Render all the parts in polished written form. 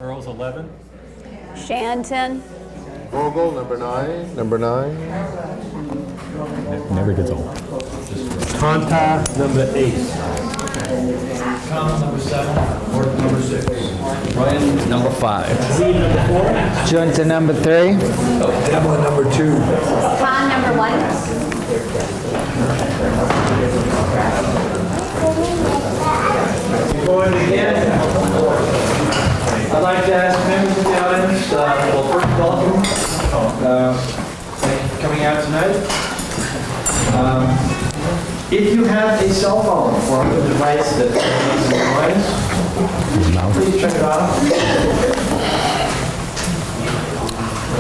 Earl's 11. Shanton. Vogel, number 9. Number 9. Never gets old. Tonta, number 8. Con, number 7. Ward, number 6. Ryan, number 5. Lee, number 4. Junta number 3. Devlin, number 2. Con, number 1. Before we begin, I'd like to ask members of the audience, well, first welcome. Thank you for coming out tonight. If you have a cell phone or a device that makes noise, please check it off.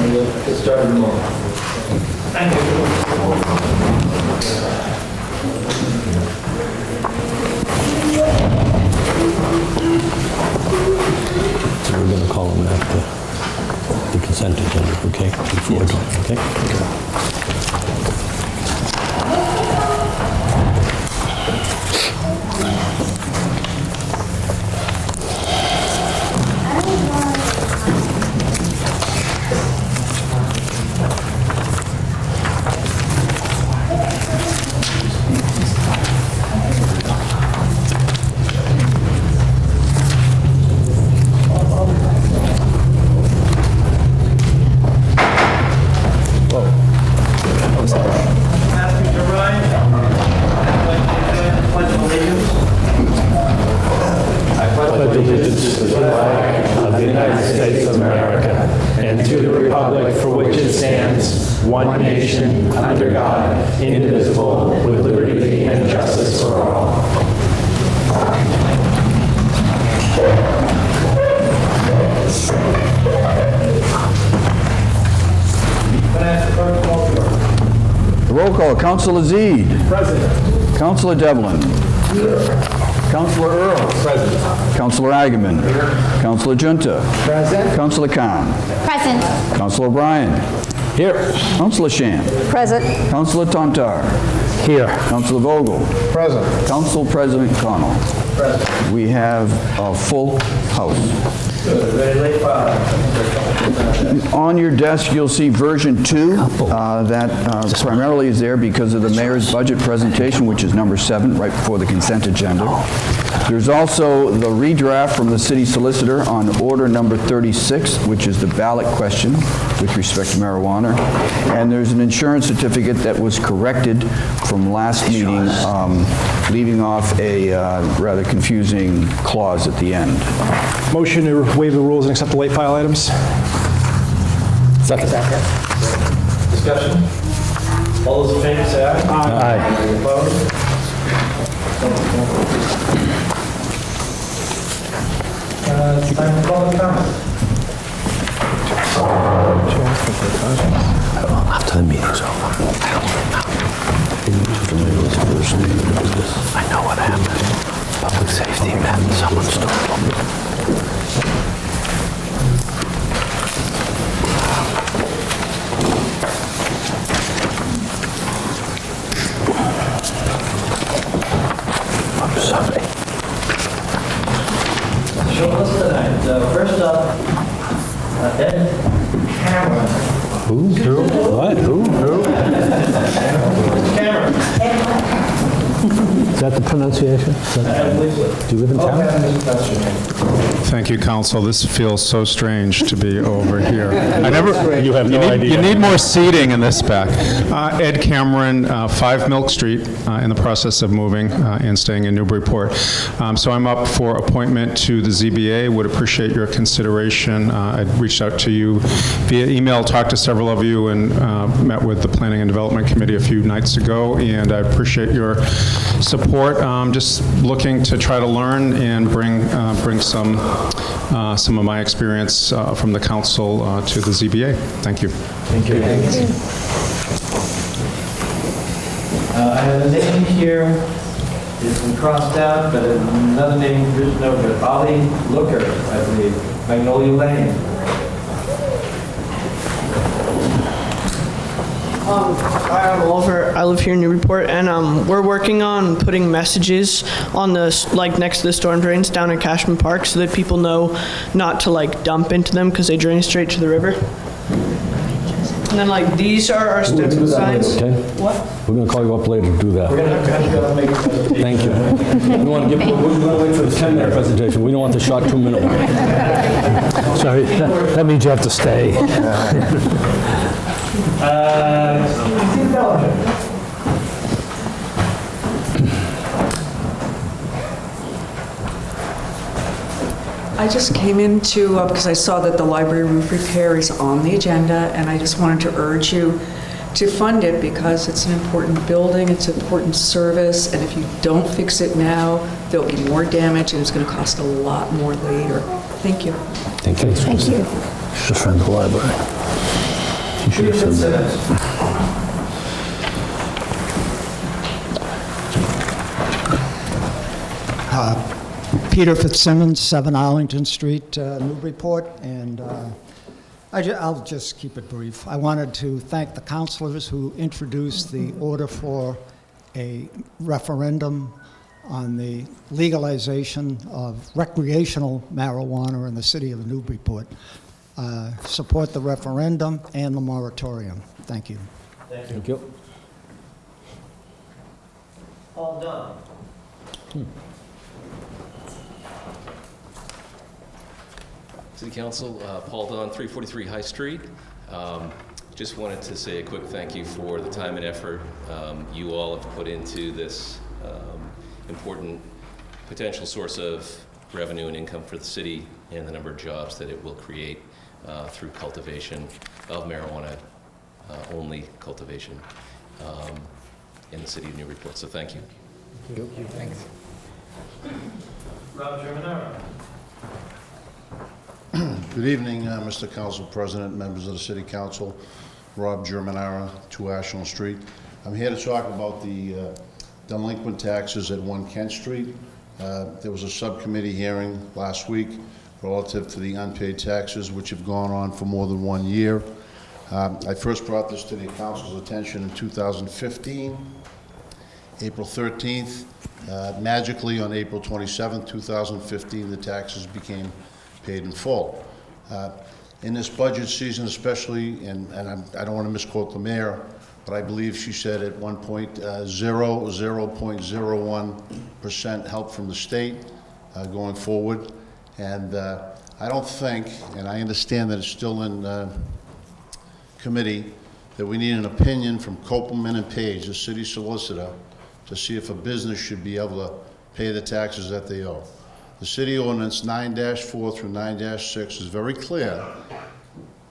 And we'll get started in a moment. Thank you. So we're going to call them after the consent agenda, okay? Before Yes. okay? Ask you to rise. I'd like to join the Pledge of Allegiance. I pledge Allegiance to the flag of the United States of America and to the republic for which it stands, one nation, under God, indivisible, with liberty and justice for all. Can I ask the clerk to call the order? Roll call. Councilor Zede. Present. Councilor Devlin. Councilor Earl. Present. Councilor Agaman. Councilor Junta. Present. Councilor Khan. Present. Councilor O'Brien. Here. Councilor Shan. Present. Councilor Tontar. Here. Councilor Vogel. Present. Council President Connell. Present. We have a full house. Good. Ready, late file. On your desk, you'll see version 2. That primarily is there because of the mayor's budget presentation, which is number 7, right before the consent agenda. There's also the redraft from the city solicitor on order number 36, which is the ballot question with respect to marijuana. And there's an insurance certificate that was corrected from last meeting, leaving off a rather confusing clause at the end. Motion to waive the rules and accept the late file items. Second. Discussion? All those in favor say aye. Aye. Any opposed? It's time for public comment. After the meeting's over. I know what happened. Public safety, man. Someone stole them. I'm sorry. Show us tonight. First up, Ed Cameron. Who? What? Who? Cameron. Is that the pronunciation? I believe so. Do you live in town? That's your name. Thank you, council. This feels so strange to be over here. You have no idea. You need more seating in this back. Ed Cameron, 5 Milk Street, in the process of moving and staying in Newburyport. So I'm up for appointment to the ZBA. Would appreciate your consideration. I reached out to you via email, talked to several of you, and met with the Planning and Development Committee a few nights ago, and I appreciate your support. Just looking to try to learn and bring some of my experience from the council to the ZBA. Thank you. Thank you. I have a name here. It's been crossed out, but another name written over it. Ollie Looker, I believe. Magnolia Lane. Hi, I'm Oliver. I live here in Newburyport, and we're working on putting messages on the like next to the storm drains down in Cashman Park, so that people know not to like dump into them because they drain straight to the river. And then like these are our We'll steps do and that later, signs. okay? What? We're going to call you up later to do that. We're going to have to make a presentation. Thank you. We want to we're going to wait for the 10-minute presentation. We don't want the short 2-minute one. Sorry, that means you have to stay. Steve Bellinger. I just came into, because I saw that the library roof repair is on the agenda, and I just wanted to urge you to fund it because it's an important building, it's an important service, and if you don't fix it now, there'll be more damage, and it's going to cost a lot more later. Thank you. Thank you. Thank you. She's a friend of the library. She should have said that. Peter Fitzsimmons, 7 Arlington Street, Newburyport, and I'll just keep it brief. I wanted to thank the councilors who introduced the order for a referendum on the legalization of recreational marijuana in the city of Newburyport. Support the referendum and the moratorium. Thank you. Thank you. Paul Dunn. City Council, Paul Dunn, 343 High Street. Just wanted to say a quick thank you for the time and effort you all have put into this important potential source of revenue and income for the city and the number of jobs that it will create through cultivation of marijuana, only cultivation in the city of Newburyport. So thank you. Thank you. Thanks. Rob Germanaro. Good evening, Mr. Council President, members of the City Council. Rob Germanara, 2 Ashland Street. I'm here to talk about the delinquent taxes at 1 Kent Street. There was a subcommittee hearing last week relative to the unpaid taxes, which have gone on for more than 1 year. I first brought this to the council's attention in 2015, April 13th. Magically, on April 27th, 2015, the taxes became paid in full. In this budget season especially, and I don't want to misquote the mayor, but I believe she said at one point 0.01% help from the state going forward. And I don't think, and I understand that it's still in committee, that we need an opinion from Copeland and Page, the city solicitor, to see if a business should be able to pay the taxes that they owe. The city ordinance 9-4 through 9-6 is very clear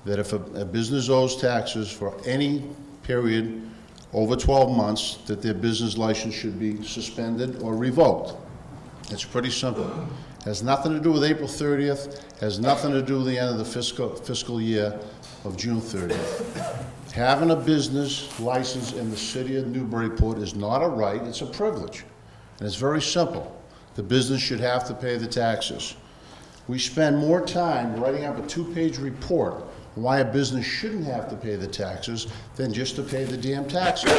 that if a business owes taxes for any period over 12 months, that their business license should be suspended or revoked. It's pretty simple. Has nothing to do with April 30th, has nothing to do with the end of the fiscal year of June 30th. Having a business license in the city of Newburyport is not a right, it's a privilege. And it's very simple. The business should have to pay the taxes. We spend more time writing up a 2-page report on why a business shouldn't have to pay the taxes than just to pay the damn taxes.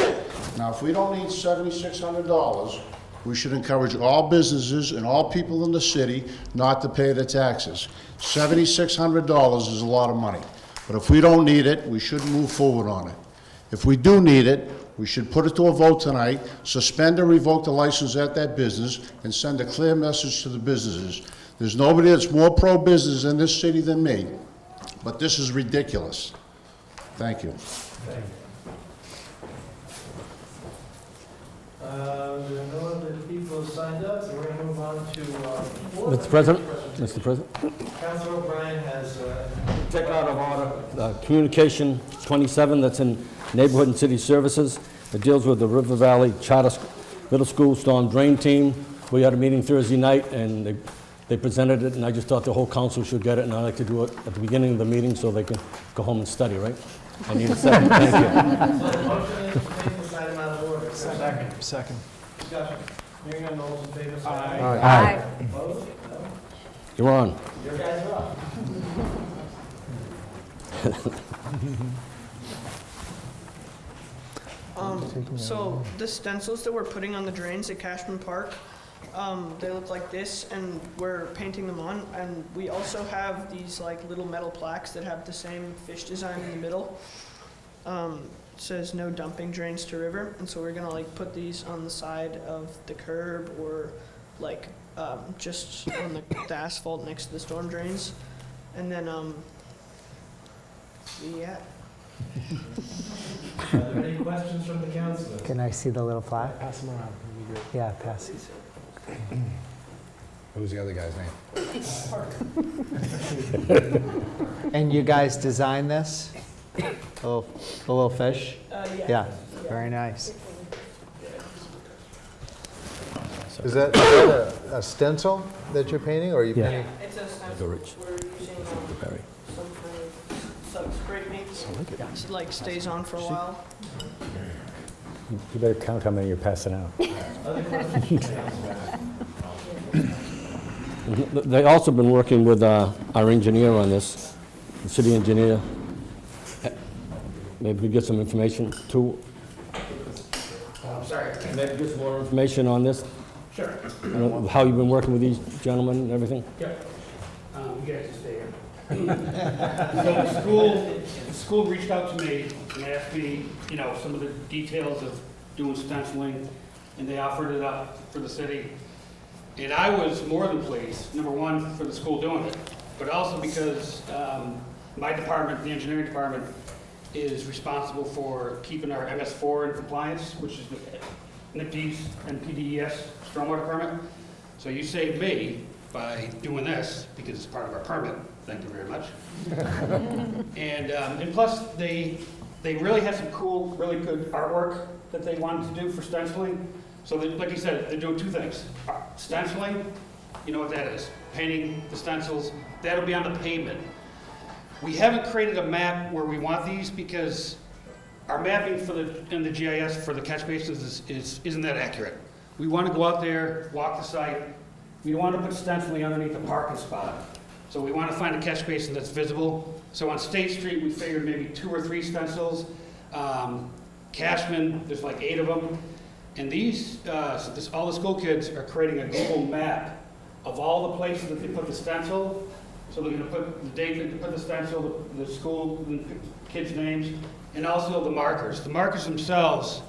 Now, if we don't need $7,600, we should encourage all businesses and all people in the city not to pay the taxes. $7,600 is a lot of money, but if we don't need it, we shouldn't move forward on it. If we do need it, we should put it to a vote tonight, suspend or revoke the license at that business, and send a clear message to the businesses. There's nobody that's more pro-business in this city than me, but this is ridiculous. Thank you. There are no other people signed up, so we're going to move on to Mr. President, Councilor O'Brien has take out of order Communication 27 that's in Neighborhood and City Services. It deals with the River Valley Charter Middle School Storm Drain Team. We had a meeting Thursday night, and they presented it, and I just thought the whole council should get it, and I like to do it at the beginning of the meeting so they can go home and study, right? I need a second. Thank you. motion is to take this item out of order. Second. Discussion. Hearing none, all those in favor say aye. Aye. Opposed? No. You're on. Your guys are up. So the stencils that we're putting on the drains at Cashman Park, they look like this, and we're painting them on. And we also have these like little metal plaques that have the same fish design in the middle. Says no dumping drains to river, and so we're gonna like put these on the side of the curb or like just on the asphalt next to the storm drains, and then yeah. Are there any questions from the council? Can I see the little plaque? Pass them around. Yeah, pass these. What was the other guy's name? And you guys designed this? The little fish? Yeah, very nice. Is that a stencil that you're painting, or are you painting? It's a stencil. We're using some kind of spray paint, so it like stays on for a while. You better count how many you're passing out. They also been working with our engineer on this, the city engineer. Maybe we get some information too. Sorry. Maybe get some more information on this. Sure. How you've been working with these gentlemen and everything. Yep. You guys can stay here. So the school reached out to me and asked me, some of the details of doing stenciling, and they offered it up for the city. And I was more than pleased, number one, for the school doing it, but also because my department, the engineering department, is responsible for keeping our MS4 in compliance, which is the NIPDES and PDES stormwater permit. So you saved me by doing this, because it's part of our permit. Thank you very much. And plus, they really had some cool, really good artwork that they wanted to do for stenciling. So like you said, they're doing two things. Stenciling, you know what that is. Painting the stencils, that'll be on the pavement. We haven't created a map where we want these because our mapping in the GIS for the catch basins isn't that accurate. We want to go out there, walk the site. We don't want to put stenciling underneath a parking spot. So we want to find a catch basin that's visible. So on State Street, we figured maybe 2 or 3 stencils. Cashman, there's like 8 of them. And these, all the school kids are creating a Google map of all the places that they put the stencil. So they're going to put the date that they put the stencil, the school, the kids' names, and also the markers. The markers themselves,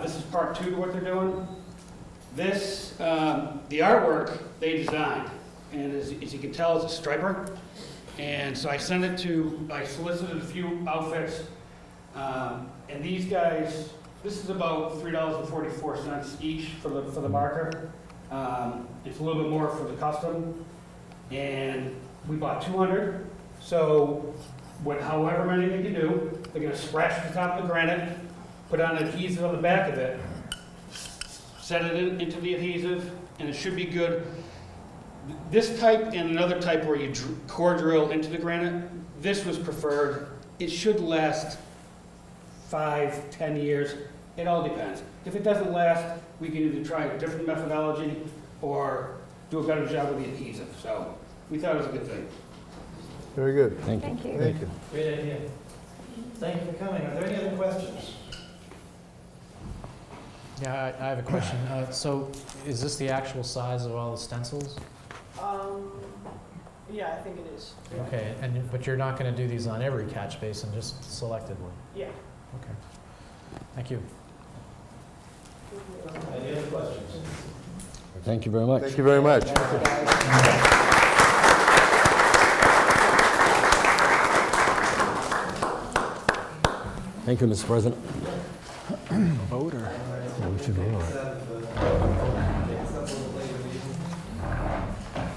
this is part 2 to what they're doing. This, the artwork they designed, and as you can tell, it's a striper. And so I solicited a few outfits, and these guys, this is about $3.44 each for the marker. It's a little bit more for the custom. And we bought 200. So however many they can do, they're going to scratch the top of the granite, put on adhesive on the back of it, set it into the adhesive, and it should be good. This type and another type where you core drill into the granite, this was preferred. It should last 5, 10 years. It all depends. If it doesn't last, we can either try a different methodology or do a better job with the adhesive. So we thought it was a good thing. Very good. Thank you. Thank you. Thank you. Great idea. Thank you for coming. Are there any other questions? Yeah, I have a question. So is this the actual size of all the stencils? Yeah, I think it is. Okay, but you're not going to do these on every catch basin, just selectively? Yeah. Okay. Thank you. Any other questions? Thank you very much. Thank you very much. Thank you, Mr. President. Voter. Yeah, we should vote on it.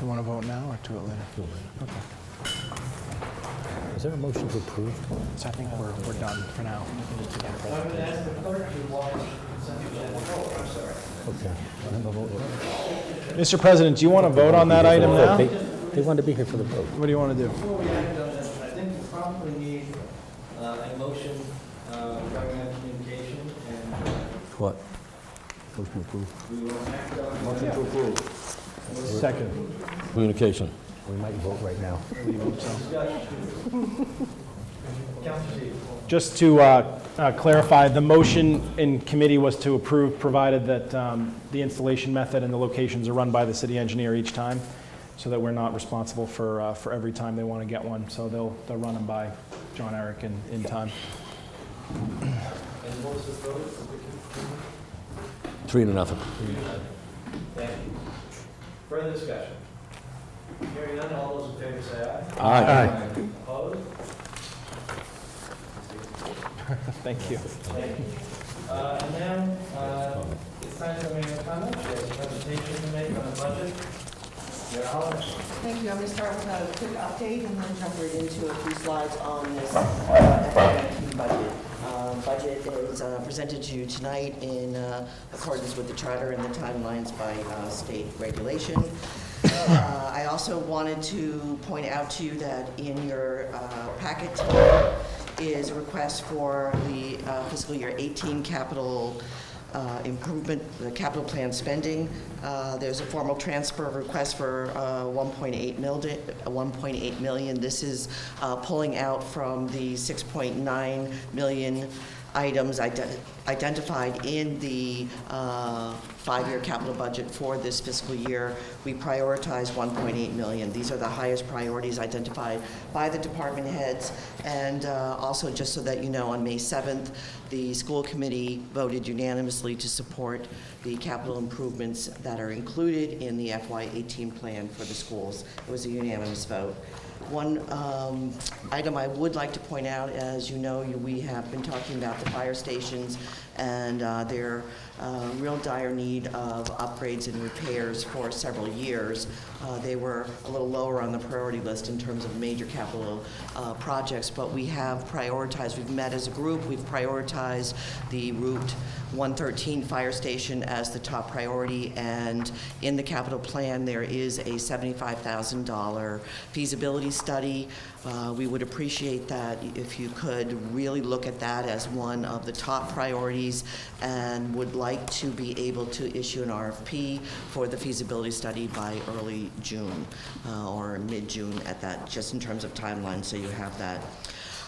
You want to vote now or do it later? Do it later. Okay. Is there a motion to approve? So I think we're done for now. I'm going to ask the clerk to walk consent agenda forward. I'm sorry. Okay. I have a vote. Mr. President, do you want to vote on that item now? They wanted to be here for the vote. What do you want to do? Before we act on this, I think we probably need a motion regarding that communication, and What? Motion to approve. we will act on. Motion to approve. Second. Communication. We might vote right now. Councilor Z. Just to clarify, the motion in committee was to approve, provided that the installation method and the locations are run by the city engineer each time, so that we're not responsible for every time they want to get one. So they'll run them by John Eric in time. And what was the vote? 3-0. Thank you. Further discussion? Hearing none, all those in favor say aye. Aye. Opposed? Thank you. Thank you. And now, it's time for me to comment. She has a presentation to make on the budget. Your Honor. Thank you. I'm going to start with a quick update and then jump right into a few slides on this FY19 budget. Budget is presented to you tonight in accordance with the charter and the timelines by state regulation. I also wanted to point out to you that in your packet tonight is a request for the fiscal year 18 capital improvement, the capital plan spending. There's a formal transfer request for 1.8 million. This is pulling out from the 6.9 million items identified in the five-year capital budget for this fiscal year. We prioritize 1.8 million. These are the highest priorities identified by the department heads. And also, just so that you know, on May 7th, the school committee voted unanimously to support the capital improvements that are included in the FY18 plan for the schools. It was a unanimous vote. One item I would like to point out, as you know, we have been talking about the fire stations and their real dire need of upgrades and repairs for several years. They were a little lower on the priority list in terms of major capital projects, but we have prioritized, we've met as a group, we've prioritized the Route 113 fire station as the top priority, and in the capital plan there is a $75,000 feasibility study. We would appreciate that if you could really look at that as one of the top priorities, and would like to be able to issue an RFP for the feasibility study by early June or mid-June at that, just in terms of timeline, so you have that.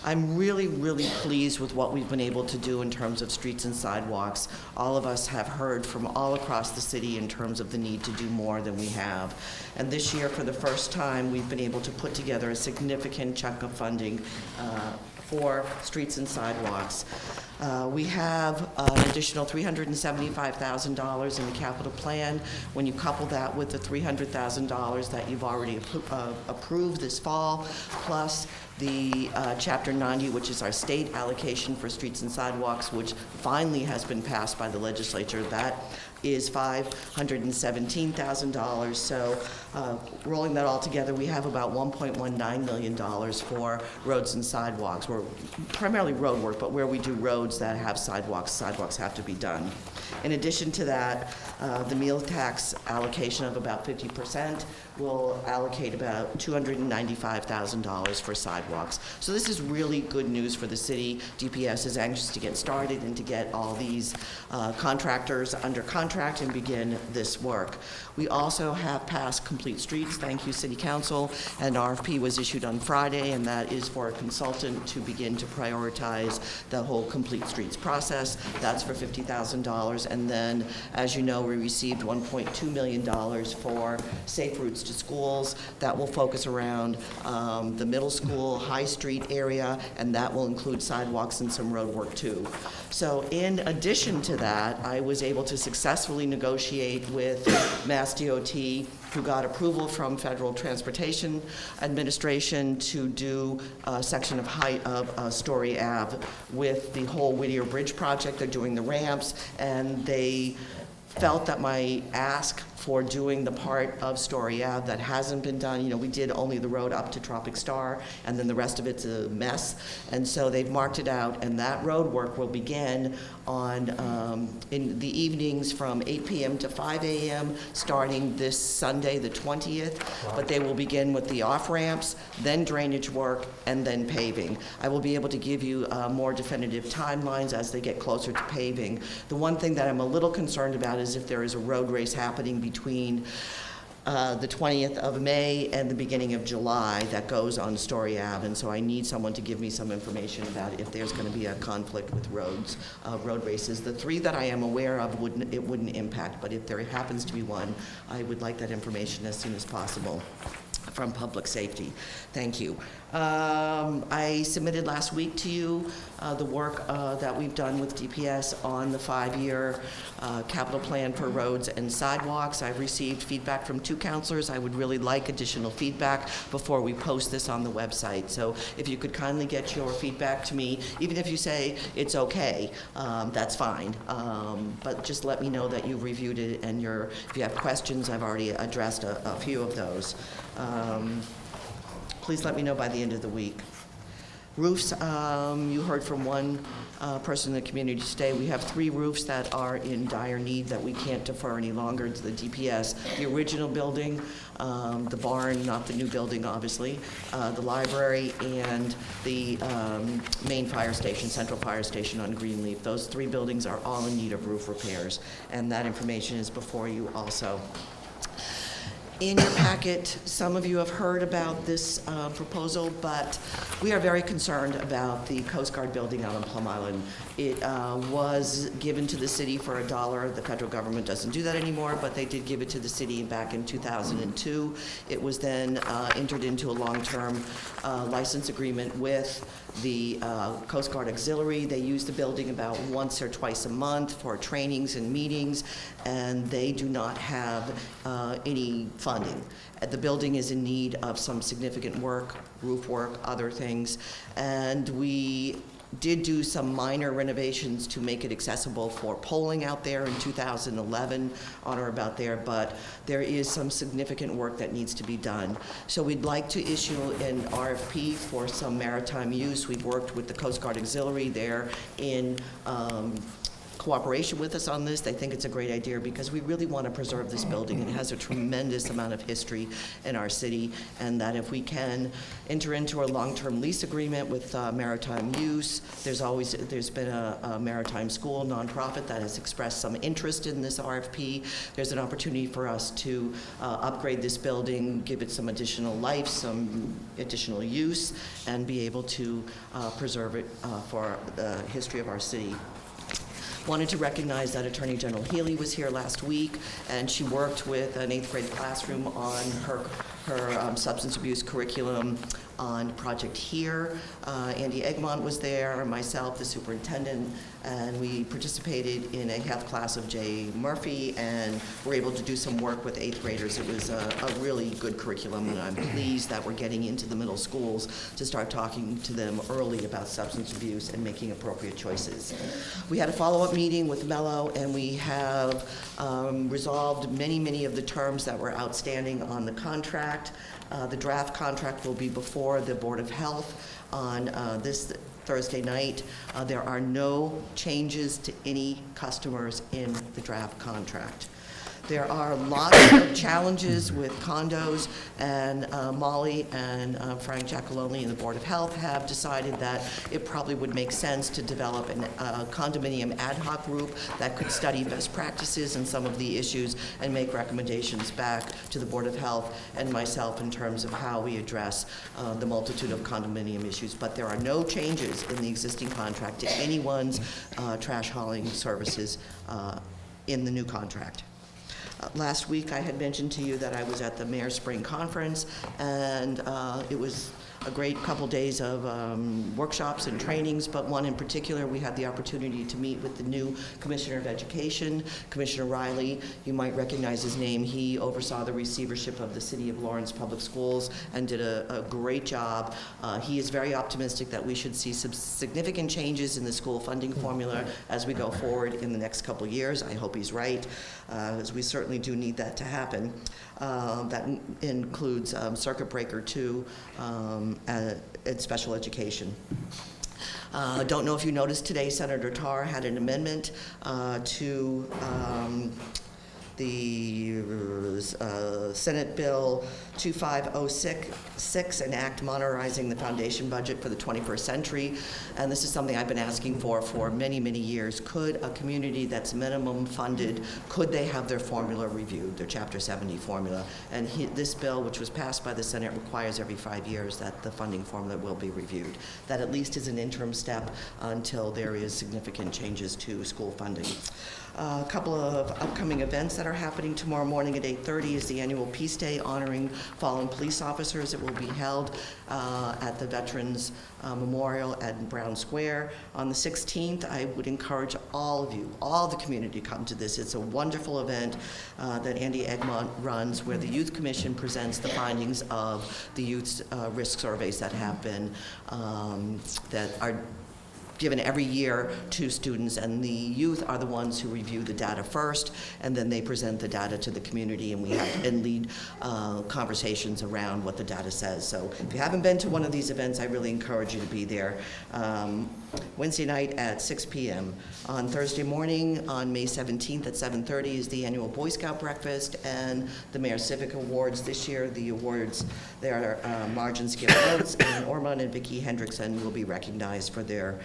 I'm really, really pleased with what we've been able to do in terms of streets and sidewalks. All of us have heard from all across the city in terms of the need to do more than we have. And this year, for the first time, we've been able to put together a significant chunk of funding for streets and sidewalks. We have an additional $375,000 in the capital plan. When you couple that with the $300,000 that you've already approved this fall, plus the Chapter 90, which is our state allocation for streets and sidewalks, which finally has been passed by the legislature, that is $517,000. So rolling that all together, we have about $1.19 million for roads and sidewalks. We're primarily road work, but where we do roads that have sidewalks have to be done. In addition to that, the meal tax allocation of about 50% will allocate about $295,000 for sidewalks. So this is really good news for the city. DPS is anxious to get started and to get all these contractors under contract and begin this work. We also have passed Complete Streets. Thank you, City Council. An RFP was issued on Friday, and that is for a consultant to begin to prioritize the whole Complete Streets process. That's for $50,000. And then, as you know, we received $1.2 million for Safe Routes to Schools. That will focus around the middle school, High Street area, and that will include sidewalks and some road work too. So in addition to that, I was able to successfully negotiate with Mass DOT, who got approval from Federal Transportation Administration to do a section of Story Ave with the whole Whittier Bridge project. They're doing the ramps, and they felt that my ask for doing the part of Story Ave that hasn't been done, you know, we did only the road up to Tropic Star, and then the rest of it's a mess, and so they've marked it out, and that road work will begin on in the evenings from 8 p.m. to 5 a.m. starting this Sunday, the 20th. But they will begin with the off-ramps, then drainage work, and then paving. I will be able to give you more definitive timelines as they get closer to paving. The one thing that I'm a little concerned about is if there is a road race happening between the 20th of May and the beginning of July that goes on Story Ave, and so I need someone to give me some information about if there's going to be a conflict with road races. The 3 that I am aware of wouldn't impact, but if there happens to be one, I would like that information as soon as possible from Public Safety. Thank you. I submitted last week to you the work that we've done with DPS on the 5-year capital plan for roads and sidewalks. I've received feedback from 2 counselors. I would really like additional feedback before we post this on the website. So if you could kindly get your feedback to me, even if you say it's okay, that's fine. But just let me know that you've reviewed it, and if you have questions, I've already addressed a few of those. Please let me know by the end of the week. Roofs, you heard from one person in the community today. We have 3 roofs that are in dire need that we can't defer any longer to the DPS. The original building, the barn, not the new building, obviously, the library, and the main fire station, central fire station on Greenleaf. Those 3 buildings are all in need of roof repairs, and that information is before you also. In your packet, some of you have heard about this proposal, but we are very concerned about the Coast Guard building out on Plum Island. It was given to the city for $1. The federal government doesn't do that anymore, but they did give it to the city back in 2002. It was then entered into a long-term license agreement with the Coast Guard Auxiliary. They use the building about once or twice a month for trainings and meetings, and they do not have any funding. The building is in need of some significant work, roof work, other things, and we did do some minor renovations to make it accessible for polling out there in 2011 on or about there, but there is some significant work that needs to be done. So we'd like to issue an RFP for some maritime use. We've worked with the Coast Guard Auxiliary there in cooperation with us on this. They think it's a great idea because we really want to preserve this building. It has a tremendous amount of history in our city, and that if we can enter into a long-term lease agreement with maritime use, there's been a maritime school nonprofit that has expressed some interest in this RFP. There's an opportunity for us to upgrade this building, give it some additional life, some additional use, and be able to preserve it for the history of our city. Wanted to recognize that Attorney General Healy was here last week, and she worked with an 8th grade classroom on her substance abuse curriculum on Project Here. Andy Egmont was there, myself, the superintendent, and we participated in a health class of Jay Murphy and were able to do some work with 8th graders. It was a really good curriculum, and I'm pleased that we're getting into the middle schools to start talking to them early about substance abuse and making appropriate choices. We had a follow-up meeting with Mello, and we have resolved many of the terms that were outstanding on the contract. The draft contract will be before the Board of Health on this Thursday night. There are no changes to any customers in the draft contract. There are lots of challenges with condos, and Molly and Frank Giacalone and the Board of Health have decided that it probably would make sense to develop a condominium ad hoc group that could study best practices and some of the issues and make recommendations back to the Board of Health and myself in terms of how we address the multitude of condominium issues. But there are no changes in the existing contract to anyone's trash hauling services in the new contract. Last week, I had mentioned to you that I was at the Mayor's Spring Conference, and it was a great couple days of workshops and trainings, but one in particular, we had the opportunity to meet with the new Commissioner of Education, Commissioner Riley. You might recognize his name. He oversaw the receivership of the City of Lawrence Public Schools and did a great job. He is very optimistic that we should see some significant changes in the school funding formula as we go forward in the next couple of years. I hope he's right, as we certainly do need that to happen. That includes Circuit Breaker 2 and special education. Don't know if you noticed today, Senator Tarr had an amendment to the Senate Bill 2506, an act modernizing the foundation budget for the 21st century. And this is something I've been asking for many, many years. Could a community that's minimum funded, could they have their formula reviewed, their Chapter 70 formula? And this bill, which was passed by the Senate, requires every 5 years that the funding formula will be reviewed. That at least is an interim step until there is significant changes to school funding. A couple of upcoming events that are happening tomorrow morning at 8:30 is the annual Peace Day honoring fallen police officers. It will be held at the Veterans Memorial at Brown Square. On the 16th, I would encourage all of you, all the community, to come to this. It's a wonderful event that Andy Egmont runs, where the Youth Commission presents the findings of the youth risk surveys that have been, that are given every year to students, and the youth are the ones who review the data first, and then they present the data to the community, and we have and lead conversations around what the data says. So if you haven't been to one of these events, I really encourage you to be there. Wednesday night at 6 p.m. On Thursday morning, on May 17th at 7:30 is the annual Boy Scout breakfast and the Mayor's Civic Awards. This year, the awards, they are Margin Scale Notes, and Ormond and Vicki Hendrickson will be recognized for their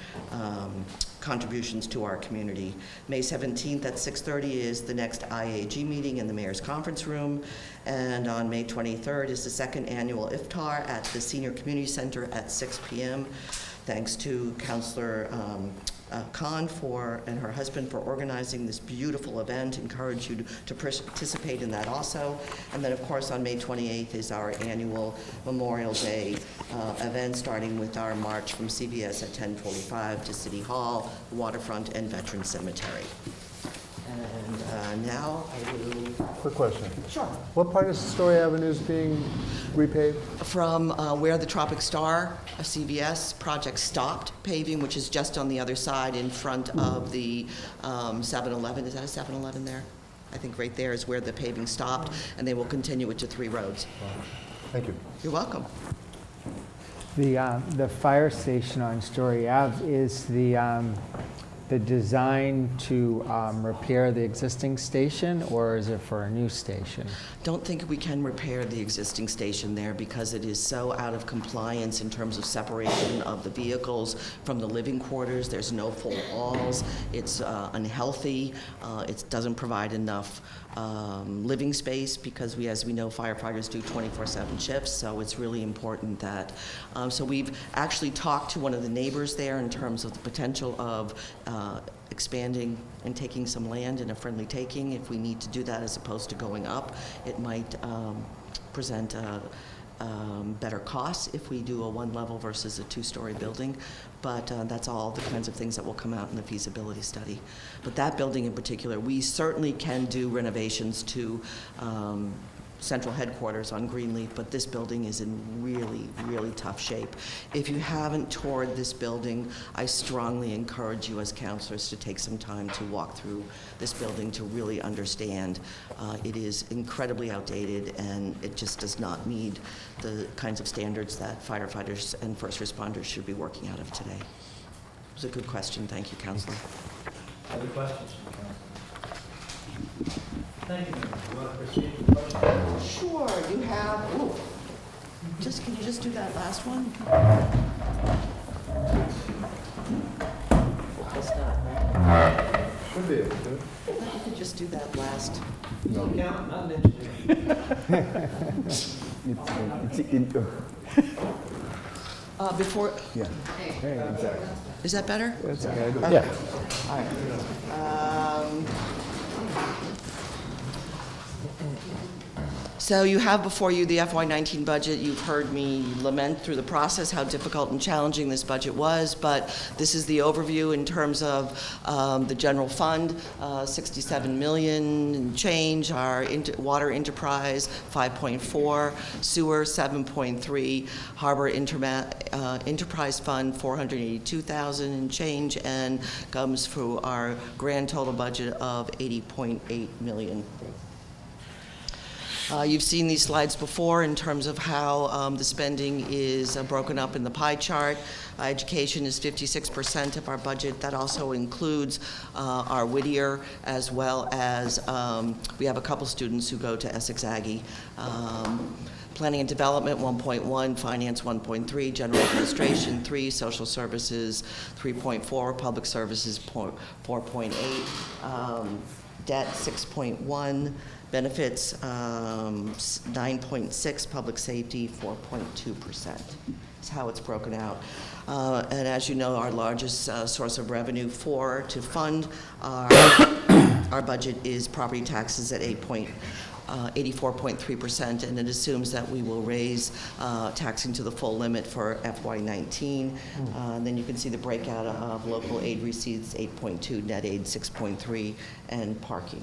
contributions to our community. May 17th at 6:30 is the next IAG meeting in the Mayor's Conference Room. And on May 23rd is the second annual Iftar at the Senior Community Center at 6 p.m. Thanks to Councilor Khan and her husband for organizing this beautiful event. Encourage you to participate in that also. And then, of course, on May 28th is our annual Memorial Day event, starting with our march from CBS at 10:45 to City Hall, Waterfront, and Veterans Cemetery. And now I will... Quick question. Sure. What part of Story Avenue is being repaved? From where the Tropic Star CVS project stopped paving, which is just on the other side in front of the 7-Eleven. Is that a 7-Eleven there? I think right there is where the paving stopped, and they will continue it to 3 roads. Thank you. You're welcome. The fire station on Story Ave is the design to repair the existing station, or is it for a new station? Don't think we can repair the existing station there because it is so out of compliance in terms of separation of the vehicles from the living quarters. There's no full walls. It's unhealthy. It doesn't provide enough living space because as we know, firefighters do 24/7 shifts, so it's really important that, so we've actually talked to one of the neighbors there in terms of the potential of expanding and taking some land in a friendly taking. If we need to do that as opposed to going up, it might present better costs if we do a 1-level versus a 2-story building. But that's all the kinds of things that will come out in the feasibility study. But that building in particular, we certainly can do renovations to central headquarters on Greenleaf, but this building is in really, really tough shape. If you haven't toured this building, I strongly encourage you as counselors to take some time to walk through this building to really understand. It is incredibly outdated, and it just does not meet the kinds of standards that firefighters and first responders should be working out of today. It was a good question. Thank you, Counselor. Other questions from council? Thank you. You want to proceed with questions? Sure, you have, can you just do that last one? It's not, right? Should be able to. You could just do that last. No count, not an engineer. Before, Yeah. Exactly. is that better? That's good. Okay. Yeah. All right. So you have before you the FY19 budget. You've heard me lament through the process how difficult and challenging this budget was, but this is the overview in terms of the general fund, 67 million and change, our water enterprise 5.4, sewer 7.3, harbor enterprise fund 482,000 and change, and comes through our grand total budget of 80.8 million. You've seen these slides before in terms of how the spending is broken up in the pie chart. Education is 56% of our budget. That also includes our Whittier, as well as we have a couple students who go to Essex Aggie. Planning and Development, 1.1, Finance, 1.3, General Administration, 3, Social Services, 3.4, Public Services, 4.8, Debt, 6.1, Benefits, 9.6, Public Safety, 4.2%. That's how it's broken out. And as you know, our largest source of revenue to fund our budget is property taxes at 84.3%, and it assumes that we will raise taxing to the full limit for FY19. Then you can see the breakout of local aid receipts, 8.2, net aid, 6.3, and parking.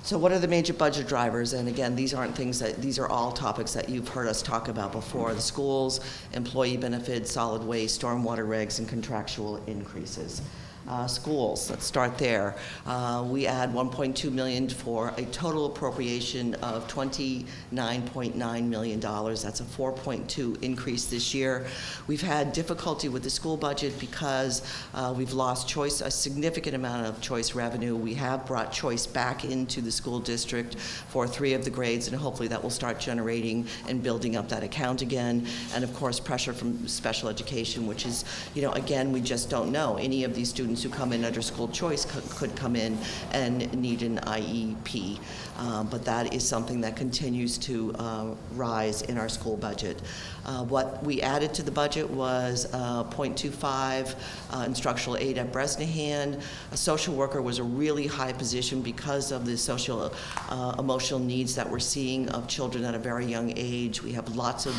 So what are the major budget drivers? And again, these are all topics that you've heard us talk about before. The schools, employee benefits, solid waste, stormwater regs, and contractual increases. Schools, let's start there. We add $1.2 million for a total appropriation of $29.9 million. That's a 4.2 increase this year. We've had difficulty with the school budget because we've lost a significant amount of choice revenue. We have brought choice back into the school district for 3 of the grades, and hopefully that will start generating and building up that account again. And of course, pressure from special education, which is, again, we just don't know. Any of these students who come in under school choice could come in and need an IEP. But that is something that continues to rise in our school budget. What we added to the budget was 0.25 instructional aid at Bresnahan. A social worker was a really high position because of the social emotional needs that we're seeing of children at a very young age. We have lots of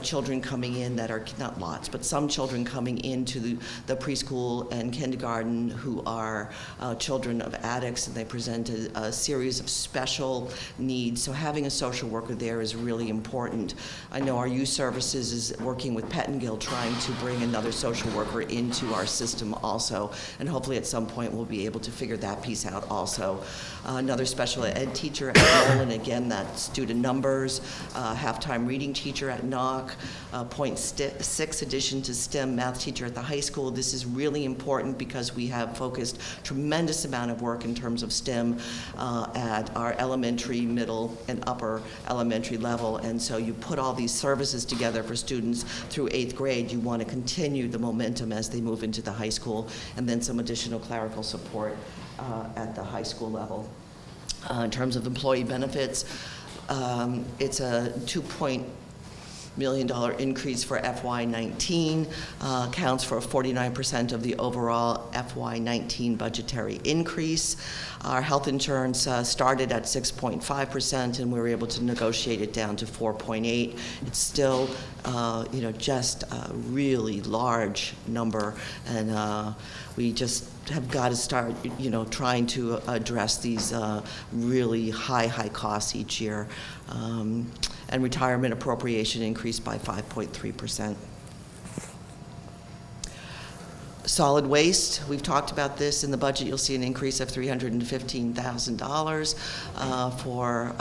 children coming in that are, not lots, but some children coming into the preschool and kindergarten who are children of addicts, and they present a series of special needs. So having a social worker there is really important. I know our youth services is working with Pettingill trying to bring another social worker into our system also, and hopefully at some point we'll be able to figure that piece out also. Another special ed teacher at Nolan, again, that student numbers, half-time reading teacher at Knock, 0.6 addition to STEM math teacher at the high school. This is really important because we have focused tremendous amount of work in terms of STEM at our elementary, middle, and upper elementary level. And so you put all these services together for students through 8th grade. You want to continue the momentum as they move into the high school, and then some additional clerical support at the high school level. In terms of employee benefits, it's a $2 million increase for FY19, accounts for 49% of the overall FY19 budgetary increase. Our health insurance started at 6.5%, and we were able to negotiate it down to 4.8. It's still, just a really large number, and we just have got to start, trying to address these really high costs each year. And retirement appropriation increased by 5.3%. Solid waste, we've talked about this in the budget. You'll see an increase of $315,000 for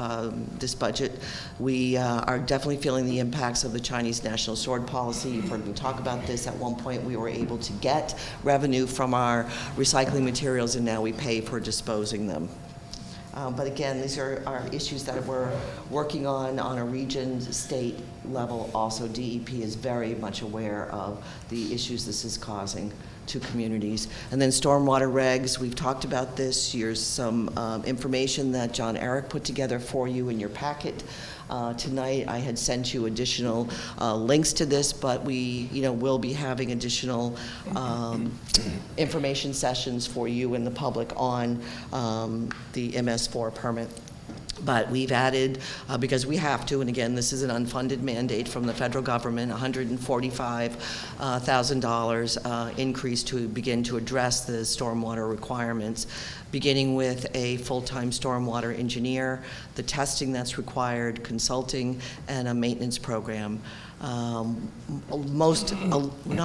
this budget. We are definitely feeling the impacts of the Chinese national sword policy. You've heard me talk about this. At one point, we were able to get revenue from our recycling materials, and now we pay for disposing them. But again, these are issues that we're working on a region, state level. Also, DEP is very much aware of the issues this is causing to communities. And then stormwater regs, we've talked about this. Here's some information that John Eric put together for you in your packet. Tonight, I had sent you additional links to this, but we, will be having additional information sessions for you and the public on the MS4 permit. But we've added, because we have to, and again, this is an unfunded mandate from the federal government, $145,000 increase to begin to address the stormwater requirements, beginning with a full-time stormwater engineer, the testing that's required, consulting, and a maintenance program. not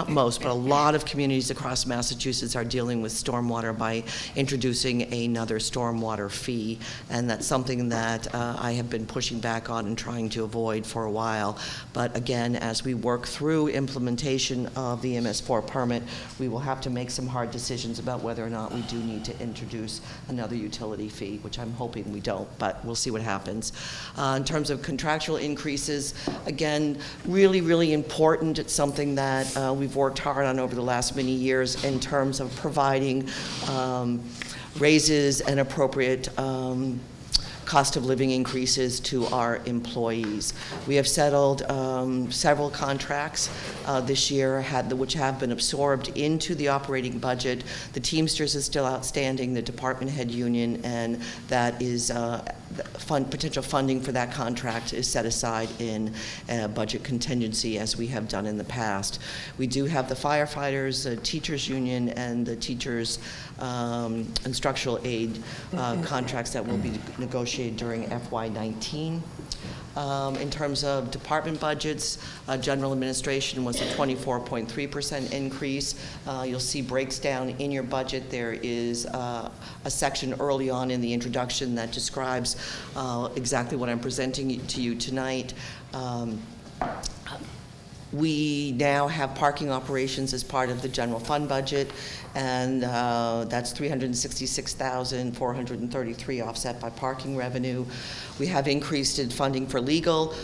most, but a lot of communities across Massachusetts are dealing with stormwater by introducing another stormwater fee, and that's something that I have been pushing back on and trying to avoid for a while. But again, as we work through implementation of the MS4 permit, we will have to make some hard decisions about whether or not we do need to introduce another utility fee, which I'm hoping we don't, but we'll see what happens. In terms of contractual increases, again, really important. It's something that we've worked hard on over the last many years in terms of providing raises and appropriate cost of living increases to our employees. We have settled several contracts this year which have been absorbed into the operating budget. The Teamsters is still outstanding, the department head union, and that is potential funding for that contract is set aside in budget contingency, as we have done in the past. We do have the firefighters, the teachers union, and the teachers instructional aid contracts that will be negotiated during FY19. In terms of department budgets, general administration was a 24.3% increase. You'll see breaks down in your budget. There is a section early on in the introduction that describes exactly what I'm presenting to you tonight. We now have parking operations as part of the general fund budget, and that's $366,433 offset by parking revenue. We have increased in funding for legal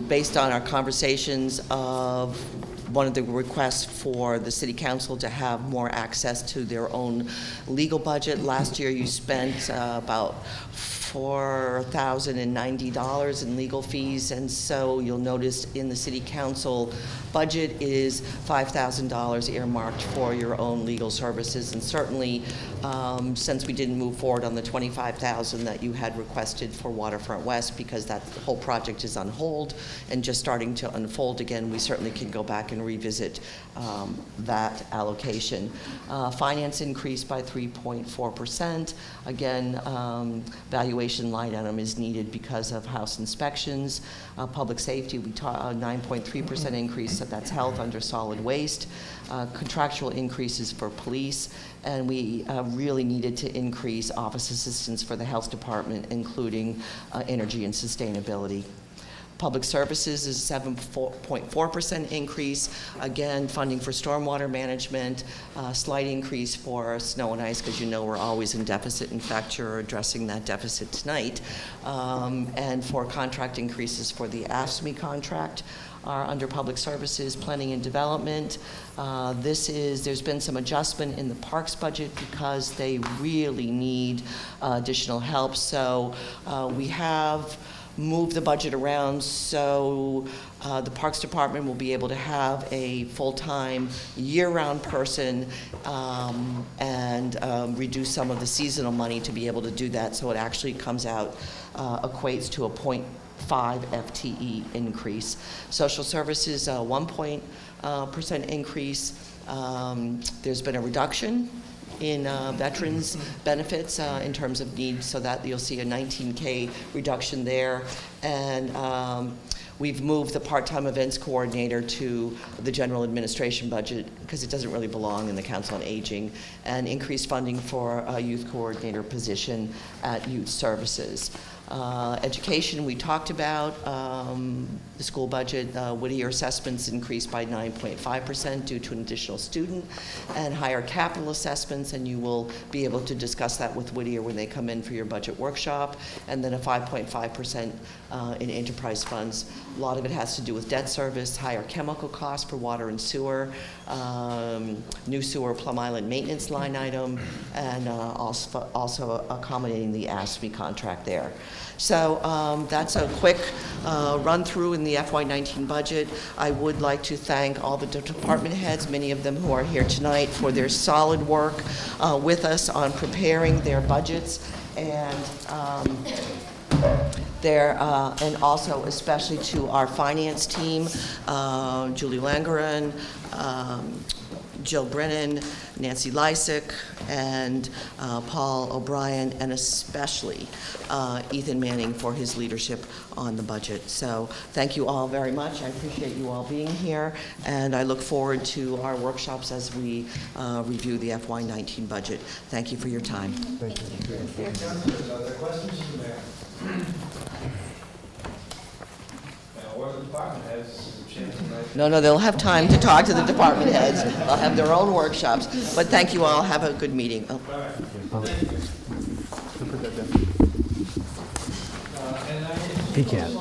based on our conversations of one of the requests for the City Council to have more access to their own legal budget. Last year you spent about $4,090 in legal fees, and so you'll notice in the City Council budget is $5,000 earmarked for your own legal services, and certainly since we didn't move forward on the $25,000 that you had requested for Waterfront West, because that whole project is on hold and just starting to unfold again, we certainly can go back and revisit that allocation. Finance increased by 3.4%. Again, valuation line item is needed because of house inspections. Public safety, we taught a 9.3% increase, so that's health under solid waste. Contractual increases for police, and we really needed to increase office assistance for the health department, including energy and sustainability. Public services is 7.4% increase. Again, funding for stormwater management, slight increase for snow and ice, because you know we're always in deficit. In fact, you're addressing that deficit tonight. And for contract increases for the AFSCME contract are under public services, planning and development. There's been some adjustment in the parks budget because they really need additional help. So we have move the budget around so the Parks Department will be able to have a full-time, year-round person and reduce some of the seasonal money to be able to do that, so it actually comes out, equates to a 0.5 FTE increase. Social services, 1% increase. There's been a reduction in veterans benefits in terms of needs, so that you'll see a $19K reduction there. And we've moved the part-time events coordinator to the general administration budget because it doesn't really belong in the Council on Aging, and increased funding for a youth coordinator position at Youth Services. Education, we talked about the school budget. Whittier assessments increased by 9.5% due to an additional student, and higher capital assessments, and you will be able to discuss that with Whittier when they come in for your budget workshop, and then a 5.5% in enterprise funds. A lot of it has to do with debt service, higher chemical costs for water and sewer, new sewer Plum Island maintenance line item, and also accommodating the AFSCME contract there. So that's a quick run through in the FY19 budget. I would like to thank all the department heads, many of them who are here tonight, for their solid work with us on preparing their budgets. And there, and also especially to our finance team, Julie Langerin, Jill Brennan, Nancy Lysick, and Paul O'Brien, and especially Ethan Manning for his leadership on the budget. So thank you all very much. I appreciate you all being here, and I look forward to our workshops as we review the FY19 budget. Thank you for your time. Thank you. Are there questions for the mayor? Or the department heads, a chance tonight. No, they'll have time to talk to the department heads. They'll have their own workshops. But thank you all. Have a good meeting. Oh. He can.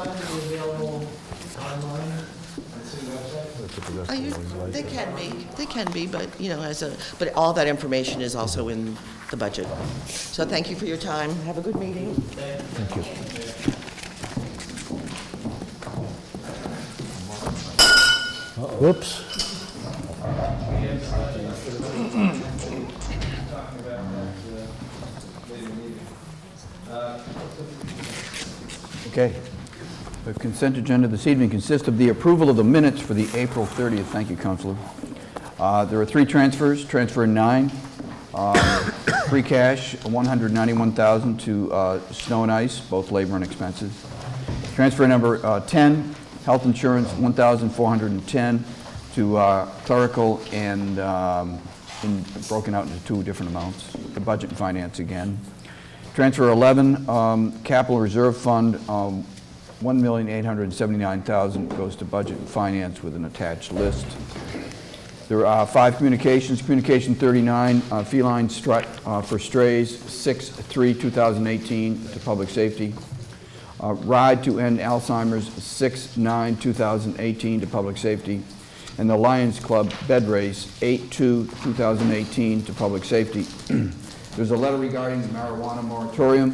They can be, but but all that information is also in the budget. So thank you for your time. Have a good meeting. Thank you. Whoops. Okay. The consent agenda this evening consists of the approval of the minutes for the April 30th. Thank you, Councilor. There are 3 transfers. Transfer 9, free cash, $191,000 to snow and ice, both labor and expenses. Transfer number 10, health insurance, $1,410 to clerical and broken out into 2 different amounts. The budget and finance again. Transfer 11, capital reserve fund, $1,879,000 goes to budget and finance with an attached list. There are 5 communications. Communication 39, feline strut for strays, 6/3/2018 to public safety. Ride to End Alzheimer's, 6/9/2018 to public safety. And the Lions Club bed race, 8/2/2018 to public safety. There's a letter regarding the marijuana moratorium.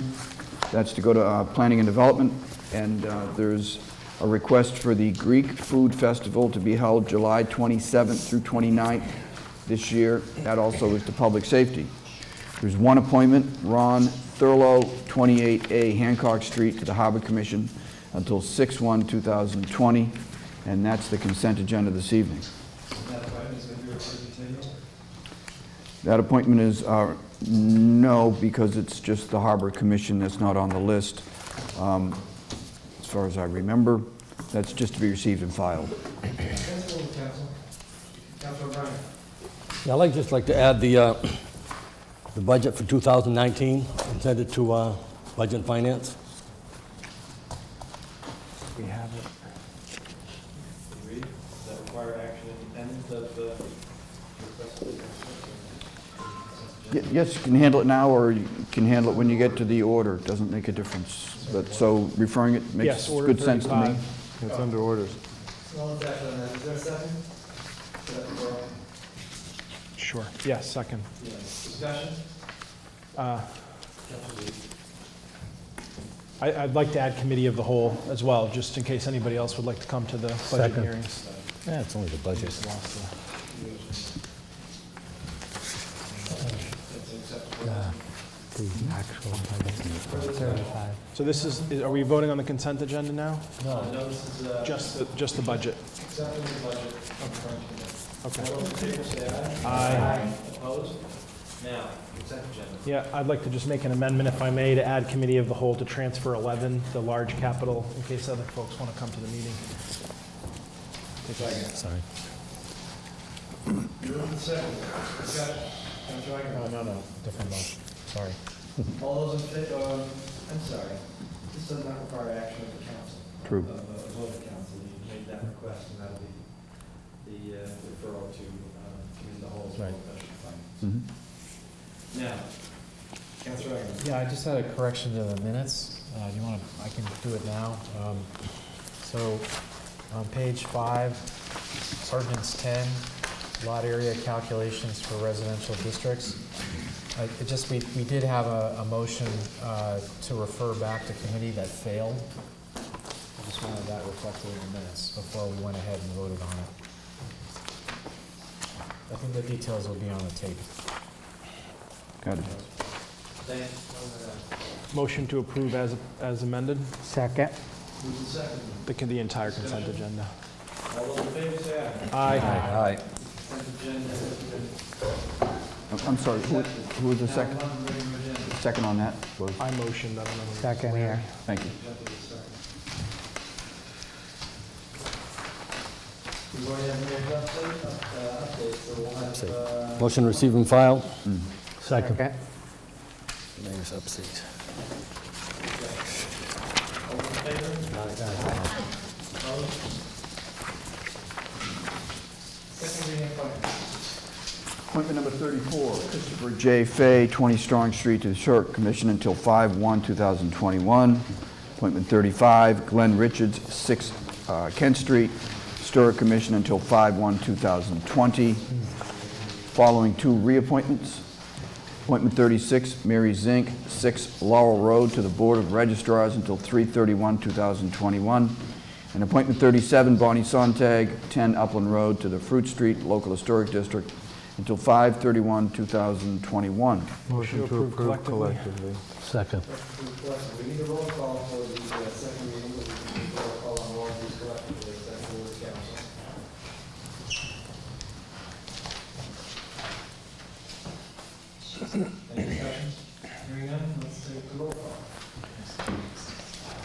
That's to go to planning and development. And there's a request for the Greek Food Festival to be held July 27th through 29th this year. That also is to public safety. There's 1 appointment, Ron Thurlow, 28A Hancock Street, to the Harbor Commission until 6/1/2020, and that's the consent agenda this evening. That appointment is no, because it's just the Harbor Commission that's not on the list. As far as I remember, that's just to be received and filed. Yeah, I'd just like to add the budget for 2019 and send it to Budget and Finance. We have it. Agreed? Does that require action independent of the request? Yes, you can handle it now, or you can handle it when you get to the order. It doesn't make a difference. But so referring it makes Yes, order good sense to me. 35. It's under orders. Well, is there a second? Sure. Yes, second. Discussion? I'd like to add committee of the whole as well, just in case anybody else would like to come to the budget Second. hearings. Yeah, it's only the budget. Just lost the- The actual budget. 35. So this is, are we voting on the consent agenda now? No, this is, Just the budget. accepting the budget from the current committee. Okay. All those in favor say aye. Aye. Opposed? Now, consent agenda. Yeah, I'd like to just make an amendment, if I may, to add committee of the whole to transfer 11, the large capital, in case other folks want to come to the meeting. Sorry. Move the second. Discussion. Councilor Iveyne. No, different motion. Sorry. All those in favor, I'm sorry, this does not require action of the council. True. Of the council, you made that request, and that'll be the referral to committee of the whole. Right. Mhm. Now, Councilor Iveyne. Yeah, I just had a correction to the minutes. You want to, I can do it now. So on page 5, ordinance 10, lot area calculations for residential districts. We did have a motion to refer back to committee that failed. I just wanted that reflected in the minutes before we went ahead and voted on it. I think the details will be on the tape. Got it. Motion to approve as amended, Second. Who's the second? the entire consent agenda. All those in favor say aye. Aye. Consent agenda has been I'm sorry, who was the second? Second on that was? I motioned, I don't know. Second here. Thank you. We've already had mayor's update, so we'll have, Motion to receive and file. Second. Mayor's update. all in favor? Opposed? Second reading appointment. Appointment number 34, Christopher J. Fay, 20 Strong Street, to the Historic Commission until 5/1/2021. Appointment 35, Glenn Richards, 6 Kent Street, Historic Commission until 5/1/2020. Following 2 reappointments. Appointment 36, Mary Zink, 6 Laurel Road, to the Board of Registrars until 3/31/2021. And appointment 37, Bonnie Sontag, 10 Upland Road, to the Fruit Street Local Historic District until 5/31/2021. Motion to approve collectively. Second. We need a roll call for the second reading, but we can do a roll call on all of these collectively, if that's the word council. Any discussions? Hearing none, let's take the roll call.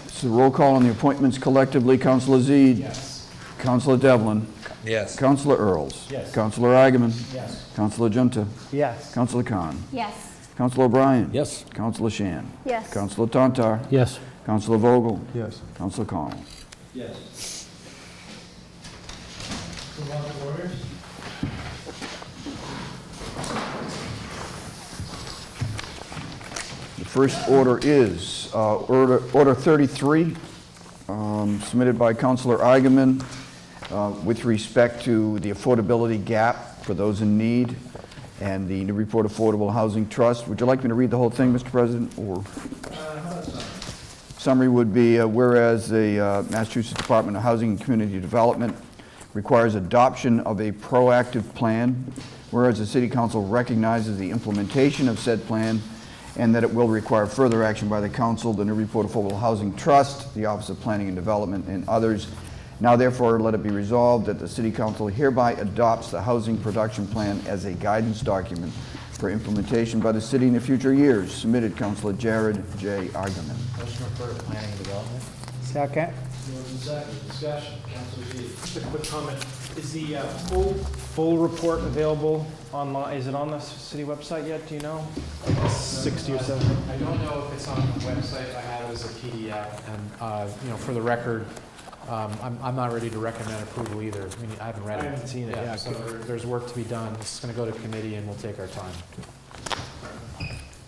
This is a roll call on the appointments collectively. Councilor Zede. Yes. Councilor Devlin. Yes. Councilor Earls. Yes. Councilor Agaman. Yes. Councilor Junta. Yes. Councilor Khan. Yes. Councilor O'Brien. Yes. Councilor Shan. Yes. Councilor Tantar. Yes. Councilor Vogel. Yes. Councilor Connell. Yes. Move on to orders. The first order is Order 33, submitted by Councilor Eigenman with respect to the affordability gap for those in need and the Newburyport Affordable Housing Trust. Would you like me to read the whole thing, Mr. President? Or summary would be, whereas the Massachusetts Department of Housing and Community Development requires adoption of a proactive plan, whereas the City Council recognizes the implementation of said plan and that it will require further action by the Council, the Newburyport Affordable Housing Trust, the Office of Planning and Development, and others. Now therefore let it be resolved that the City Council hereby adopts the Housing Production Plan as a guidance document for implementation by the City in the future years. Submitted, Councilor Jared J. Argument. Motion to refer to planning and development. Second. Moved and seconded. Discussion. Councilor Zede. Just a quick comment. Is the full report available online? Is it on the city website yet? Do you know? 60 or 70? I don't know if it's on the website. I have it as a PDF, and for the record, I'm not ready to recommend approval either. I mean, I haven't read it. I haven't seen it, yeah. So there's work to be done. This is going to go to committee, and we'll take our time.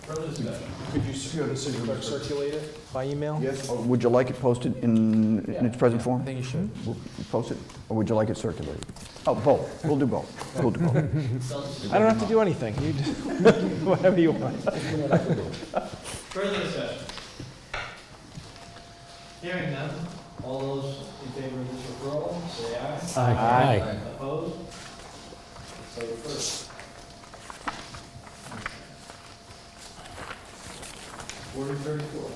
Further discussion. Could you circulate it by email? Yes. Would you like it posted in its present form? I think you should. We'll post it, or would you like it circulated? Oh, both. We'll do both. We'll do both. I don't have to do anything. You just, whatever you want. Further discussion. Hearing none, all those in favor of this referral, say aye. Aye. Opposed? So referred. Order 34.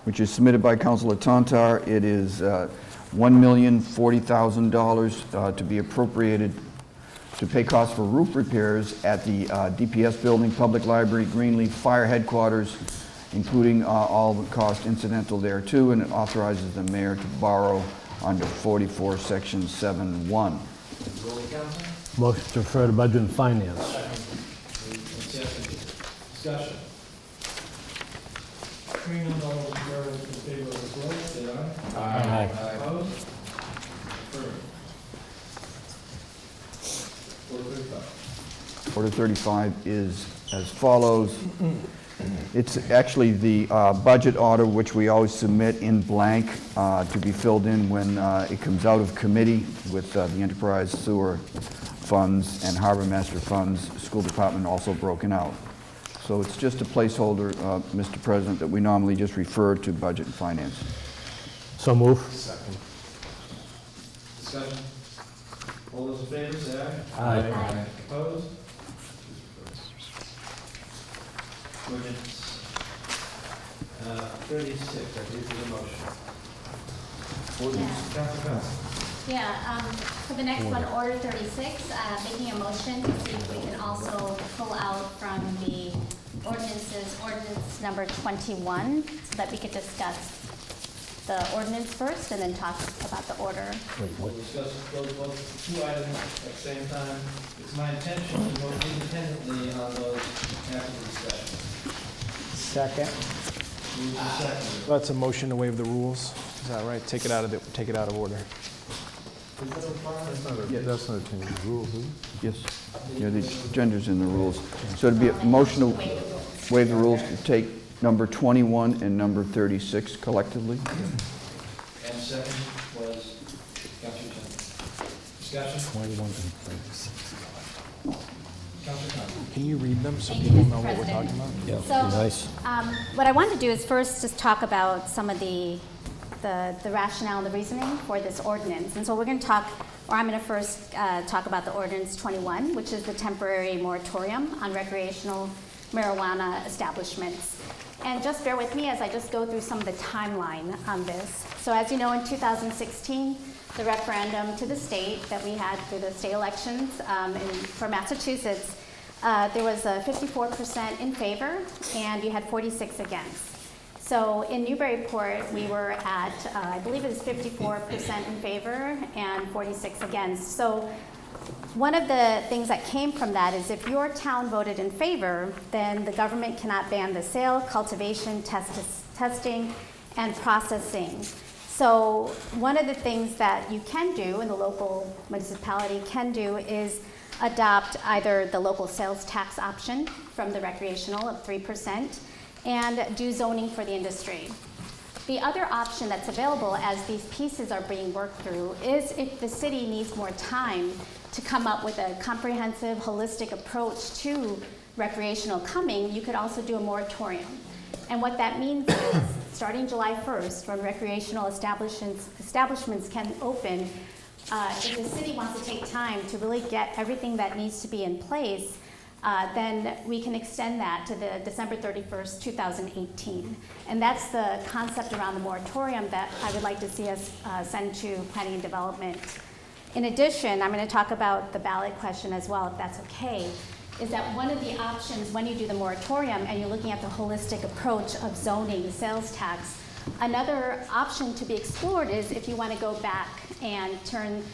Which is submitted by Councilor Tantar. It is $1,040,000 to be appropriated to pay costs for roof repairs at the DPS building, Public Library, Greenleaf Fire Headquarters, including all the cost incidental thereto, and it authorizes the mayor to borrow under 44 Section 7-1. Roll council. Motion to refer to budget and finance. Discussion. Hearing none, all those in favor of the roll, say aye. Aye. Opposed? Referred. Order 35. Order 35 is as follows. It's actually the budget order, which we always submit in blank to be filled in when it comes out of committee with the enterprise sewer funds and harbor master funds, school department also broken out. So it's just a placeholder, Mr. President, that we normally just refer to budget and finance. So move. Second. Discussion. All those in favor, say aye. Aye. Opposed? Ordinance 36, I believe is the motion. Yeah. Councilor Fennell. Yeah, for the next one, Order 36, making a motion to see if we can also pull out from the ordinances, ordinance number 21, so that we could discuss the ordinance first and then talk about the order. We'll discuss those both two items at the same time. It's my intention to vote independently on those after the discussion. Second. Move to second. That's a motion to waive the rules. Is that right? Take it out of order. Is that a requirement? That's not a change of rules, is it? Yes. Yeah, the agenda's in the rules. So it'd be a motion to waive the rules to take number 21 and number 36 collectively. And second was Councilor Chen. Discussion? 21 and 36. Councilor Conlon. Can you read them so people know what we're talking about? Yeah, So, be nice. what I wanted to do is first just talk about some of the rationale and the reasoning for this ordinance. And so we're going to talk, or I'm going to first talk about the ordinance 21, which is the temporary moratorium on recreational marijuana establishments. And just bear with me as I just go through some of the timeline on this. So as you know, in 2016, the referendum to the state that we had through the state elections for Massachusetts, there was a 54% in favor and you had 46 against. So in Newburyport, we were at, I believe it was 54% in favor and 46 against. So one of the things that came from that is if your town voted in favor, then the government cannot ban the sale, cultivation, testing, and processing. So one of the things that you can do and the local municipality can do is adopt either the local sales tax option from the recreational of 3%, and do zoning for the industry. The other option that's available as these pieces are being worked through is if the city needs more time to come up with a comprehensive, holistic approach to recreational coming, you could also do a moratorium. And what that means is, starting July 1st, when recreational establishments can open, if the city wants to take time to really get everything that needs to be in place, then we can extend that to the December 31st, 2018. And that's the concept around the moratorium that I would like to see us send to Planning and Development. In addition, I'm going to talk about the ballot question as well, if that's okay, is that one of the options when you do the moratorium and you're looking at the holistic approach of zoning, the sales tax, another option to be explored is if you want to go back and turn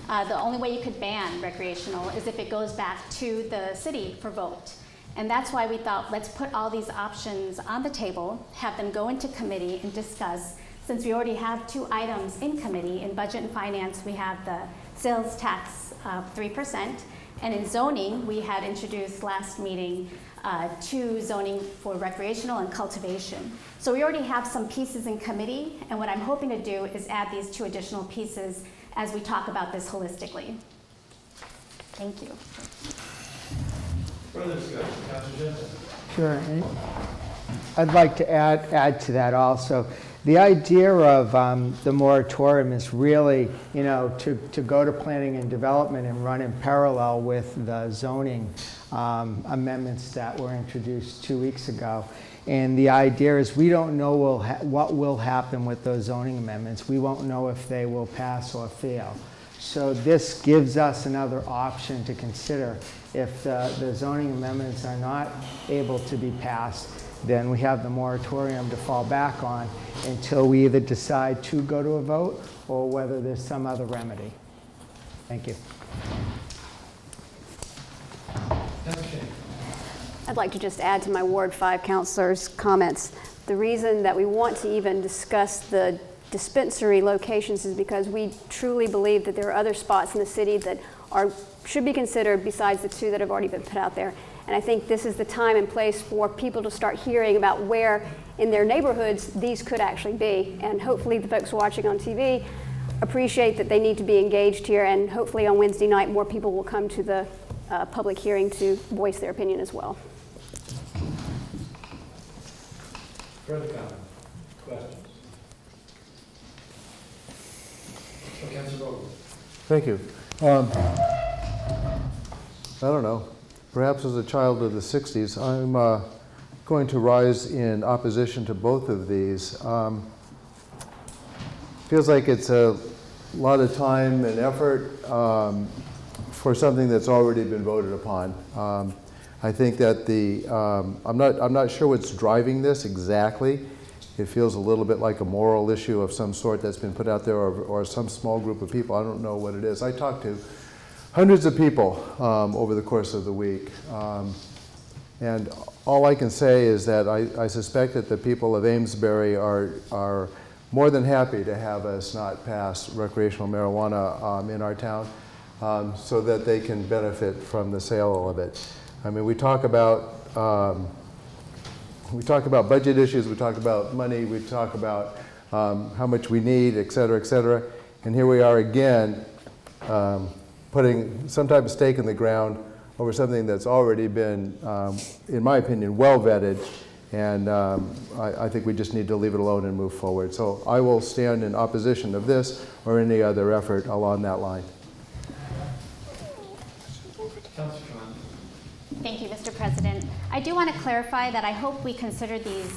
the only way you could ban recreational is if it goes back to the city for vote. And that's why we thought, let's put all these options on the table, have them go into committee and discuss. Since we already have two items in committee, in Budget and Finance, we have the sales tax 3%, and in zoning, we had introduced last meeting to zoning for recreational and cultivation. So we already have some pieces in committee, and what I'm hoping to do is add these two additional pieces as we talk about this holistically. Thank you. Further discussion, Councilor Jensen. Sure. And I'd like to add to that also. The idea of the moratorium is really, to go to planning and development and run in parallel with the zoning amendments that were introduced 2 weeks ago. And the idea is we don't know what will happen with those zoning amendments. We won't know if they will pass or fail. So this gives us another option to consider. If the zoning amendments are not able to be passed, then we have the moratorium to fall back on until we either decide to go to a vote or whether there's some other remedy. Thank you. I'd like to just add to my Ward 5 councilors' comments. The reason that we want to even discuss the dispensary locations is because we truly believe that there are other spots in the city that should be considered besides the two that have already been put out there. And I think this is the time and place for people to start hearing about where in their neighborhoods these could actually be. And hopefully the folks watching on TV appreciate that they need to be engaged here, and hopefully on Wednesday night more people will come to the public hearing to voice their opinion as well. Further comment? Questions? Councilor Vogel. Thank you. I don't know. Perhaps as a child of the 60s, I'm going to rise in opposition to both of these. Feels like it's a lot of time and effort for something that's already been voted upon. I think that I'm not sure what's driving this exactly. It feels a little bit like a moral issue of some sort that's been put out there, or some small group of people. I don't know what it is. I talked to hundreds of people over the course of the week. And all I can say is that I suspect that the people of Amesbury are more than happy to have us not pass recreational marijuana in our town, so that they can benefit from the sale of it. I mean, we talk about budget issues, we talk about money, we talk about how much we need, et cetera, and here we are again putting some type of stake in the ground over something that's already been, in my opinion, well vetted, and I think we just need to leave it alone and move forward. So I will stand in opposition of this or any other effort along that line. Thank you, Mr. President. I do want to clarify that I hope we consider these,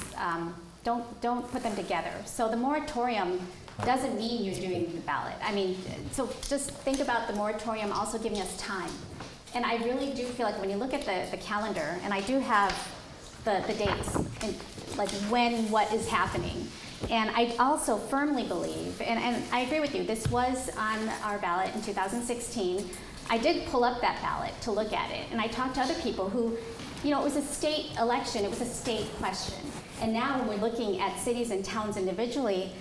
don't put them together. So the moratorium doesn't mean you're doing the ballot. I mean, so just think about the moratorium also giving us time. And I really do feel like when you look at the calendar, and I do have the dates, and like when what is happening. And I also firmly believe, and I agree with you, this was on our ballot in 2016. I did pull up that ballot to look at it, and I talked to other people who, you know, it was a state election, it was a state question. And now when we're looking at cities and towns individually,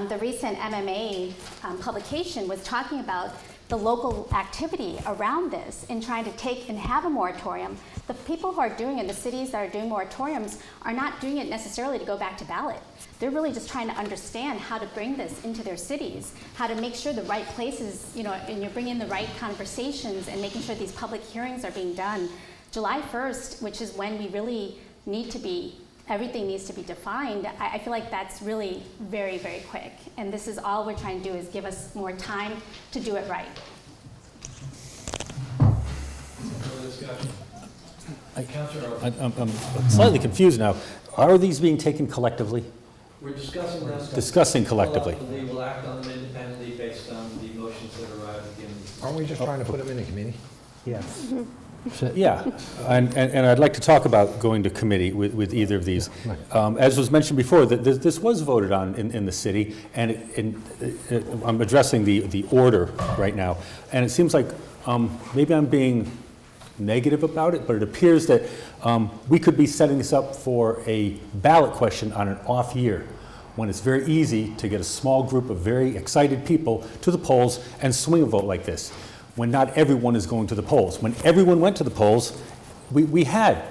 the recent MMA publication was talking about the local activity around this in trying to take and have a moratorium. The people who are doing it, the cities that are doing moratoriums, are not doing it necessarily to go back to ballot. They're really just trying to understand how to bring this into their cities, how to make sure the right places, you know, and you're bringing the right conversations and making sure these public hearings are being done. July 1st, which is when we really need to be, everything needs to be defined, I feel like that's really very, very quick. And this is all we're trying to do is give us more time to do it right. I'm slightly confused now. Are these being taken collectively? We're discussing them. Discussing collectively. We will act on them independently based on the motions that arrive at the end of the... Aren't we just trying to put them in a committee? Yes. Yeah, and I'd like to talk about going to committee with either of these. As was mentioned before, this was voted on in the city, and I'm addressing the order right now, and it seems like maybe I'm being negative about it, but it appears that we could be setting this up for a ballot question on an off year, when it's very easy to get a small group of very excited people to the polls and swing a vote like this, when not everyone is going to the polls. When everyone went to the polls, we had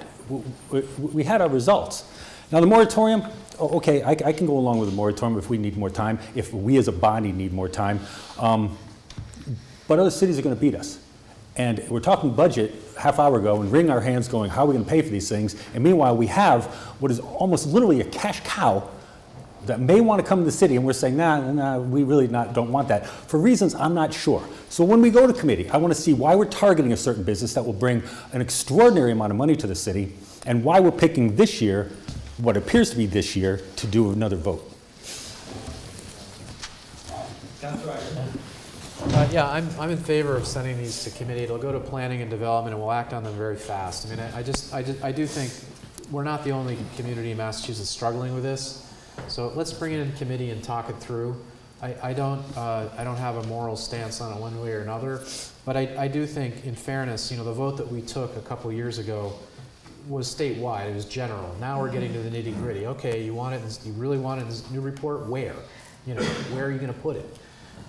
our results. Now the moratorium, okay, I can go along with the moratorium if we need more time, if we as a body need more time, but other cities are going to beat us. And we're talking budget half hour ago and wringing our hands going, how are we going to pay for these things? And meanwhile, we have what is almost literally a cash cow that may want to come to the city, and we're saying, nah, we really don't want that, for reasons I'm not sure. So when we go to committee, I want to see why we're targeting a certain business that will bring an extraordinary amount of money to the city, and why we're picking this year, what appears to be this year, to do another vote. Yeah, I'm in favor of sending these to committee. It'll go to planning and development, and we'll act on them very fast. I mean, I do think we're not the only community in Massachusetts struggling with this. So let's bring it in committee and talk it through. I don't have a moral stance on it one way or another, but I do think, in fairness, you know, the vote that we took a couple years ago was statewide. It was general. Now we're getting to the nitty gritty. Okay, you really want it in this Newburyport? Where? You know, where are you going to put it?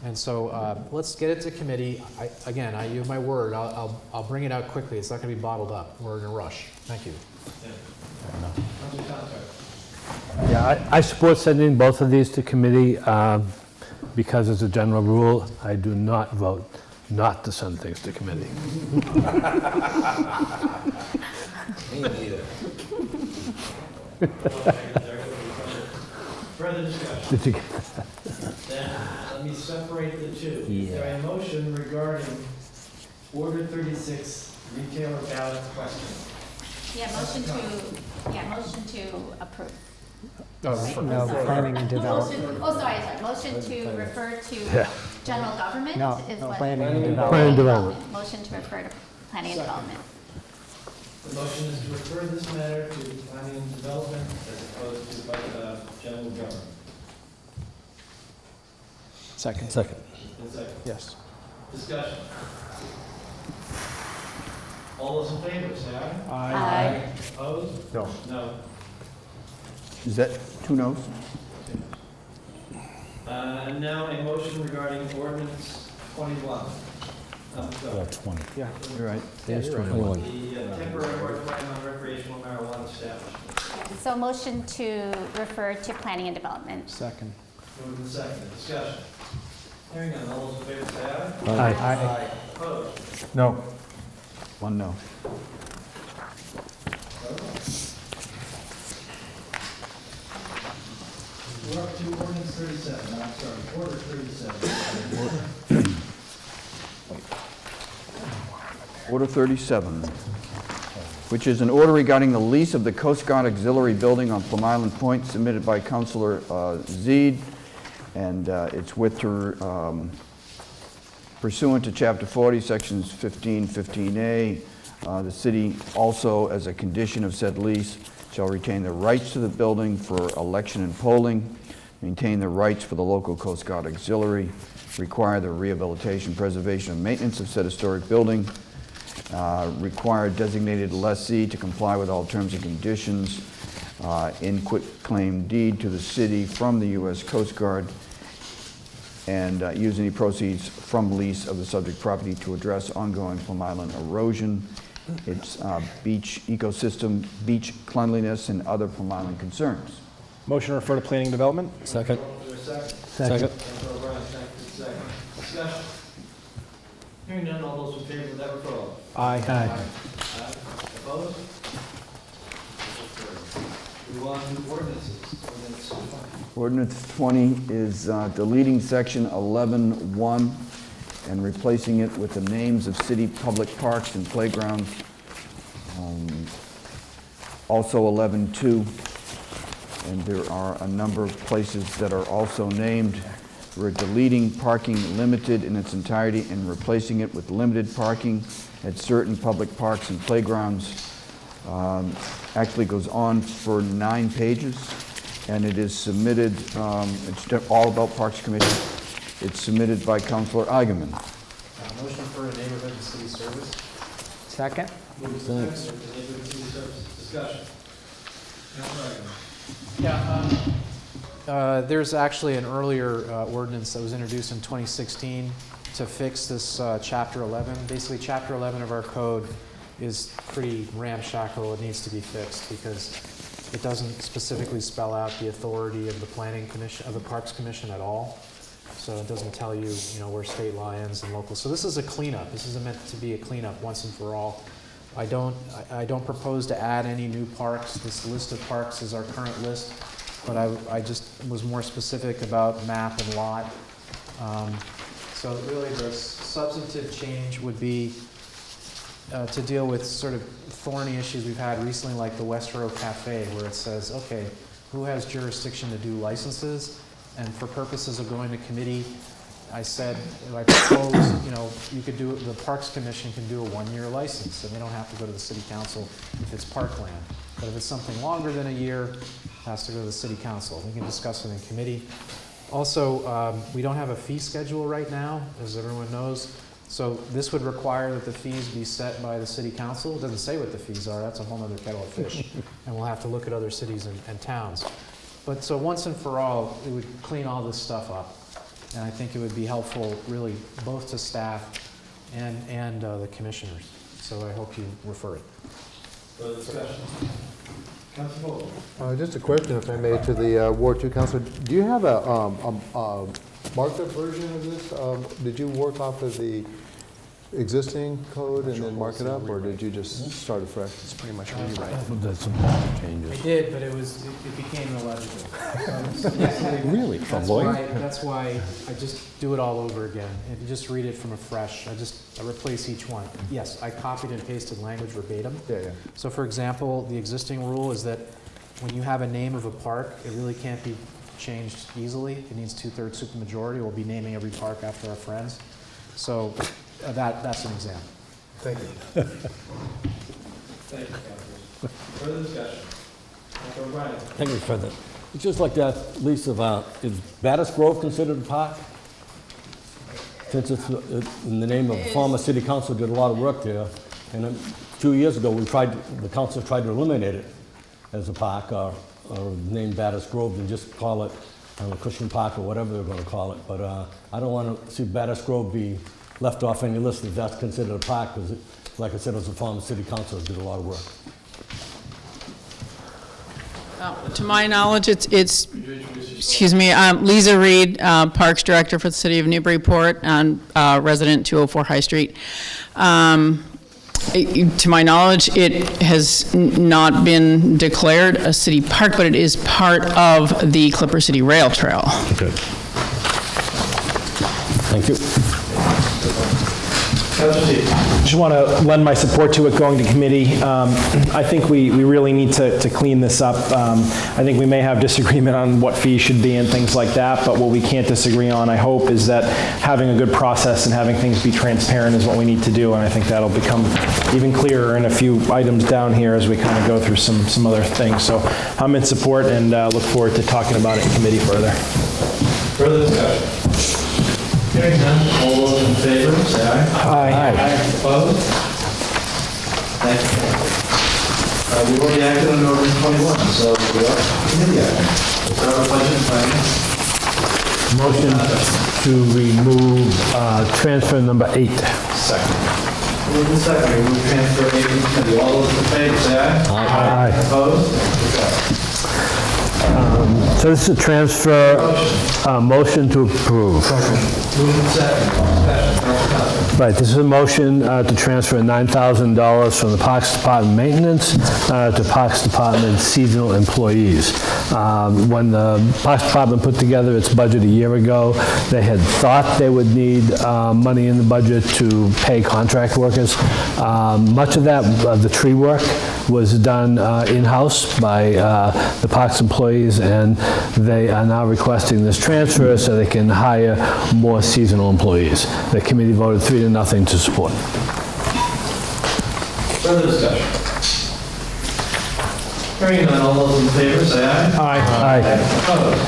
And so let's get it to committee. Again, I use my word. I'll bring it out quickly. It's not going to be bottled up. We're in a rush. Thank you. Yeah, I support sending both of these to committee because, as a general rule, I do not vote not to send things to committee. Me neither. Further discussion? Did you get that? Then let me separate the two. Yeah. Is there a motion regarding Order 36, retailer ballot question? Motion to approve. No, planning and development. Motion to refer to general government No, is no, what? planning and development. Planning and development. Motion to refer to planning and development. The motion is to refer this matter to planning and development as opposed to general government. Second. Second. And second. Yes. Discussion. All those in favor, say aye. Aye. Opposed? No. No. Is that 2 noes? And now a motion regarding ordinance 21. Oh, 20. Yeah. You're right. There's 21. The temporary moratorium on recreational marijuana establishment. So motion to refer to planning and development. Second. Moved and seconded. Discussion. Hearing none. All those in favor say aye. Aye. Aye. Opposed? No. 1 no. We're up to ordinance 37. I'm sorry, order 37. Order 37, which is an order regarding the lease of the Coast Guard Auxiliary Building on Plum Island Point, submitted by Councilor Zeed, and it's with her pursuant to Chapter 40, Sections 15, 15A. The city also, as a condition of said lease, shall retain the rights to the building for election and polling, maintain the rights for the local Coast Guard Auxiliary, require the rehabilitation, preservation, and maintenance of said historic building, require designated lessee to comply with all terms and conditions in quitclaim deed to the city from the U.S. Coast Guard, and use any proceeds from lease of the subject property to address ongoing Plum Island erosion, its beach ecosystem, beach cleanliness, and other Plum Island concerns. Motion to refer to planning and development. Second. Second. Councilor O'Brien, second. Discussion. Hearing none. All those in favor of that referral? Aye. Aye. Opposed? Move on to ordinances. Ordinance 20. Ordinance 20 is deleting section 11.1 and replacing it with the names of city public parks and playgrounds. Also 11.2, and there are a number of places that are also named. We're deleting parking limited in its entirety and replacing it with limited parking at certain public parks and playgrounds. Actually goes on for 9 pages, and it is submitted, it's all about Parks Committee. It's submitted by Councilor Eigenman. Motion for a neighborhood and city service. Second? Thanks. Neighborhood city services. Discussion. Councilor Agaman. Yeah, there's actually an earlier ordinance that was introduced in 2016 to fix this Chapter 11. Basically, Chapter 11 of our code is pretty ramshackle. It needs to be fixed because it doesn't specifically spell out the authority of the Planning Commission, of the Parks Commission at all. So it doesn't tell you, where state lions and local. So this is a cleanup. This is meant to be a cleanup once and for all. I don't propose to add any new parks. This list of parks is our current list, but I just was more specific about map and lot. So really the substantive change would be to deal with sort of thorny issues we've had recently, like the West Row Cafe, where it says, okay, who has jurisdiction to do licenses? And for purposes of going to committee, I said, I proposed, you could do, the Parks Commission can do a 1-year license, and they don't have to go to the city council if it's parkland. But if it's something longer than a year, it has to go to the city council. We can discuss it in committee. Also, we don't have a fee schedule right now, as everyone knows. So this would require that the fees be set by the city council. It doesn't say what the fees are. That's a whole other kettle of fish. And we'll have to look at other cities and towns. But so once and for all, it would clean all this stuff up. And I think it would be helpful, really, both to staff and the commissioners. So I hope you refer it. Further discussion? Councilor Vogel. Just a question, if I may, to the Ward 2 Councilor. Do you have a marked up version of this? Did you work off of the existing code and then mark it up, or did you just start afresh? It's pretty much a rewrite. There's some changes. I did, but it became illegible. Really? That's why I just do it all over again. If you just read it from afresh, I replace each one. Yes, I copied and pasted language verbatim. Yeah. So for example, the existing rule is that when you have a name of a park, it really can't be changed easily. It needs 2/3 supermajority. We'll be naming every park after our friends. So that's an example. Thank you. Thank you, Councilors. Further discussion? Councilor O'Brien. Thank you, President. It's just like that, Lisa, is Baddest Grove considered a park? Since it's in the name of former city council, did a lot of work there. And a few years ago, the council tried to eliminate it as a park or name Baddest Grove and just call it Cushing Park or whatever they're going to call it. But I don't want to see Baddest Grove be left off any list if that's considered a park, because, like I said, it was a former city council that did a lot of work. To my knowledge, it's excuse me, Lisa Reed, Parks Director for the City of Newburyport, and resident 204 High Street. To my knowledge, it has not been declared a city park, but it is part of the Clipper City Rail Trail. Okay. Thank you. Just want to lend my support to it going to committee. I think we really need to clean this up. I think we may have disagreement on what fees should be and things like that, but what we can't disagree on, I hope, is that having a good process and having things be transparent is what we need to do, and I think that'll become even clearer in a few items down here as we kind of go through some other things. So I'm in support and look forward to talking about it in committee further. Further discussion? Hearing none, all those in favor, say aye. Aye. Opposed? Thank you. We've already acted on ordinance 21, so we are committee action. So our budget and finance. Motion to remove transfer number 8. Second. Moving second, remove transfer 8 from committee. All those in favor, say aye. Aye. Opposed? So this is a transfer, motion to approve. Moving second, discussion. Right, this is a motion to transfer $9,000 from the Parks Department maintenance to Parks Department seasonal employees. When the Parks Department put together its budget a year ago, they had thought they would need money in the budget to pay contract workers. Much of that, the tree work, was done in-house by the Parks employees, and they are now requesting this transfer so they can hire more seasonal employees. The committee voted 3-0 to support. Further discussion? Hearing none, all those in favor, say aye. Aye. Opposed?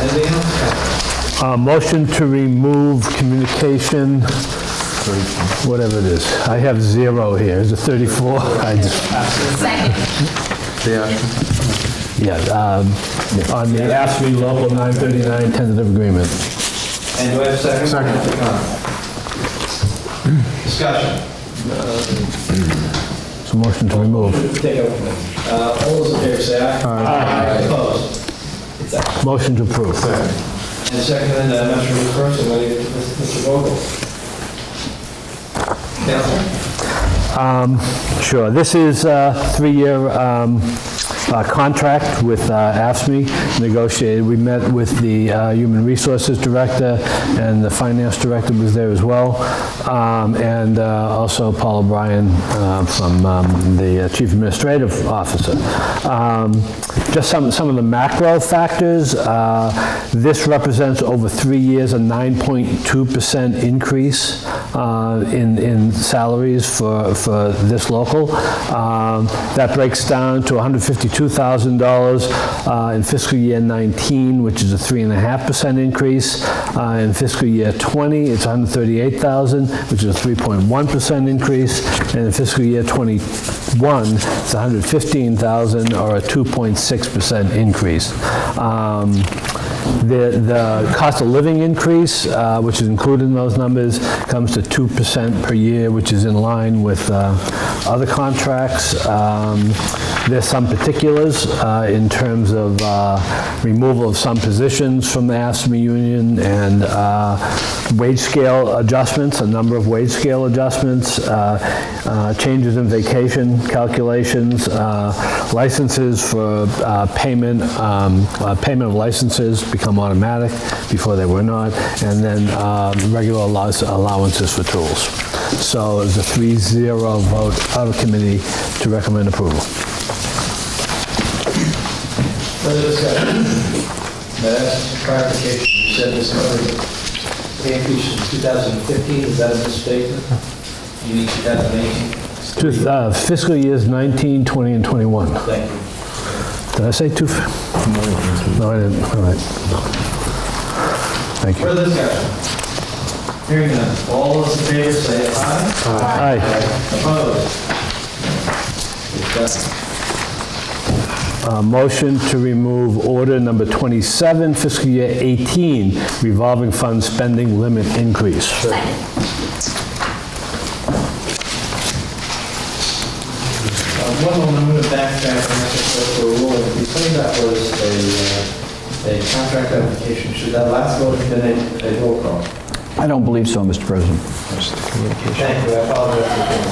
Anything else? Motion to remove communication, whatever it is. I have 0 here. Is it 34? Second. On the ASME Local 939 tentative agreement. And do I have a second? Second. Discussion. So motion to remove. Take over. All those in favor, say aye. Aye. Opposed? Motion to approve. And second, I'm not sure who's first, I'm going to get to Mr. Vogel. Sure. This is a 3-year contract with AFSCME negotiated. We met with the Human Resources Director, and the Finance Director was there as well, and also Paul O'Brien from the Chief Administrative Officer. Just some of the macro factors. This represents over 3 years a 9.2% increase in salaries for this local. That breaks down to $152,000 in fiscal year 19, which is a 3.5% increase. In fiscal year 20, it's $138,000, which is a 3.1% increase. And in fiscal year 21, it's $115,000, or a 2.6% increase. The cost of living increase, which is included in those numbers, comes to 2% per year, which is in line with other contracts. There's some particulars in terms of removal of some positions from the ASME union and wage scale adjustments, a number of wage scale adjustments, changes in vacation calculations, licenses for payment of licenses become automatic before they were not, and then regular allowances for tools. So it's a 3-0 vote out of committee to recommend approval. Further discussion? May I ask clarification? You said this covered the increase in 2015. Is that a misstatement? You need 2018? Fiscal years 19, 20, and 21. Thank you. Did I say 2? No, I didn't. All right. Thank you. Further discussion? Hearing none. All those in favor say aye. Aye. Opposed? It's done. Motion to remove order number 27, fiscal year 18, revolving fund spending limit increase. One moment, I'm going to backtrack and ask for a rule. If you say that was a contract application, should that last vote have been a roll call? I don't believe so, Mr. President. Thank you, I apologize for doing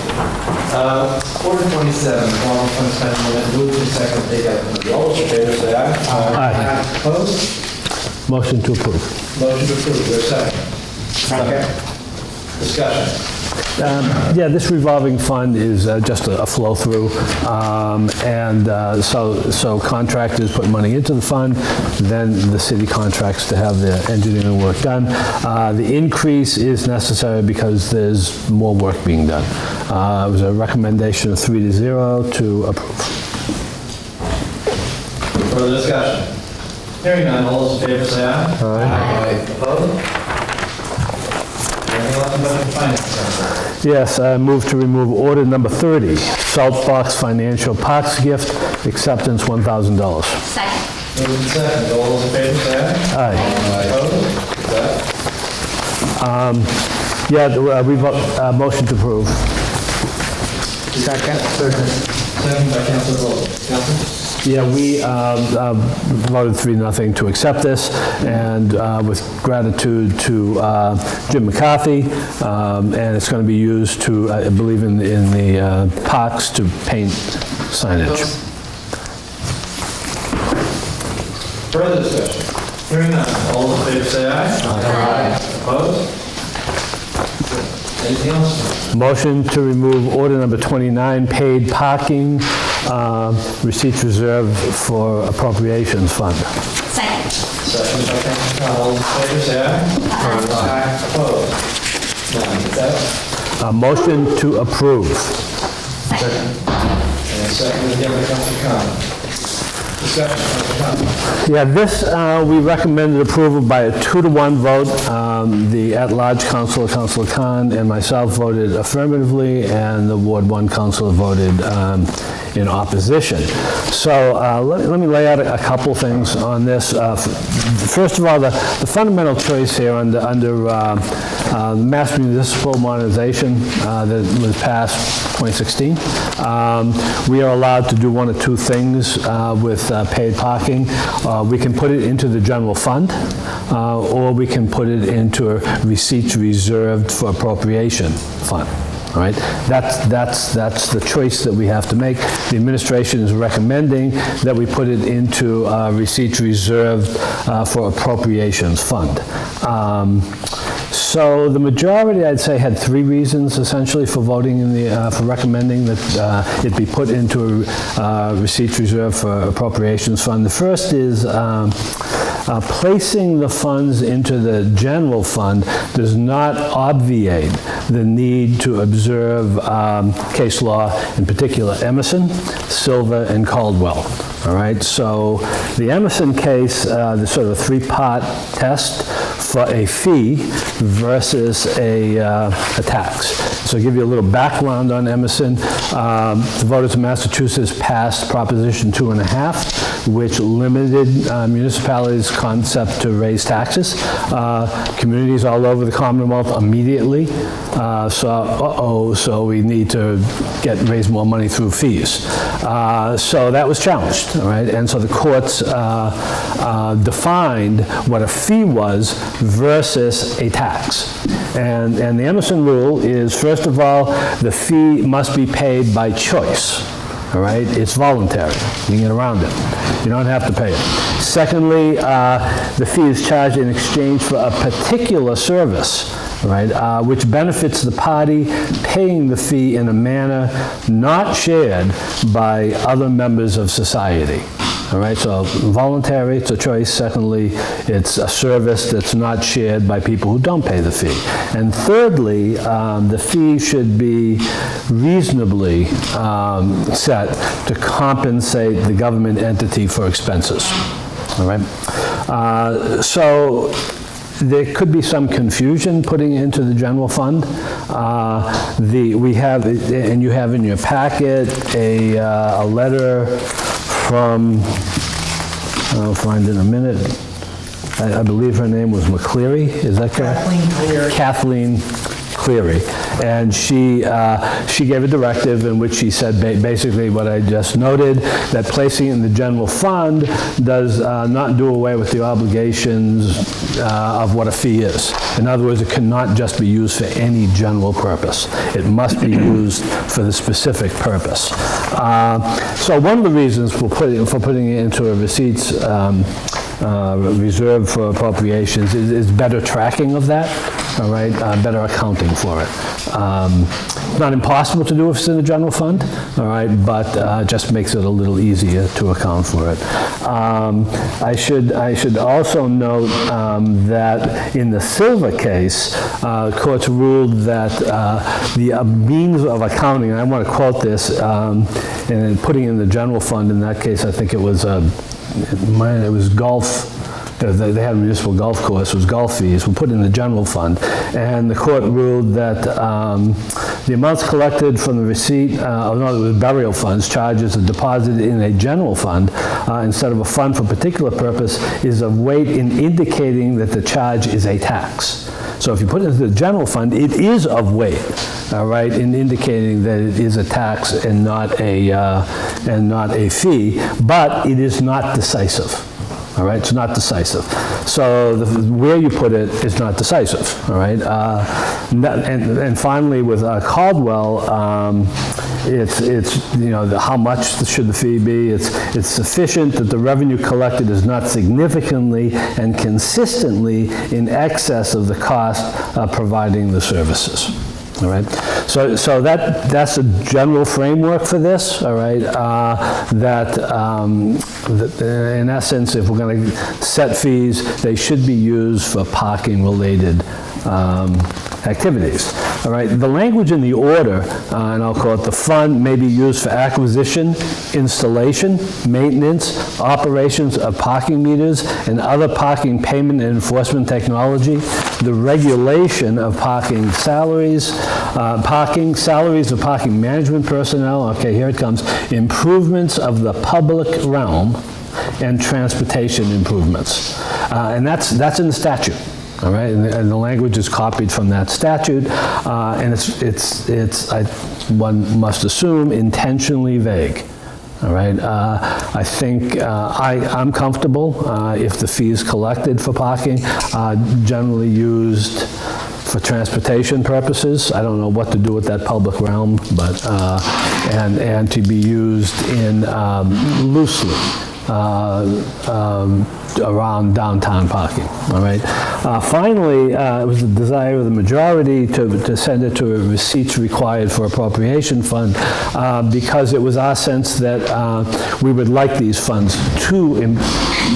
Order 27, revolving fund spending limit, moved and second, take out the all those in favor say aye. Aye. Opposed? Motion to approve. Motion to approve, is there a second? Second. Discussion. Yeah, this revolving fund is just a flow-through, so contractors put money into the fund, then the city contracts to have their engineering work done. The increase is necessary because there's more work being done. It was a recommendation of 3-0 to approve. Further discussion. Hearing none, all those in favor say aye. Aye. Opposed? Anything else about the finance center? Yes, I move to remove order number 30, Saltbox Financial Parks Gift, acceptance $1,000. Second. Moved and second, all those in favor say aye. Aye. Opposed? Yeah, motion to approve. Second. Second by Councilor Vogel. Councilor? Yeah, we voted 3-0 to accept this, and with gratitude to Jim McCarthy, and it's going to be used to, I believe, in the parks to paint signage. Further discussion? Hearing none, all those in favor say aye. Aye. Opposed? Anything else? Motion to remove order number 29, paid parking, receipts reserved for appropriations fund. Second. Second by Councilor Con. All those in favor say aye. Aye. Opposed? None. Is that? Motion to approve. Second. And second again by Councilor Con. Discussion, Councilor Con. Yeah, this, we recommended approval by a 2-to-1 vote. The at-large councilor, Councilor Khan, and myself voted affirmatively, and the Ward 1 councilor voted in opposition. So let me lay out a couple things on this. First of all, the fundamental choice here under the Mass Municipal Modernization that was passed 2016, we are allowed to do one of two things with paid parking. We can put it into the general fund, or we can put it into a receipts reserved for appropriation fund. All right, that's the choice that we have to make. The administration is recommending that we put it into receipts reserved for appropriations fund. So the majority, I'd say, had 3 reasons essentially for voting in the for recommending that it be put into a receipts reserve for appropriations fund. The first is placing the funds into the general fund does not obviate the need to observe case law, in particular Emerson, Silver, and Caldwell. All right, so the Emerson case, there's sort of a 3-part test for a fee versus a tax. So I'll give you a little background on Emerson. The voters of Massachusetts passed Proposition 2.5, which limited municipalities' concept to raise taxes. Communities all over the Commonwealth immediately saw, so we need to raise more money through fees. So that was challenged, all right? And so the courts defined what a fee was versus a tax. And the Emerson rule is, first of all, the fee must be paid by choice. All right, it's voluntary. You can get around it. You don't have to pay it. Secondly, the fee is charged in exchange for a particular service, right, which benefits the party paying the fee in a manner not shared by other members of society. All right, so voluntary, it's a choice. Secondly, it's a service that's not shared by people who don't pay the fee. And thirdly, the fee should be reasonably set to compensate the government entity for expenses. All right, so there could be some confusion putting it into the general fund. We have, and you have in your packet a letter from, I'll find in a minute, I believe her name was McCleary, is that correct? Kathleen Cleary. Kathleen Cleary. And she gave a directive in which she said basically what I just noted, that placing it in the general fund does not do away with the obligations of what a fee is. In other words, it cannot just be used for any general purpose. It must be used for the specific purpose. So one of the reasons for putting it into a receipts reserve for appropriations is better tracking of that, all right, better accounting for it. It's not impossible to do if it's in the general fund, all right, but just makes it a little easier to account for it. I should also note that in the Silver case, courts ruled that the means of accounting, and I want to quote this, and putting in the general fund, in that case, I think it was golf. They had a municipal golf course, it was golf fees, were put in the general fund. And the court ruled that the amounts collected from the receipt, it was burial funds, charges are deposited in a general fund instead of a fund for a particular purpose, is of weight in indicating that the charge is a tax. So if you put it into the general fund, it is of weight, all right, in indicating that it is a tax and not a fee, but it is not decisive. All right, it's not decisive. So where you put it is not decisive. All right, and finally with Caldwell, it's how much should the fee be? It's sufficient that the revenue collected is not significantly and consistently in excess of the cost of providing the services. All right, so that's a general framework for this. All right, that in essence, if we're going to set fees, they should be used for parking-related activities. All right, the language in the order, and I'll call it the fund, may be used for acquisition, installation, maintenance, operations of parking meters, and other parking payment and enforcement technology, the regulation of parking salaries, salaries of parking management personnel, okay, here it comes, improvements of the public realm, and transportation improvements. And that's in the statute. All right, and the language is copied from that statute, and it's one must assume, intentionally vague. All right, I think I'm comfortable if the fees collected for parking are generally used for transportation purposes. I don't know what to do with that public realm, but and to be used in loosely. Around downtown parking, all right? Finally, it was the desire of the majority to send it to a receipts required for appropriation fund because it was our sense that we would like these funds to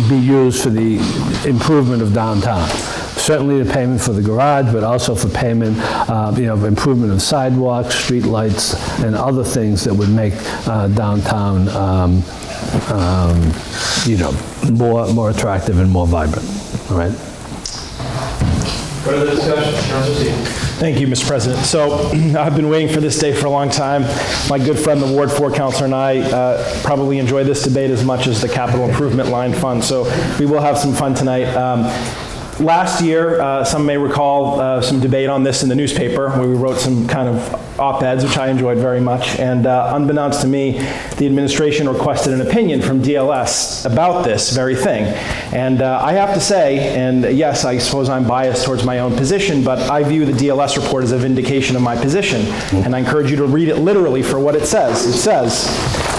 be used for the improvement of downtown. Certainly the payment for the garage, but also for payment, improvement of sidewalks, street lights, and other things that would make downtown more attractive and more vibrant. All right. Further discussion, Councilor Seaton. Thank you, Mr. President. So I've been waiting for this day for a long time. My good friend, the Ward 4 councilor, and I probably enjoy this debate as much as the capital improvement line fund. So we will have some fun tonight. Last year, some may recall some debate on this in the newspaper, where we wrote some kind of op-eds, which I enjoyed very much. And unbeknownst to me, the administration requested an opinion from DLS about this very thing. And I have to say, and yes, I suppose I'm biased towards my own position, but I view the DLS report as a vindication of my position. And I encourage you to read it literally for what it says. It says,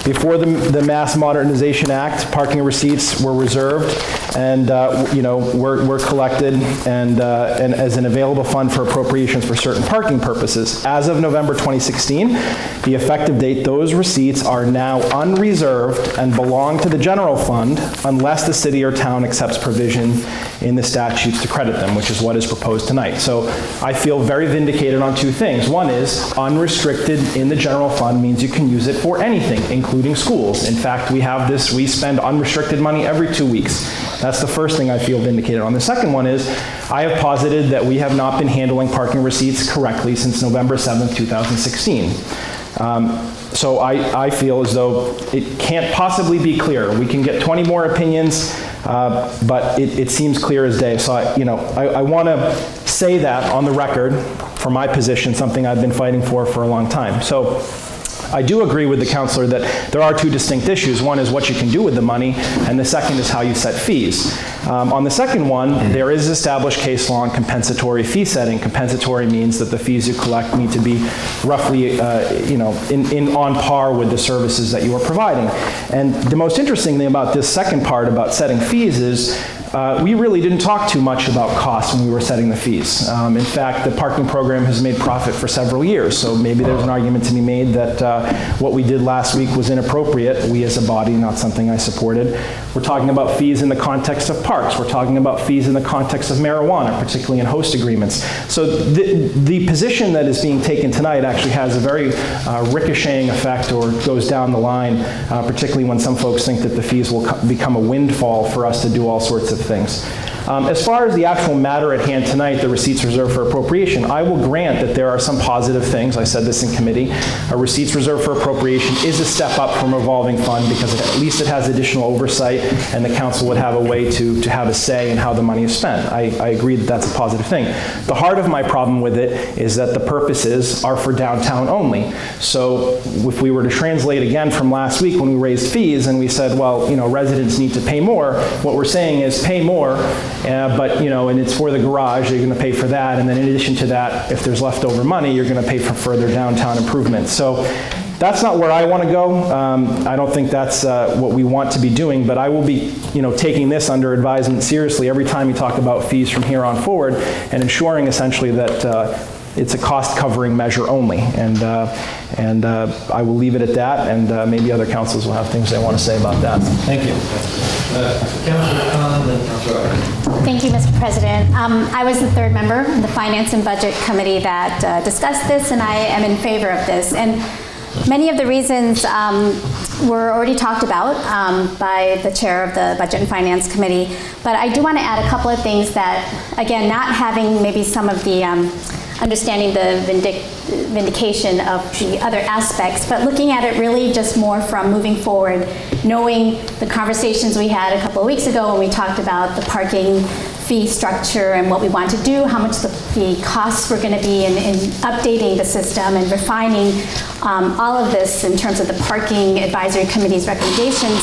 before the Mass Modernization Act, parking receipts were reserved and were collected and as an available fund for appropriations for certain parking purposes. As of November 2016, the effective date, those receipts are now unreserved and belong to the general fund unless the city or town accepts provision in the statutes to credit them, which is what is proposed tonight. So I feel very vindicated on two things. One is unrestricted in the general fund means you can use it for anything, including schools. In fact, we spend unrestricted money every 2 weeks. That's the first thing I feel vindicated on. The second one is I have posited that we have not been handling parking receipts correctly since November 7th, 2016. So I feel as though it can't possibly be clearer. We can get 20 more opinions, but it seems clear as day. So I want to say that on the record for my position, something I've been fighting for a long time. So I do agree with the councilor that there are two distinct issues. One is what you can do with the money, and the second is how you set fees. On the second one, there is established case law on compensatory fee setting. Compensatory means that the fees you collect need to be roughly, on par with the services that you are providing. And the most interesting thing about this second part about setting fees is we really didn't talk too much about costs when we were setting the fees. In fact, the parking program has made profit for several years, so maybe there's an argument to be made that what we did last week was inappropriate. We as a body, not something I supported. We're talking about fees in the context of parks. We're talking about fees in the context of marijuana, particularly in host agreements. So the position that is being taken tonight actually has a very ricocheting effect or goes down the line, particularly when some folks think that the fees will become a windfall for us to do all sorts of things. As far as the actual matter at hand tonight, the receipts reserved for appropriation, I will grant that there are some positive things. I said this in committee. A receipts reserved for appropriation is a step up from a revolving fund because at least it has additional oversight and the council would have a way to have a say in how the money is spent. I agree that that's a positive thing. The heart of my problem with it is that the purposes are for downtown only. So if we were to translate again from last week when we raised fees and we said, well, residents need to pay more, what we're saying is pay more, but and it's for the garage, you're going to pay for that, and then in addition to that, if there's leftover money, you're going to pay for further downtown improvements. So that's not where I want to go. I don't think that's what we want to be doing, but I will be taking this under advisement seriously every time you talk about fees from here on forward and ensuring essentially that it's a cost-covering measure only. And I will leave it at that, and maybe other councils will have things they want to say about that. Thank you. Councilor Khan, then Councilor Ivey. Thank you, Mr. President. I was the third member of the Finance and Budget Committee that discussed this, and I am in favor of this. And many of the reasons were already talked about by the chair of the Budget and Finance Committee, but I do want to add a couple of things that, again, not having maybe some of the understanding the vindication of the other aspects, but looking at it really just more from moving forward, knowing the conversations we had a couple of weeks ago when we talked about the parking fee structure and what we want to do, how much the costs were going to be in updating the system and refining all of this in terms of the Parking Advisory Committee's recommendations.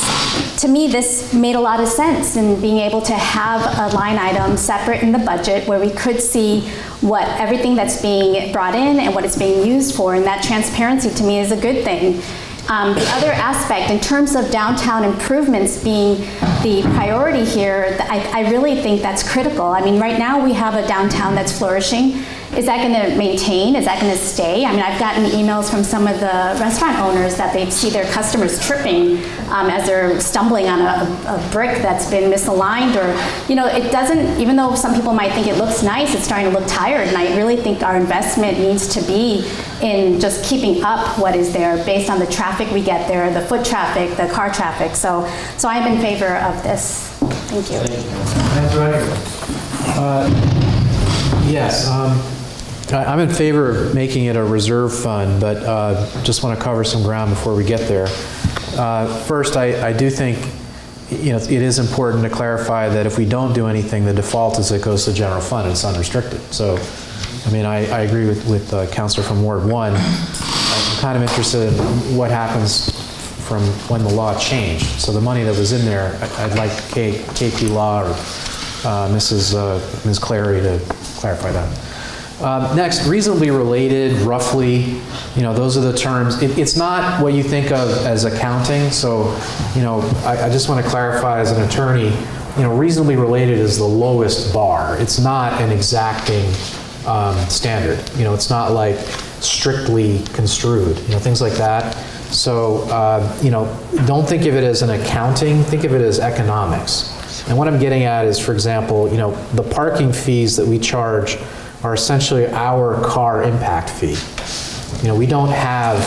To me, this made a lot of sense in being able to have a line item separate in the budget where we could see what everything that's being brought in and what it's being used for, and that transparency to me is a good thing. The other aspect, in terms of downtown improvements being the priority here, I really think that's critical. I mean, right now we have a downtown that's flourishing. Is that going to maintain? Is that going to stay? I mean, I've gotten emails from some of the restaurant owners that they see their customers tripping as they're stumbling on a brick that's been misaligned, or, it doesn't, even though some people might think it looks nice, it's starting to look tired, and I really think our investment needs to be in just keeping up what is there based on the traffic we get there, the foot traffic, the car traffic. So I'm in favor of this. Thank you. That's right. Yes. I'm in favor of making it a reserve fund, but just want to cover some ground before we get there. First, I do think it is important to clarify that if we don't do anything, the default is it goes to general fund and it's unrestricted. So, I mean, I agree with Councilor from Ward 1. I'm kind of interested in what happens from when the law changed. So the money that was in there, I'd like KP Law or Ms. Clary to clarify that. Next, reasonably related, roughly, those are the terms. It's not what you think of as accounting. So, I just want to clarify as an attorney, reasonably related is the lowest bar. It's not an exacting standard. It's not like strictly construed, things like that. So, don't think of it as an accounting, think of it as economics. And what I'm getting at is, for example, the parking fees that we charge are essentially our car impact fee. We don't have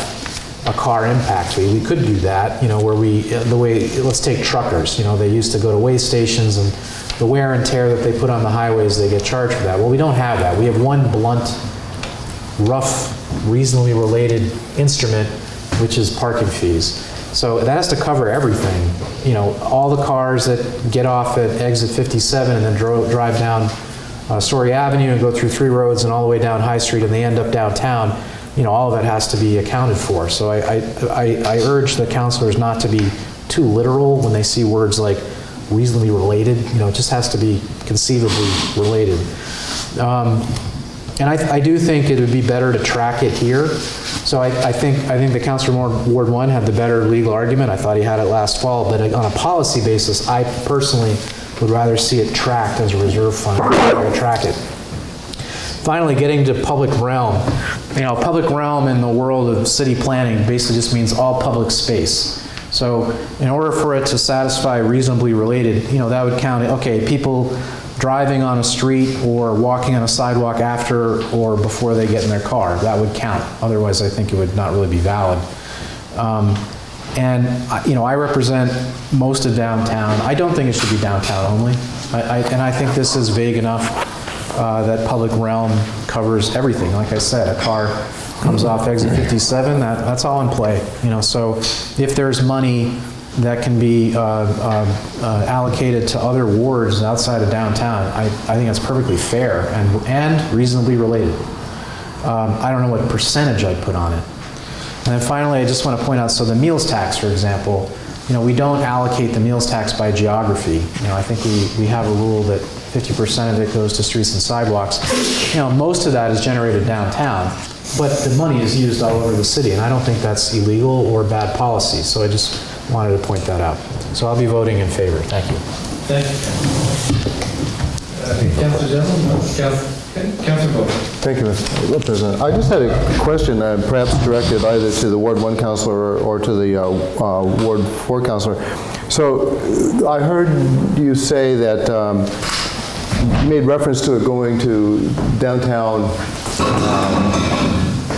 a car impact fee. We could do that, let's take truckers, they used to go to weigh stations and the wear and tear that they put on the highways, they get charged for that. Well, we don't have that. We have one blunt, rough, reasonably related instrument, which is parking fees. So that has to cover everything. All the cars that get off at exit 57 and then drive down Story Avenue and go through 3 roads and all the way down High Street and they end up downtown, all of that has to be accounted for. So I urge the councilors not to be too literal when they see words like reasonably related. It just has to be conceivably related. And I do think it would be better to track it here. So I think the councilor from Ward 1 had the better legal argument. I thought he had it last fall, but on a policy basis, I personally would rather see it tracked as a reserve fund. Or track it. Finally, getting to public realm. Public realm in the world of city planning basically just means all public space. So in order for it to satisfy reasonably related, that would count, okay, people driving on a street or walking on a sidewalk after or before they get in their car. That would count. Otherwise, I think it would not really be valid. I represent most of downtown. I don't think it should be downtown only. And I think this is vague enough that public realm covers everything. Like I said, a car comes off exit 57, that's all in play. So if there's money that can be allocated to other wards outside of downtown, I think that's perfectly fair and reasonably related. I don't know what percentage I'd put on it. And then finally, I just want to point out, so the meals tax, for example, we don't allocate the meals tax by geography. I think we have a rule that 50% of it goes to streets and sidewalks. Most of that is generated downtown, but the money is used all over the city, and I don't think that's illegal or bad policy. So I just wanted to point that out. So I'll be voting in favor. Thank you. Thank you. Councilor Zellman? Councilor Bowman. Thank you, Mr. President. I just had a question, perhaps directed either to the Ward 1 councilor or to the Ward 4 councilor. So I heard you say that you made reference to it going to downtown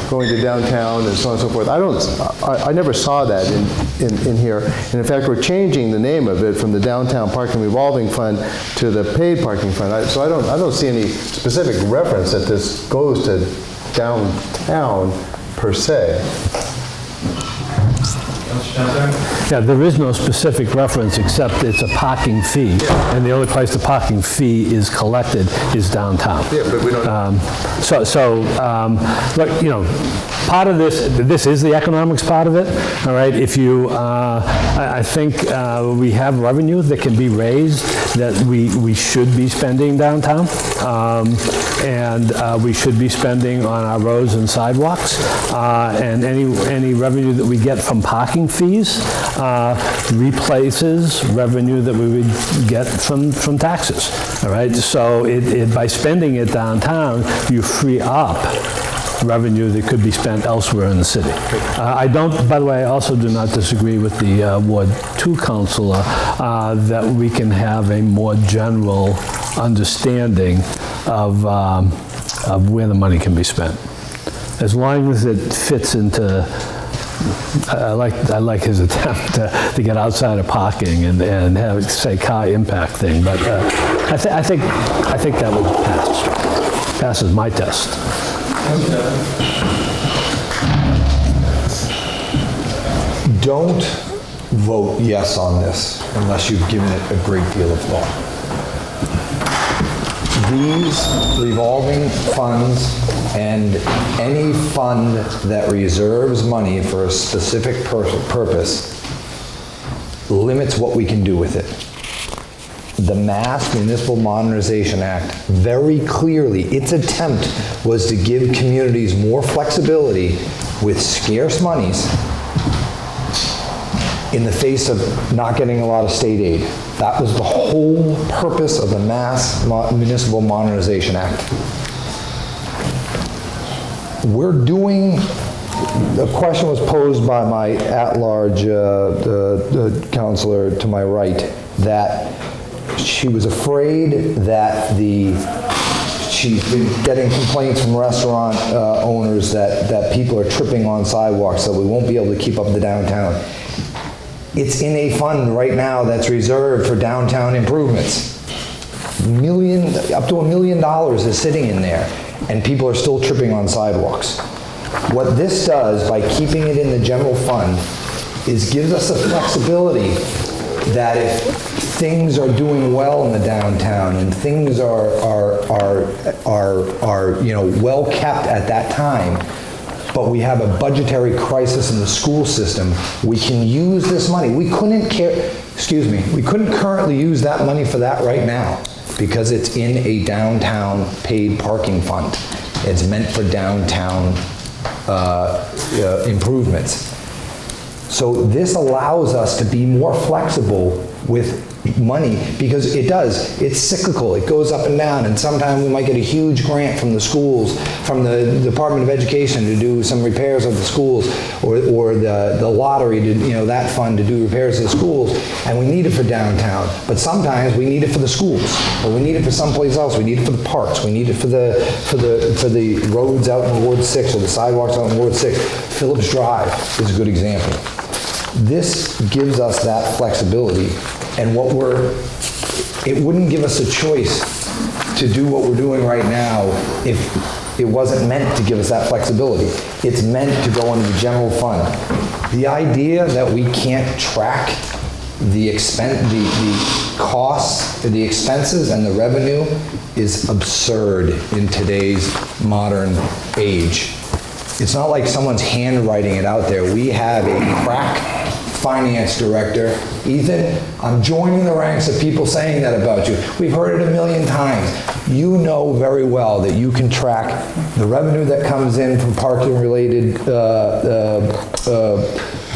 and so on and so forth. I never saw that in here. And in fact, we're changing the name of it from the Downtown Parking Revolving Fund to the Paid Parking Fund. So I don't see any specific reference that this goes to downtown per se. Yeah, there is no specific reference except it's a parking fee, and the only place the parking fee is collected is downtown. Yeah, but we don't. Look, part of this is the economics part of it. All right, if you, I think we have revenue that can be raised that we should be spending downtown, and we should be spending on our roads and sidewalks, and any revenue that we get from parking fees replaces revenue that we would get from taxes. All right, so by spending it downtown, you free up revenue that could be spent elsewhere in the city. I don't, by the way, I also do not disagree with the Ward 2 councilor that we can have a more general understanding of where the money can be spent. As long as it fits into, I like his attempt to get outside of parking and have it say car impact thing, but I think that would pass. Passes my test. Don't vote yes on this unless you've given it a great deal of thought. These revolving funds and any fund that reserves money for a specific purpose limits what we can do with it. The Mass Municipal Modernization Act very clearly, its attempt was to give communities more flexibility with scarce monies in the face of not getting a lot of state aid. That was the whole purpose of the Mass Municipal Modernization Act. We're doing, the question was posed by my at-large counselor to my right, that she was afraid that she's been getting complaints from restaurant owners that people are tripping on sidewalks, that we won't be able to keep up the downtown. It's in a fund right now that's reserved for downtown improvements. Up to $1 million is sitting in there, and people are still tripping on sidewalks. What this does, by keeping it in the general fund, is gives us a flexibility that if things are doing well in the downtown and things are well kept at that time, but we have a budgetary crisis in the school system, we can use this money. We couldn't currently use that money for that right now because it's in a downtown paid parking fund. It's meant for downtown improvements. So this allows us to be more flexible with money because it's cyclical, it goes up and down, and sometimes we might get a huge grant from the schools, from the Department of Education to do some repairs of the schools, or the lottery to, that fund to do repairs of the schools, and we need it for downtown. But sometimes we need it for the schools, or we need it for someplace else. We need it for the parks, we need it for the roads out in Ward 6 or the sidewalks out in Ward 6. Phillips Drive is a good example. This gives us that flexibility, and it wouldn't give us a choice to do what we're doing right now if it wasn't meant to give us that flexibility. It's meant to go into the general fund. The idea that we can't track the costs, the expenses, and the revenue is absurd in today's modern age. It's not like someone's handwriting it out there. We have a crack finance director. Ethan, I'm joining the ranks of people saying that about you. We've heard it a million times. You know very well that you can track the revenue that comes in from parking-related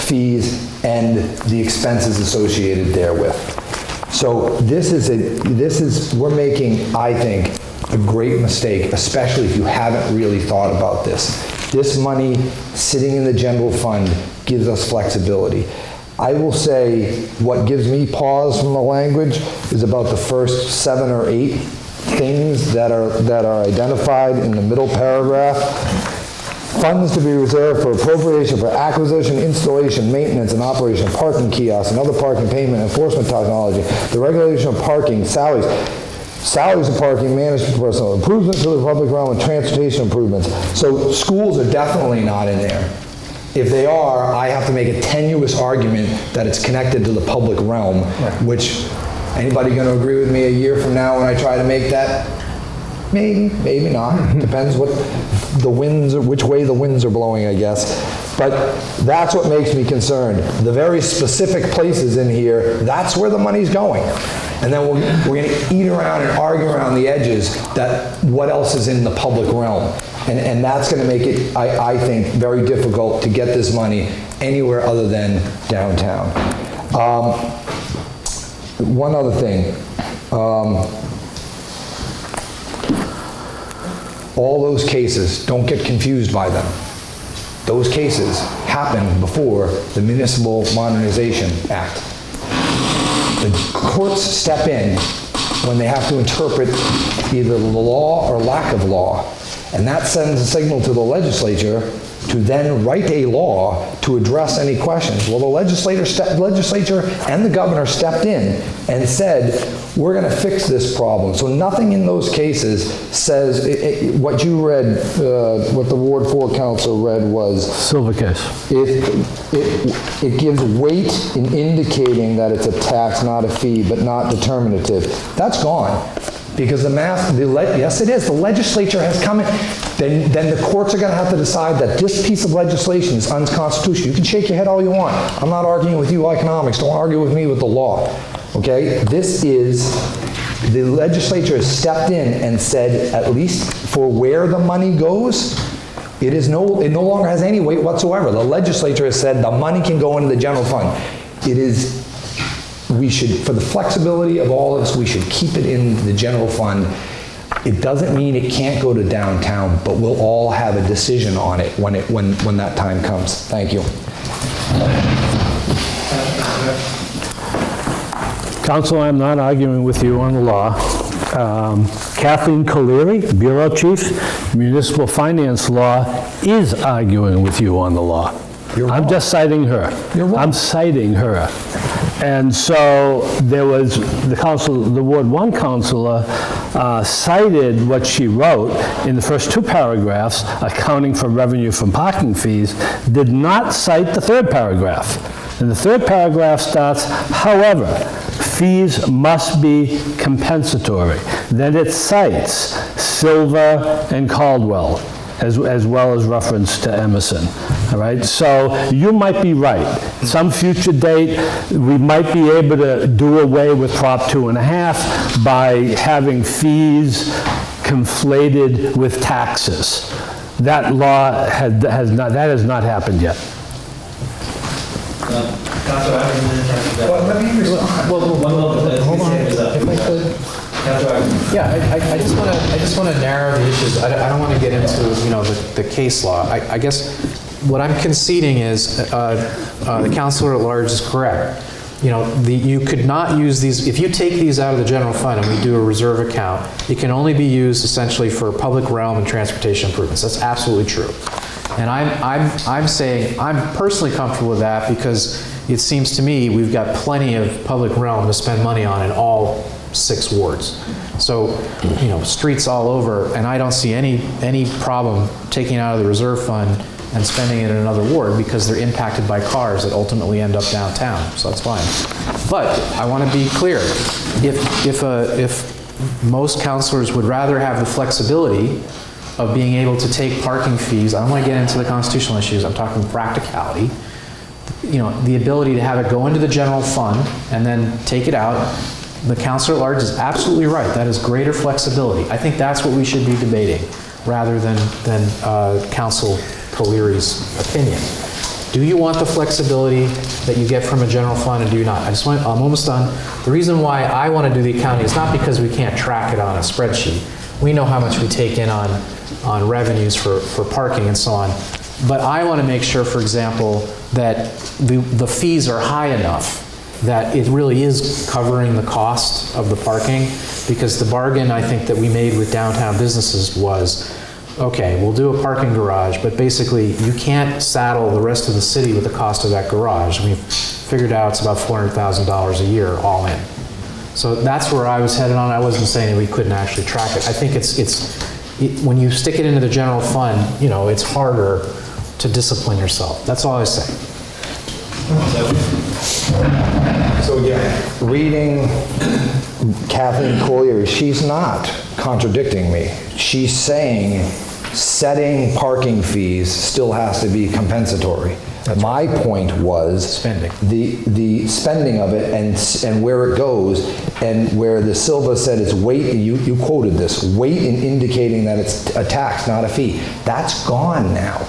fees and the expenses associated therewith. So we're making, I think, a great mistake, especially if you haven't really thought about this. This money sitting in the general fund gives us flexibility. I will say what gives me pause from the language is about the first 7 or 8 things that are identified in the middle paragraph. Funds to be reserved for appropriation for acquisition, installation, maintenance, and operation of parking kiosks and other parking payment enforcement technology, the regulation of parking, salaries of parking, management personnel, improvements to the public realm, and transportation improvements. So schools are definitely not in there. If they are, I have to make a tenuous argument that it's connected to the public realm, which, anybody going to agree with me a year from now when I try to make that? Maybe, maybe not. Depends which way the winds are blowing, I guess. But that's what makes me concerned. The very specific places in here, that's where the money's going. And then we're going to eat around and argue around the edges that what else is in the public realm. And that's going to make it, I think, very difficult to get this money anywhere other than downtown. One other thing. All those cases, don't get confused by them. Those cases happened before the Municipal Modernization Act. The courts step in when they have to interpret either the law or lack of law. And that sends a signal to the legislature to then write a law to address any questions. Well, the legislature and the governor stepped in and said, we're going to fix this problem. So nothing in those cases says, what you read, what the Ward 4 Council read was... Silver case. It gives weight in indicating that it's a tax, not a fee, but not determinative. That's gone. Because yes it is, the legislature has come in, then the courts are going to have to decide that this piece of legislation is unconstitutional. You can shake your head all you want. I'm not arguing with you economics, don't argue with me with the law. Okay? The legislature has stepped in and said, at least for where the money goes, it no longer has any weight whatsoever. The legislature has said the money can go into the general fund. We should, for the flexibility of all of this, we should keep it in the general fund. It doesn't mean it can't go to downtown, but we'll all have a decision on it when that time comes. Thank you. Council, I'm not arguing with you on the law. Kathleen Colery, Bureau Chief, Municipal Finance Law, is arguing with you on the law. I'm just citing her. I'm citing her. And so there was the Ward 1 councilor cited what she wrote in the first 2 paragraphs, accounting for revenue from parking fees, did not cite the 3rd paragraph. And the 3rd paragraph starts, however, fees must be compensatory. Then it cites Silver and Caldwell, as well as reference to Emerson. All right, so you might be right. Some future date, we might be able to do away with Prop 2.5 by having fees conflated with taxes. That law has not happened yet. Let me respond. Hold on. If I could. Yeah, I just want to narrow the issues. I don't want to get into the case law. I guess what I'm conceding is the councilor at large is correct. You could not use these, if you take these out of the general fund and we do a reserve account, it can only be used essentially for public realm and transportation improvements. That's absolutely true. And I'm saying I'm personally comfortable with that because it seems to me we've got plenty of public realm to spend money on in all 6 wards. So, streets all over, and I don't see any problem taking out of the reserve fund and spending it in another ward because they're impacted by cars that ultimately end up downtown. So that's fine. But I want to be clear: if most councilors would rather have the flexibility of being able to take parking fees, I don't want to get into the constitutional issues. I'm talking practicality. The ability to have it go into the general fund and then take it out. The councilor at large is absolutely right. That is greater flexibility. I think that's what we should be debating rather than Council Colery's opinion. Do you want the flexibility that you get from a general fund, and do you not? I'm almost done. The reason why I want to do the accounting is not because we can't track it on a spreadsheet. We know how much we take in on revenues for parking and so on. But I want to make sure, for example, that the fees are high enough that it really is covering the cost of the parking, because the bargain I think that we made with downtown businesses was, okay, we'll do a parking garage, but basically you can't saddle the rest of the city with the cost of that garage. We've figured out it's about $400,000 a year all in. So that's where I was headed on. I wasn't saying that we couldn't actually track it. I think when you stick it into the general fund, it's harder to discipline yourself. That's all I was saying. So again, reading Kathleen Collier, she's not contradicting me. She's saying setting parking fees still has to be compensatory. My point was spending. The spending of it and where it goes, and where the Silva said it's weight, you quoted this, weight in indicating that it's a tax, not a fee. That's gone now.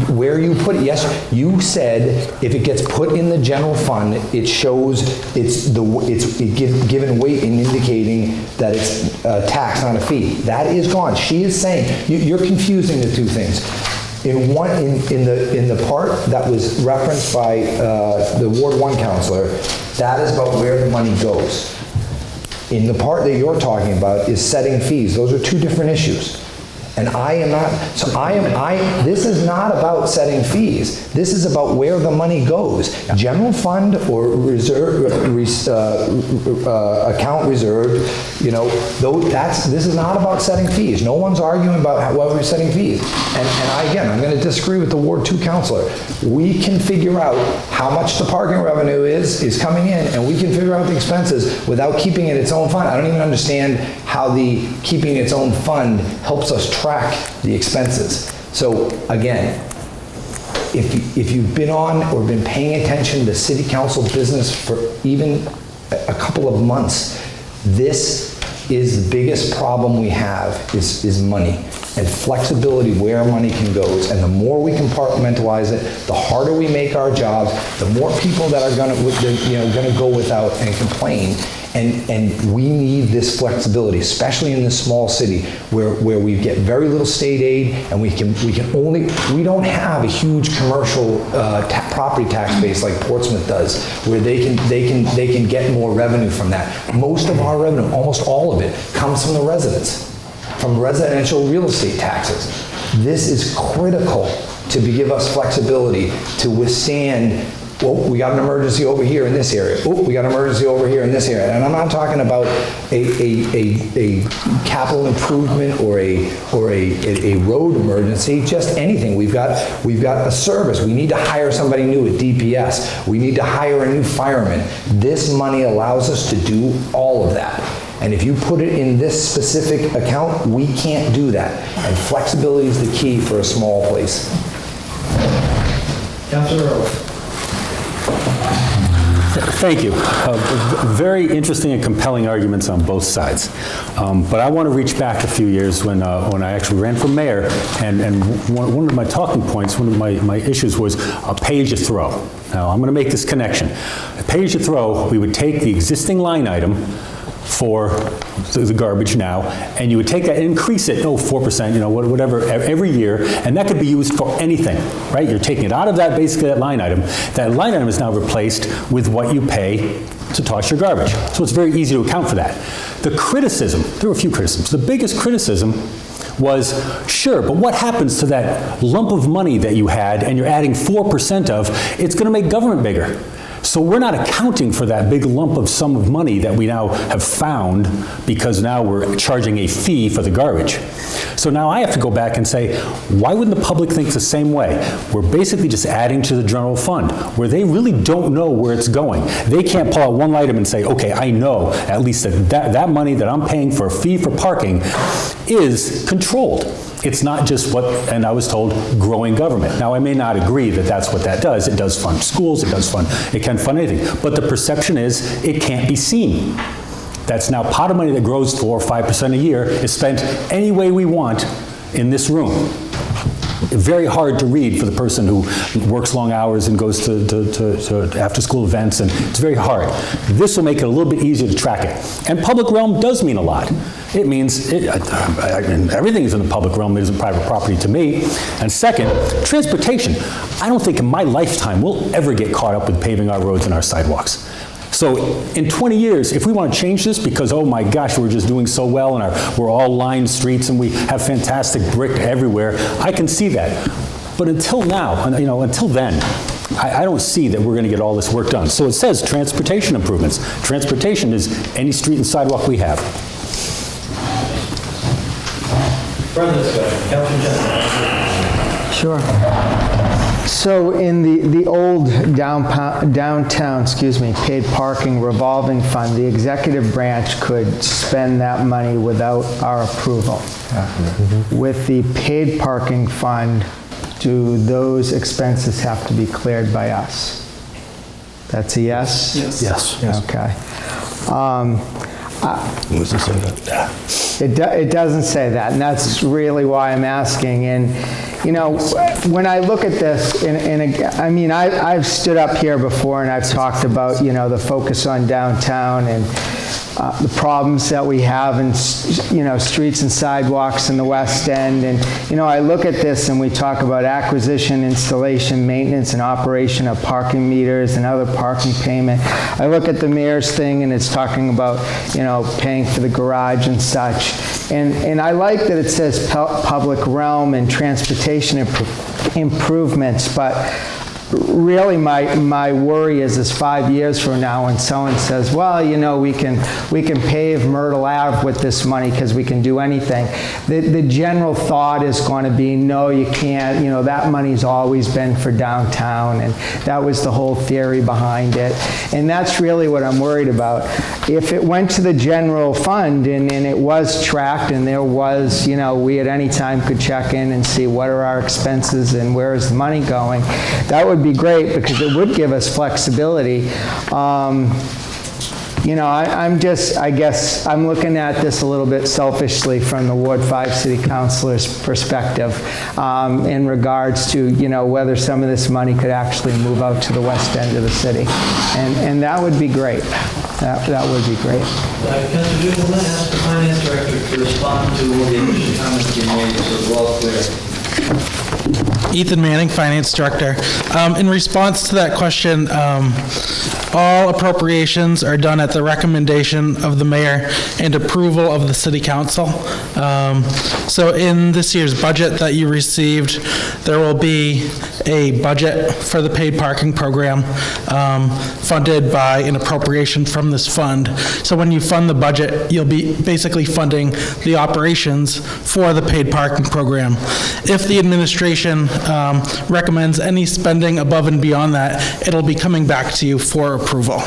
Where you put it, yes, you said if it gets put in the general fund, it shows it's given weight in indicating that it's a tax, not a fee. That is gone. She is saying you're confusing the two things. In the part that was referenced by the Ward 1 councilor, that is about where the money goes. In the part that you're talking about is setting fees. Those are two different issues. And I am not, so this is not about setting fees. This is about where the money goes. General fund or reserve, account reserved, this is not about setting fees. No one's arguing about whether we're setting fees. And I'm going to disagree with the Ward 2 councilor. We can figure out how much the parking revenue is coming in, and we can figure out the expenses without keeping it its own fund. I don't even understand how the keeping its own fund helps us track the expenses. So again, if you've been on or been paying attention to city council business for even a couple of months, this is the biggest problem we have is money and flexibility where money can go. And the more we compartmentalize it, the harder we make our jobs, the more people that are going to go without and complain. And we need this flexibility, especially in this small city where we get very little state aid, and we don't have a huge commercial property tax base like Portsmouth does, where they can get more revenue from that. Most of our revenue, almost all of it, comes from the residents, from residential real estate taxes. This is critical to give us flexibility to withstand. Oh, we got an emergency over here in this area. Oh, we got an emergency over here in this area. And I'm not talking about a capital improvement or a road emergency, just anything. We've got a service. We need to hire somebody new at DPS. We need to hire a new fireman. This money allows us to do all of that. And if you put it in this specific account, we can't do that. And flexibility is the key for a small place. Councilor Earl. Thank you. Very interesting and compelling arguments on both sides. But I want to reach back a few years when I actually ran for mayor, and one of my talking points, one of my issues was a pay-as-you-throw. Now, I'm going to make this connection. A pay-as-you-throw, we would take the existing line item for the garbage now, and you would take that and increase it, 4%, whatever, every year, and that could be used for anything, right? You're taking it out of that, basically that line item. That line item is now replaced with what you pay to toss your garbage. So it's very easy to account for that. The criticism, there were a few criticisms. The biggest criticism was, sure, but what happens to that lump of money that you had and you're adding 4% of? It's going to make government bigger. So we're not accounting for that big lump of sum of money that we now have found because now we're charging a fee for the garbage. So now I have to go back and say, why wouldn't the public think the same way? We're basically just adding to the general fund where they really don't know where it's going. They can't pull out one item and say, okay, I know at least that money that I'm paying for a fee for parking is controlled. It's not just and I was told, growing government. Now, I may not agree that that's what that does. It does fund schools, it can fund anything. But the perception is it can't be seen. That's now pot of money that grows 4 or 5% a year is spent any way we want in this room. Very hard to read for the person who works long hours and goes to after-school events, and it's very hard. This will make it a little bit easier to track it. And public realm does mean a lot. It means everything is in the public realm. It isn't private property to me. And second, transportation. I don't think in my lifetime we'll ever get caught up with paving our roads and our sidewalks. So in 20 years, if we want to change this because, oh my gosh, we're just doing so well and we're all lined streets and we have fantastic brick everywhere, I can see that. But until now, until then, I don't see that we're going to get all this work done. So it says transportation improvements. Transportation is any street and sidewalk we have. Further discussion, Councilor Jensen. Sure. So in the old downtown, paid parking revolving fund, the executive branch could spend that money without our approval. With the paid parking fund, do those expenses have to be cleared by us? That's a yes? Yes. Okay. It doesn't say that, and that's really why I'm asking. And when I look at this, I've stood up here before and I've talked about the focus on downtown and the problems that we have in streets and sidewalks in the West End. And I look at this and we talk about acquisition, installation, maintenance, and operation of parking meters and other parking payment. I look at the mayor's thing and it's talking about paying for the garage and such. much. And I like that it says public realm and transportation improvements, but really my worry is 5 years from now when someone says, well, you know, we can pave Myrtle Ave with this money because we can do anything. The general thought is going to be, no, you can't. You know, that money's always been for downtown, and that was the whole theory behind it. And that's really what I'm worried about. If it went to the general fund and it was tracked and there was, you know, we at any time could check in and see what are our expenses and where is the money going, that would be great because it would give us flexibility. You know, I guess I'm looking at this a little bit selfishly from the Ward 5 City Councilor's perspective in regards to, you know, whether some of this money could actually move out to the west end of the city. And that would be great. That would be great. Councilor Duke, I'm going to ask the Finance Director to respond to all the initial comments you made so it's well clear. Ethan Manning, Finance Director. In response to that question, all appropriations are done at the recommendation of the mayor and approval of the city council. So in this year's budget that you received, there will be a budget for the paid parking program funded by an appropriation from this fund. So when you fund the budget, you'll be basically funding the operations for the paid parking program. If the administration recommends any spending above and beyond that, it'll be coming back to you for approval.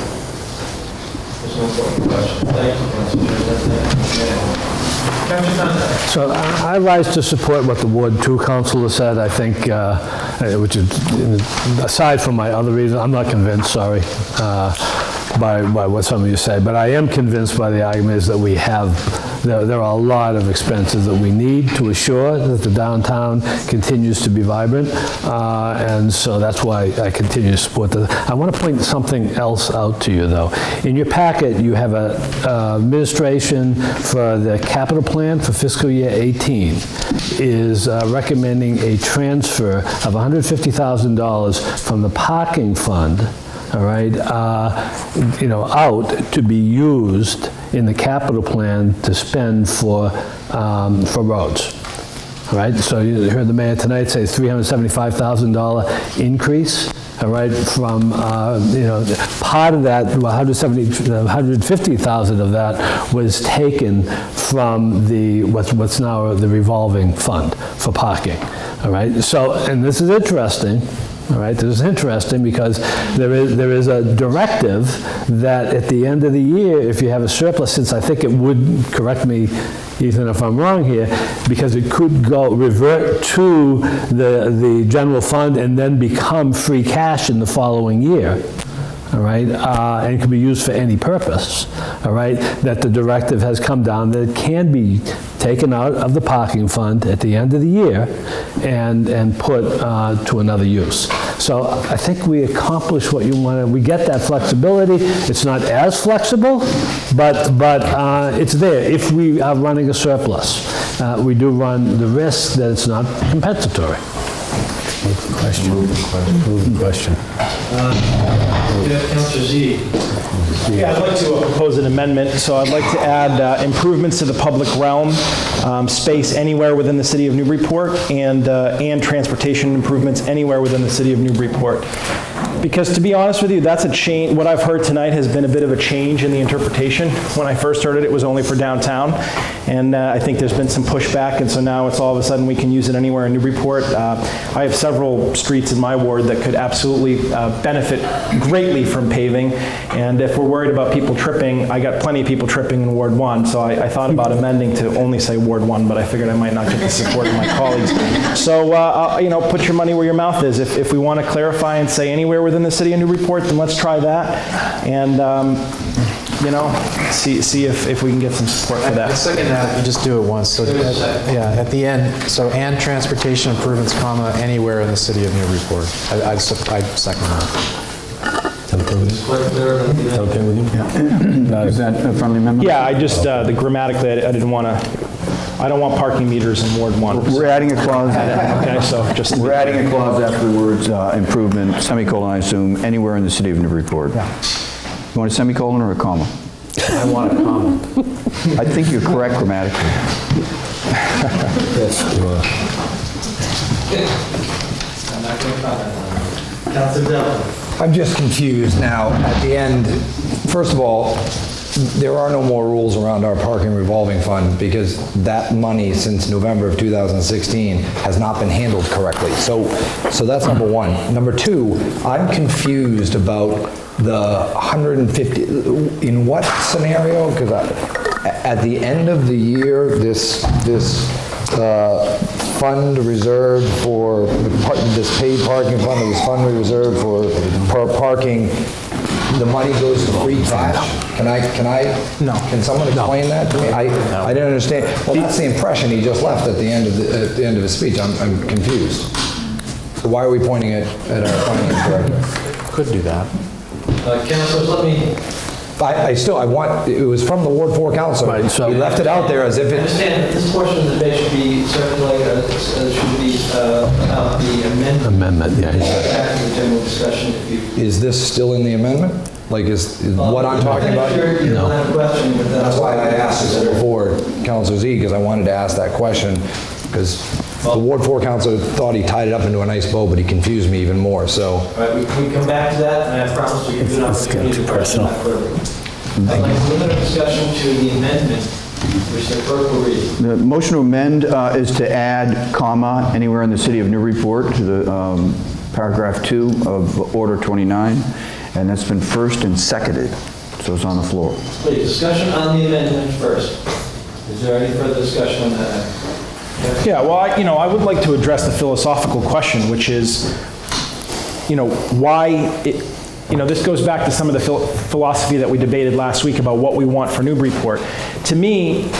So I rise to support what the Ward 2 councilor said. I think, which is, aside from my other reasons, I'm not convinced, sorry, by what some of you say, but I am convinced by the argument is that we have, there are a lot of expenses that we need to assure that the downtown continues to be vibrant, and so that's why I continue to support that. I want to point something else out to you, though. In your packet, you have a administration for the capital plan for fiscal year 18 is recommending a transfer of $150,000 from the parking fund, all right, you know, out to be used in the capital plan to spend for roads. All right, so you heard the mayor tonight say $375,000 increase. All right, from you know, part of that, $150,000 of that was taken from the what's now the revolving fund for parking. All right, so and this is interesting. All right, this is interesting because there is a directive that at the end of the year, if you have a surplus, since I think it would, correct me, Ethan, if I'm wrong here, because it could revert to the general fund and then become free cash in the following year. All right, and it can be used for any purpose. All right, that the directive has come down that it can be taken out of the parking fund at the end of the year and put to another use. So I think we accomplish what you wanted. We get that flexibility. It's not as flexible, but it's there. If we are running a surplus, we do run the risk that it's not compensatory. Question. Councilor Z. Yeah, I'd like to propose an amendment. So I'd like to add improvements to the public realm, space anywhere within the city of Newburyport, and transportation improvements anywhere within the city of Newburyport. Because to be honest with you, that's a change. What I've heard tonight has been a bit of a change in the interpretation. When I first heard it, it was only for downtown. And I think there's been some pushback, and so now it's all of a sudden we can use it anywhere in Newburyport. I have several streets in my ward that could absolutely benefit greatly from paving. And if we're worried about people tripping, I got plenty of people tripping in Ward 1, so I thought about amending to only say Ward 1, but I figured I might not get the support of my colleagues. So, you know, put your money where your mouth is. If we want to clarify and say anywhere within the city of Newburyport, then let's try that. And, you know, see if we can get some support for that. I second that. You just do it once. So at the end, so and transportation improvements, comma, anywhere in the city of Newburyport. I'd second that. Okay with you? Is that a friendly amendment? Yeah, I just, the grammatically, I didn't want to, I don't want parking meters in Ward 1. We're adding a clause. Okay, so just. We're adding a clause after the words improvement, semicolon, I assume, anywhere in the city of Newburyport. Yeah. You want a semicolon or a comma? I want a comma. I think you're correct grammatically. Yes, you are. I'm not going to comment on it. Councilor Devlin. I'm just confused now. At the end, first of all, there are no more rules around our parking revolving fund because that money since November of 2016 has not been handled correctly. So that's number one. Number two, I'm confused about the 150, in what scenario? Because at the end of the year, this fund reserved for, this paid parking fund, this fund reserved for parking, the money goes to free cash? Can someone explain that to me? I didn't understand. Well, that's the impression he just left at the end of his speech. I'm confused. So why are we pointing it at our finance director? Could do that. Councilors, let me... it was from the Ward 4 councilor. Right, so- He left it out there as if I it... understand that this portion of the debate should be circulated, should be about the amendment. Amendment, yeah. After the general discussion, if you... Is this still in the amendment? Like, is what I'm talking about? You don't have a question, but That's why I asked this before, Councilor Z, because I wanted to ask that question, because the Ward 4 councilor thought he tied it up into a nice bow, but he confused me even more, so... All right, we come back to that, and I promise to give you an opportunity to question that further. I'd like to limit our discussion to the amendment, which the clerk will read. The motion to amend is to add comma anywhere in the city of Newburyport to the paragraph 2 of Order 29, and that's been first and seconded, so it's on the floor. Please, discussion on the amendment first. Is there any further discussion on that? Yeah, well, I would like to address the philosophical question, which is, why it, this goes back to some of the philosophy that we debated last week about what we want for Newburyport. To me,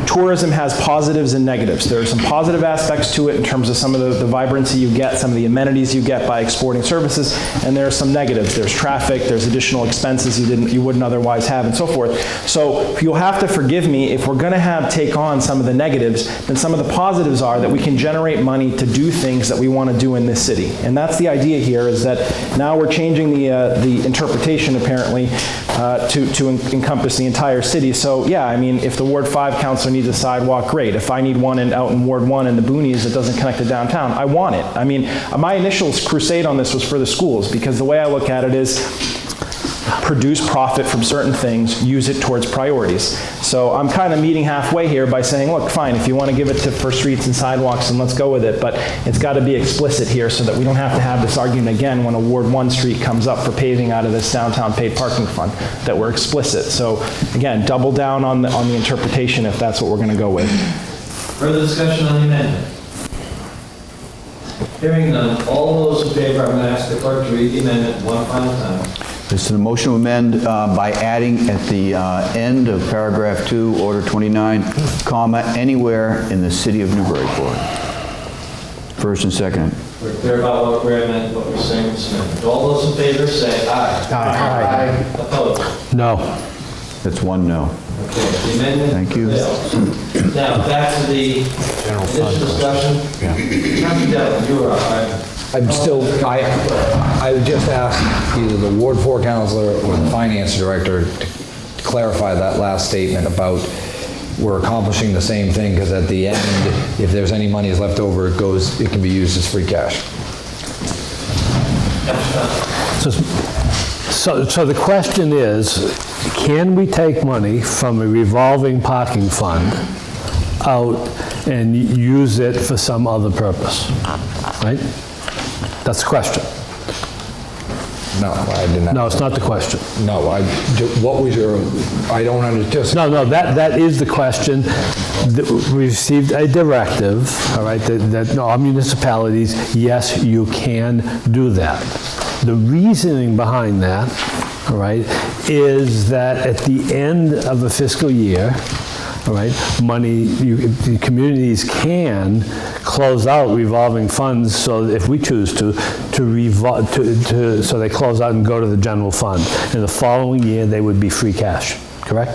tourism has positives and negatives. There are some positive aspects to it in terms of some of the vibrancy you get, some of the amenities you get by exporting services, and there are some negatives. There's traffic, there's additional expenses you wouldn't otherwise have, and so forth. So you'll have to forgive me if we're going to take on some of the negatives, then some of the positives are that we can generate money to do things that we want to do in this city. And that's the idea here, is that now we're changing the interpretation apparently to encompass the entire city. So yeah, I mean, if the Ward 5 councilor needs a sidewalk, great. If I need one out in Ward 1 in the boonies that doesn't connect to downtown, I want it. I mean, my initial crusade on this was for the schools, because the way I look at it is produce profit from certain things, use it towards priorities. So I'm kind of meeting halfway here by saying, look, fine, if you want to give it for streets and sidewalks, then let's go with it, but it's got to be explicit here so that we don't have to have this argument again when a Ward 1 street comes up for paving out of this downtown paid parking fund, that we're explicit. So again, double down on the interpretation if that's what we're going to go with. Further discussion on the amendment? Hearing none, all those in favor, I'm going to ask the clerk to read the amendment one final time. This is a motion to amend by adding at the end of paragraph 2, Order 29, comma, anywhere in the city of Newburyport. First and second. We're clear about what we're saying in this amendment. All those in favor say aye. Aye. Opposed? No. That's one no. Okay, the amendment Thank you. fails. Now, back to the initial discussion. Councilor Devlin, you are up. I would just ask either the Ward 4 councilor or the finance director to clarify that last statement about we're accomplishing the same thing, because at the end, if there's any money is left over, it can be used as free cash. So the question is, can we take money from a revolving parking fund out and use it for some other purpose, right? That's the question. No, I did not. No, it's not the question. No, what was your, I don't understand. No, that is the question. We received a directive, all right, that all municipalities, yes, you can do that. The reasoning behind that, all right, is that at the end of a fiscal year, all right, the communities can close out revolving funds, so if we choose to so they close out and go to the general fund. In the following year, they would be free cash, correct?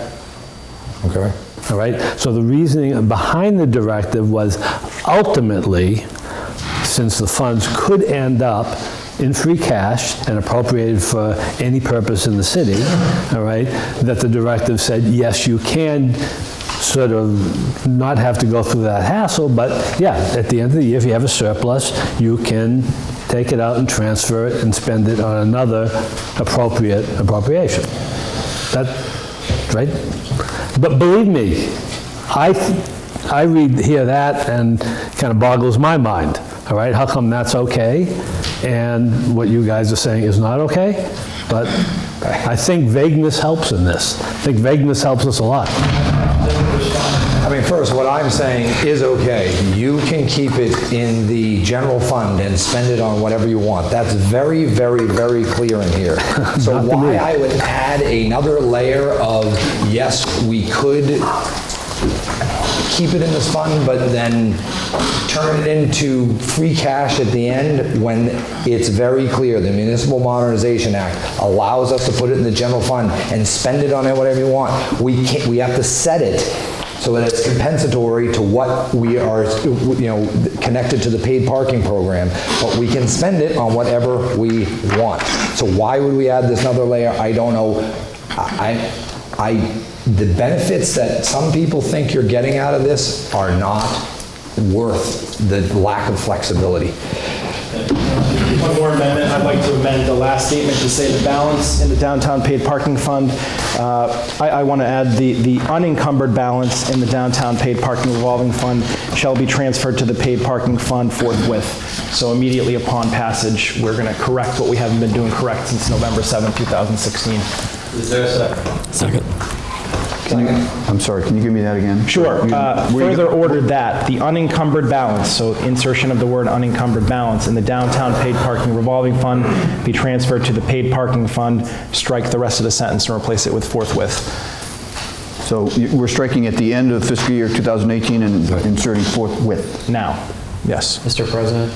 Okay. All right, so the reasoning behind the directive was ultimately, since the funds could end up in free cash and appropriated for any purpose in the city, all right, that the directive said, yes, you can sort of not have to go through that hassle, but yeah, at the end of the year, if you have a surplus, you can take it out and transfer it and spend it on another appropriate appropriation. That, right? But believe me, I hear that and kind of boggles my mind, all right? How come that's okay and what you guys are saying is not okay? But I think vagueness helps in this. I think vagueness helps us a lot. I mean, first, what I'm saying is okay. You can keep it in the general fund and spend it on whatever you want. That's very, very, very clear in here. So why I would add another layer of, yes, we could keep it in this fund, but then turn it into free cash at the end when it's very clear. The Municipal Modernization Act allows us to put it in the general fund and spend it on it whatever you want. We have to set it so that it's compensatory to what we are, connected to the paid parking program, but we can spend it on whatever we want. So why would we add this another layer? I don't know. The benefits that some people think you're getting out of this are not worth the lack of flexibility. One more amendment. I'd like to amend the last statement to say the balance in the downtown paid parking fund. I want to add the unencumbered balance in the downtown paid parking revolving fund shall be transferred to the paid parking fund forthwith. So immediately upon passage, we're going to correct what we haven't been doing correct since November 7, 2016. Is there a second? Second. I'm sorry, can you give me that again? Sure. Further ordered that the unencumbered balance, so insertion of the word unencumbered balance, in the downtown paid parking revolving fund be transferred to the paid parking fund, strike the rest of the sentence and replace it with forthwith. So we're striking at the end of fiscal year 2018 and inserting forthwith. Now, yes. Mr. President?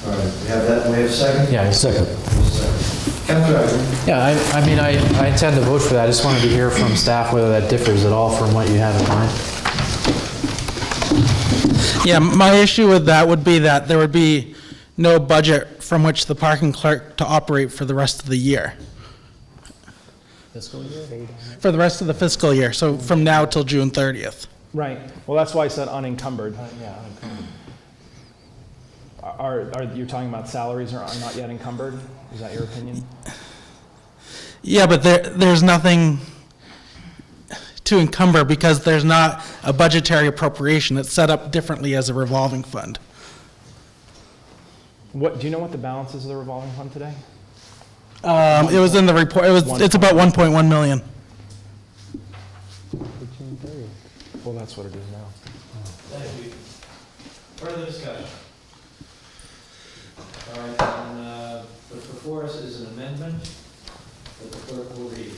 All right, we have that, we have a second? Yeah, a second. Councilor. Yeah, I mean, I intend to vote for that. I just wanted to hear from staff whether that differs at all from what you have in mind. Yeah, my issue with that would be that there would be no budget from which the parking clerk to operate for the rest of the year. Fiscal year? For the rest of the fiscal year, so from now till June 30th. Right. Well, that's why I said unencumbered. Yeah, unencumbered. Are you talking about salaries are not yet encumbered? Is that your opinion? Yeah, but there's nothing to encumber because there's not a budgetary appropriation. It's set up differently as a revolving fund. What do you know what the balance is of the revolving fund today? It was in the report. It's about 1.1 million. Well, that's what it is now. Thank you. Further discussion? All right, then, what's before us is an amendment that the clerk will read.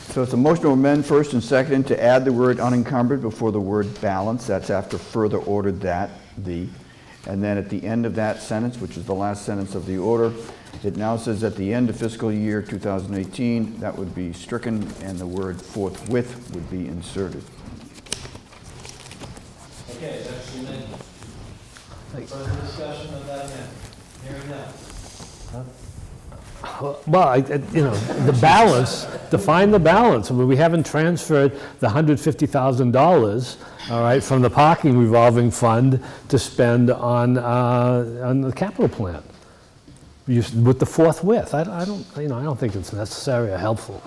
So it's a motion to amend first and second to add the word unencumbered before the word balance. That's after further ordered that, and then at the end of that sentence, which is the last sentence of the order, it now says at the end of fiscal year 2018, that would be stricken and the word forthwith would be inserted. Okay, that's the amendment. Further discussion of that amendment? Hearing none. Well, the balance, define the balance. I mean, we haven't transferred the $150,000, all right, from the parking revolving fund to spend on the capital plan. With the forthwith, I don't think it's necessary or helpful.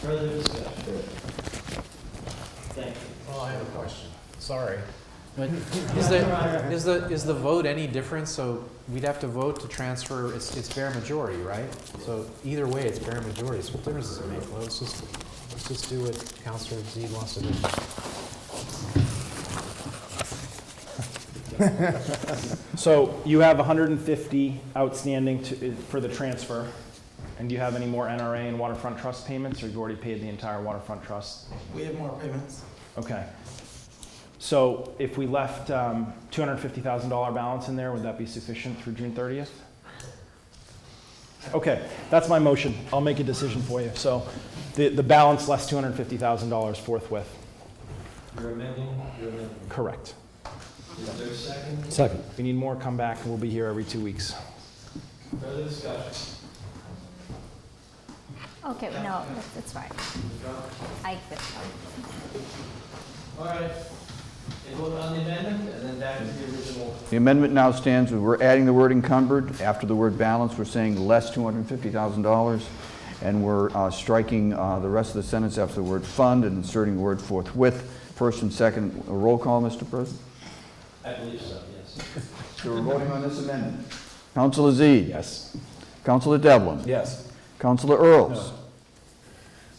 Further discussion? Thank you. Well, I have a question. Sorry. But is the vote any different? So we'd have to vote to transfer, it's bare majority, right? So either way, it's bare majority. So what difference does it make? Well, let's just do what Councilor Z wants to do. So you have 150 outstanding for the transfer, and do you have any more NRA and waterfront trust payments, or you've already paid the entire waterfront trust? We have more payments. Okay. So if we left $250,000 balance in there, would that be sufficient through June 30th? Okay, that's my motion. I'll make a decision for you. So the balance less $250,000 forthwith. You're amending? Correct. Is there a second? Second. If you need more, come back, and we'll be here every 2 weeks. Further discussion? Okay, no, it's fine. All right. And vote on the amendment, and then back to the original. The amendment now stands, we're adding the word encumbered. After the word balance, we're saying less $250,000. And we're striking the rest of the sentence after the word fund and inserting the word forthwith. First and second, a roll call, Mr. President? I believe so, yes. So we're voting on this amendment. Councilor Zede? Yes. Councilor Devlin? Yes. Councilor Earls?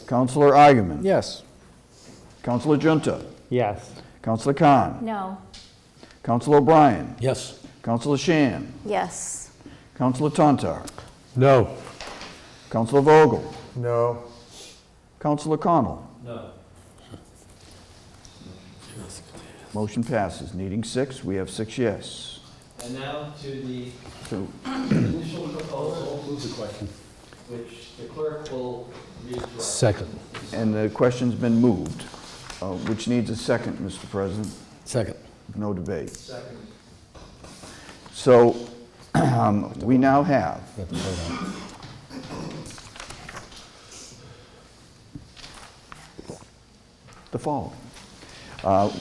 Councilor Eigenman? Yes. Councilor Junta? Yes. Councilor Khan? No. Councilor O'Brien? Yes. Councilor Shan? Yes. Councilor Tontar? No. Councilor Vogel? No. Councilor Connell? No. Motion passes. Needing 6, we have 6 yes. And now to the So initial proposal. Move the question. Which the clerk will read to us. Second. And the question's been moved, which needs a second, Mr. President. Second. No debate. Second. So we now have the following.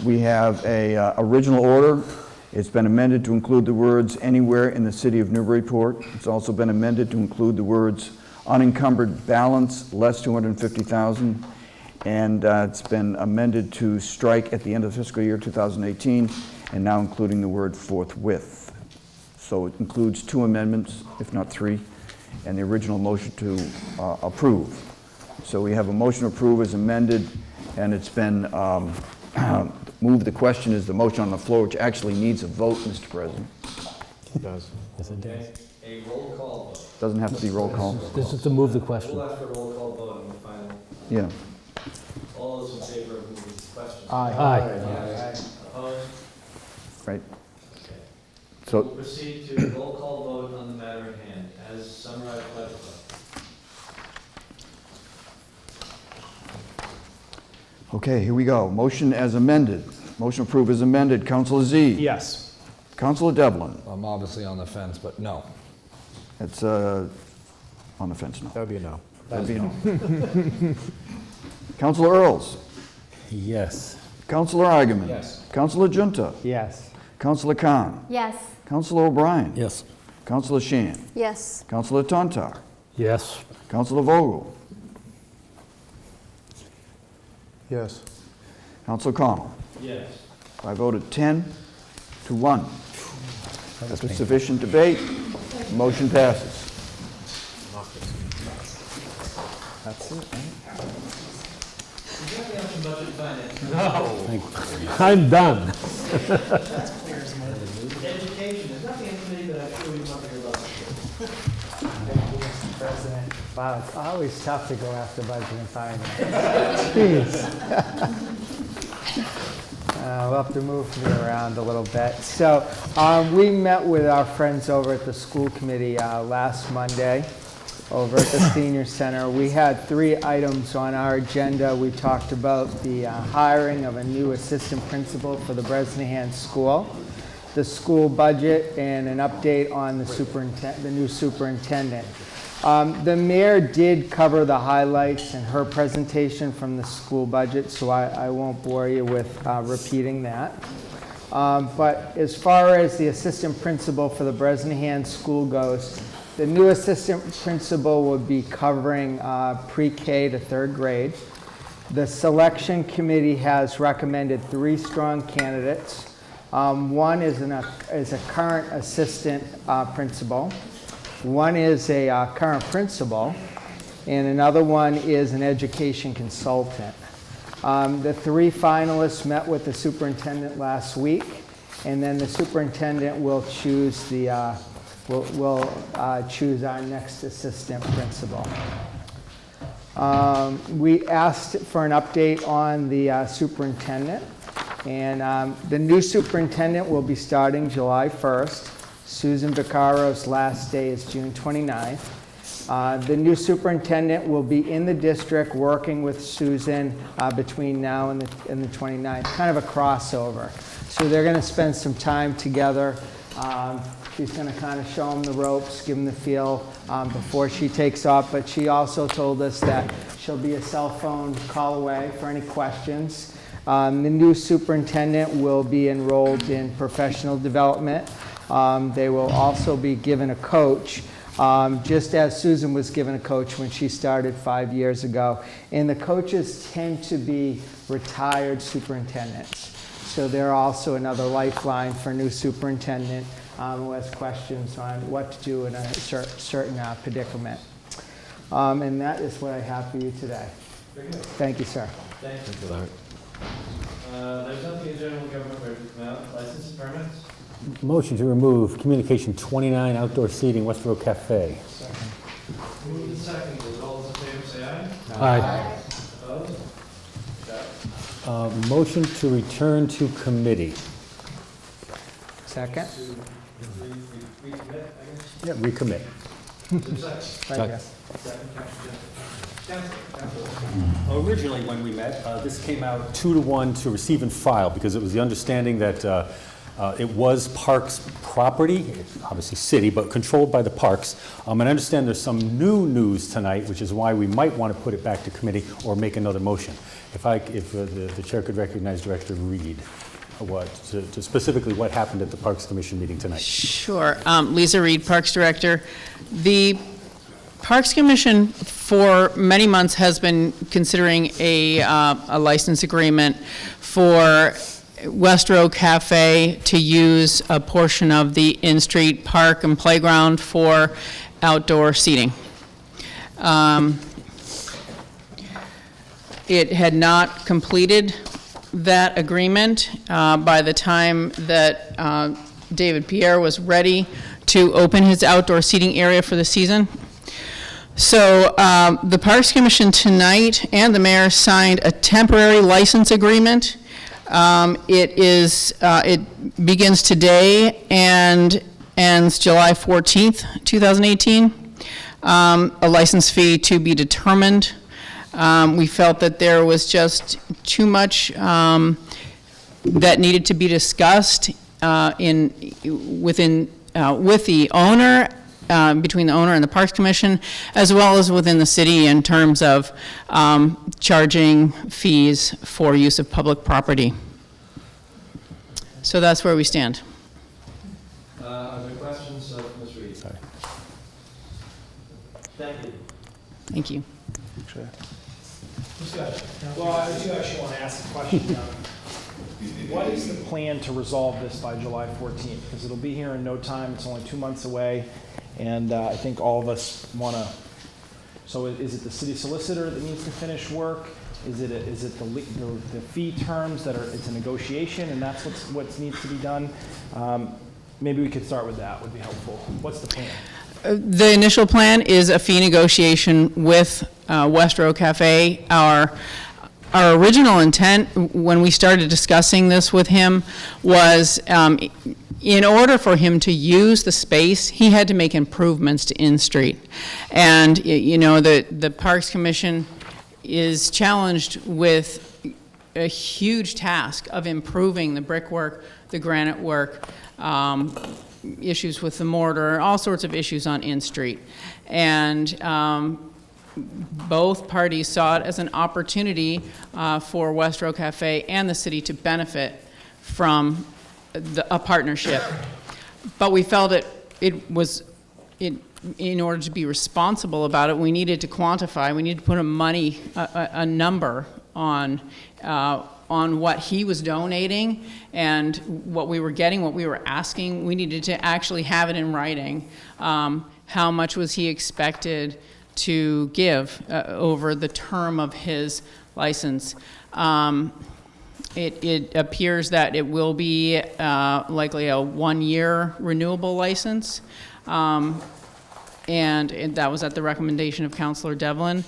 We have a original order. It's been amended to include the words anywhere in the city of Newburyport. It's also been amended to include the words unencumbered balance less $250,000, and it's been amended to strike at the end of fiscal year 2018, and now including the word forthwith. So it includes 2 amendments, if not 3, and the original motion to approve. So we have a motion to approve as amended, and it's been moved. The question is the motion on the floor, which actually needs a vote, Mr. President. It does. Yes, it does. Okay, a roll call vote. Doesn't have to be roll call. This is to move the question. We'll ask for a roll call vote on the final. Yeah. All those in favor of moving this question? Aye. Aye. Opposed? Right. Okay. So We'll proceed to roll call vote on the matter at hand, as summarized by the clerk. okay, here we go. Motion as amended. Motion approved as amended. Councilor Z. Yes. Councilor Devlin. I'm obviously on the fence, but no. It's on the fence now. That would be a no. That'd be a no. Councilor Earls. Yes. Councilor Eigenman. Yes. Councilor Junta. Yes. Councilor Khan. Yes. Councilor O'Brien. Yes. Councilor Shan. Yes. Councilor Tontar. Yes. Councilor Vogel. Yes. Councilor Connell. Yes. I voted 10 to 1. After sufficient debate, motion passes. That's it, right? Is that the option budget finance? No. I'm done. Education, there's nothing in committee that I'm sure you want to hear about. Thank you, Mr. President. Wow, it's always tough to go after budget and finance. Jeez. We'll have to move me around a little bit. So we met with our friends over at the school committee last Monday over at the senior center. We had 3 items on our agenda. We talked about the hiring of a new assistant principal for the Bresnahan School, the school budget, and an update on the new superintendent. The mayor did cover the highlights in her presentation from the school budget, so I won't bore you with repeating that. But as far as the assistant principal for the Bresnahan School goes, the new assistant principal will be covering pre-K to 3rd grade. The selection committee has recommended 3 strong candidates. One is a current assistant principal. One is a current principal, and another one is an education consultant. The 3 finalists met with the superintendent last week, and then the superintendent will choose choose our next assistant principal. We asked for an update on the superintendent, and the new superintendent will be starting July 1st. Susan Vaccaro's last day is June 29th. The new superintendent will be in the district working with Susan between now and the 29th, kind of a crossover. So they're going to spend some time together. She's going to kind of show them the ropes, give them the feel before she takes off. But she also told us that she'll be a cell phone call away for any questions. The new superintendent will be enrolled in professional development. They will also be given a coach, just as Susan was given a coach when she started 5 years ago. And the coaches tend to be retired superintendents. So they're also another lifeline for new superintendent who has questions on what to do in a certain predicament. And that is what I have for you today. Thank you, sir. Thank you. There's nothing in general government license and permits. Motion to remove communication 29 outdoor seating, West Road Cafe. Move the second. All those in favor say aye. Aye. Opposed? Motion to return to committee. Second. Recommit, I guess. Yeah, recommit. Thank you. Originally, when we met, this came out 2-to-1 to receive and file because it was the understanding that it was Parks property, obviously city, but controlled by the Parks. And I understand there's some new news tonight, which is why we might want to put it back to committee or make another motion. If the chair could recognize Director Reed, to specifically what happened at the Parks Commission meeting tonight. Sure. Lisa Reed, Parks Director. The Parks Commission for many months has been considering a license agreement for West Row Cafe to use a portion of the in-street park and playground for outdoor seating. It had not completed that agreement by the time that David Pierre was ready to open his outdoor seating area for the season. So the Parks Commission tonight and the mayor signed a temporary license agreement. It begins today and ends July 14th, 2018. A license fee to be determined. We felt that there was just too much that needed to be discussed with the owner, between the owner and the Parks Commission, as well as within the city in terms of charging fees for use of public property. So that's where we stand. Are there questions of Ms. Reed? Sorry. Thank you. Thank you. Sure. Discussion. Well, I do actually want to ask a question. What is the plan to resolve this by July 14th? Because it'll be here in no time. It's only 2 months away. And I think all of us want to, so is it the city solicitor that needs to finish work? Is it the fee terms that it's a negotiation and that's what needs to be done? Maybe we could start with that, would be helpful. What's the plan? The initial plan is a fee negotiation with West Row Cafe. Our original intent when we started discussing this with him was in order for him to use the space, he had to make improvements to in-street. And you know, the Parks Commission is challenged with a huge task of improving the brickwork, the granite work, issues with the mortar, all sorts of issues on in-street. And both parties saw it as an opportunity for West Row Cafe and the city to benefit from a partnership. But we felt in order to be responsible about it, we needed to quantify, we needed to put a number on what he was donating and what we were getting, what we were asking. We needed to actually have it in writing. How much was he expected to give over the term of his license? It appears that it will be likely a 1-year renewable license. And that was at the recommendation of Councilor Devlin.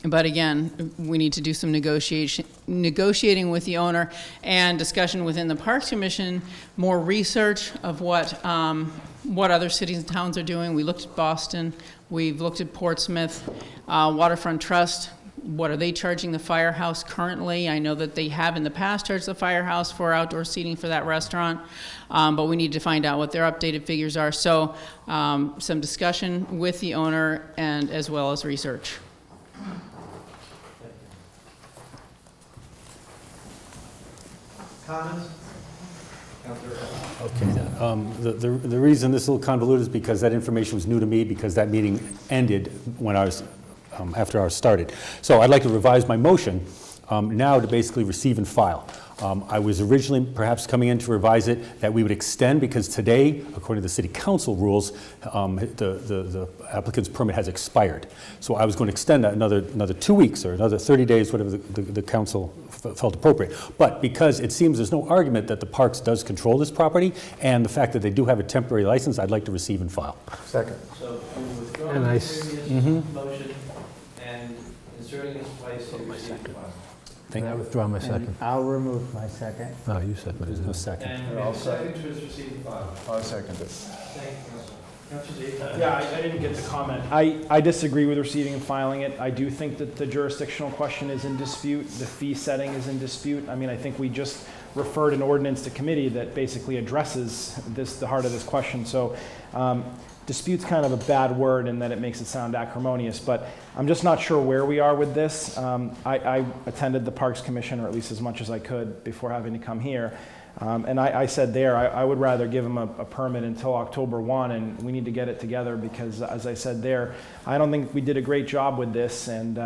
But again, we need to do some negotiating with the owner and discussion within the Parks Commission, more research of what other cities and towns are doing. We looked at Boston, we've looked at Portsmouth, Waterfront Trust what are they charging the firehouse currently? I know that they have in the past charged the firehouse for outdoor seating for that restaurant, but we need to find out what their updated figures are. So some discussion with the owner and as well as research. Comments? Okay. The reason this is a little convoluted is because that information was new to me because that meeting ended when I was, after ours started. So I'd like to revise my motion now to basically receive and file. I was originally perhaps coming in to revise it that we would extend because today, according to the city council rules, the applicant's permit has expired. So I was going to extend that another 2 weeks or another 30 days, whatever the council felt appropriate. But because it seems there's no argument that the Parks does control this property and the fact that they do have a temporary license, I'd like to receive and file. Second. So you're withdrawing And the I previous motion and inserting its place in receive and file. And I withdraw my second. I'll remove my second. No, you seconded it. There's no second. And we have a second to receive and file. I'll second it. Thank you, Councilor. Councilor Dave? Yeah, I didn't get the comment. I disagree with receiving and filing it. I do think that the jurisdictional question is in dispute. The fee setting is in dispute. I mean, I think we just referred an ordinance to committee that basically addresses the heart of this question. So dispute's kind of a bad word in that it makes it sound acrimonious, but I'm just not sure where we are with this. I attended the Parks Commission, or at least as much as I could, before having to come here. And I said there, I would rather give them a permit until October 1, and we need to get it together because, as I said there, I don't think we did a great job with this, and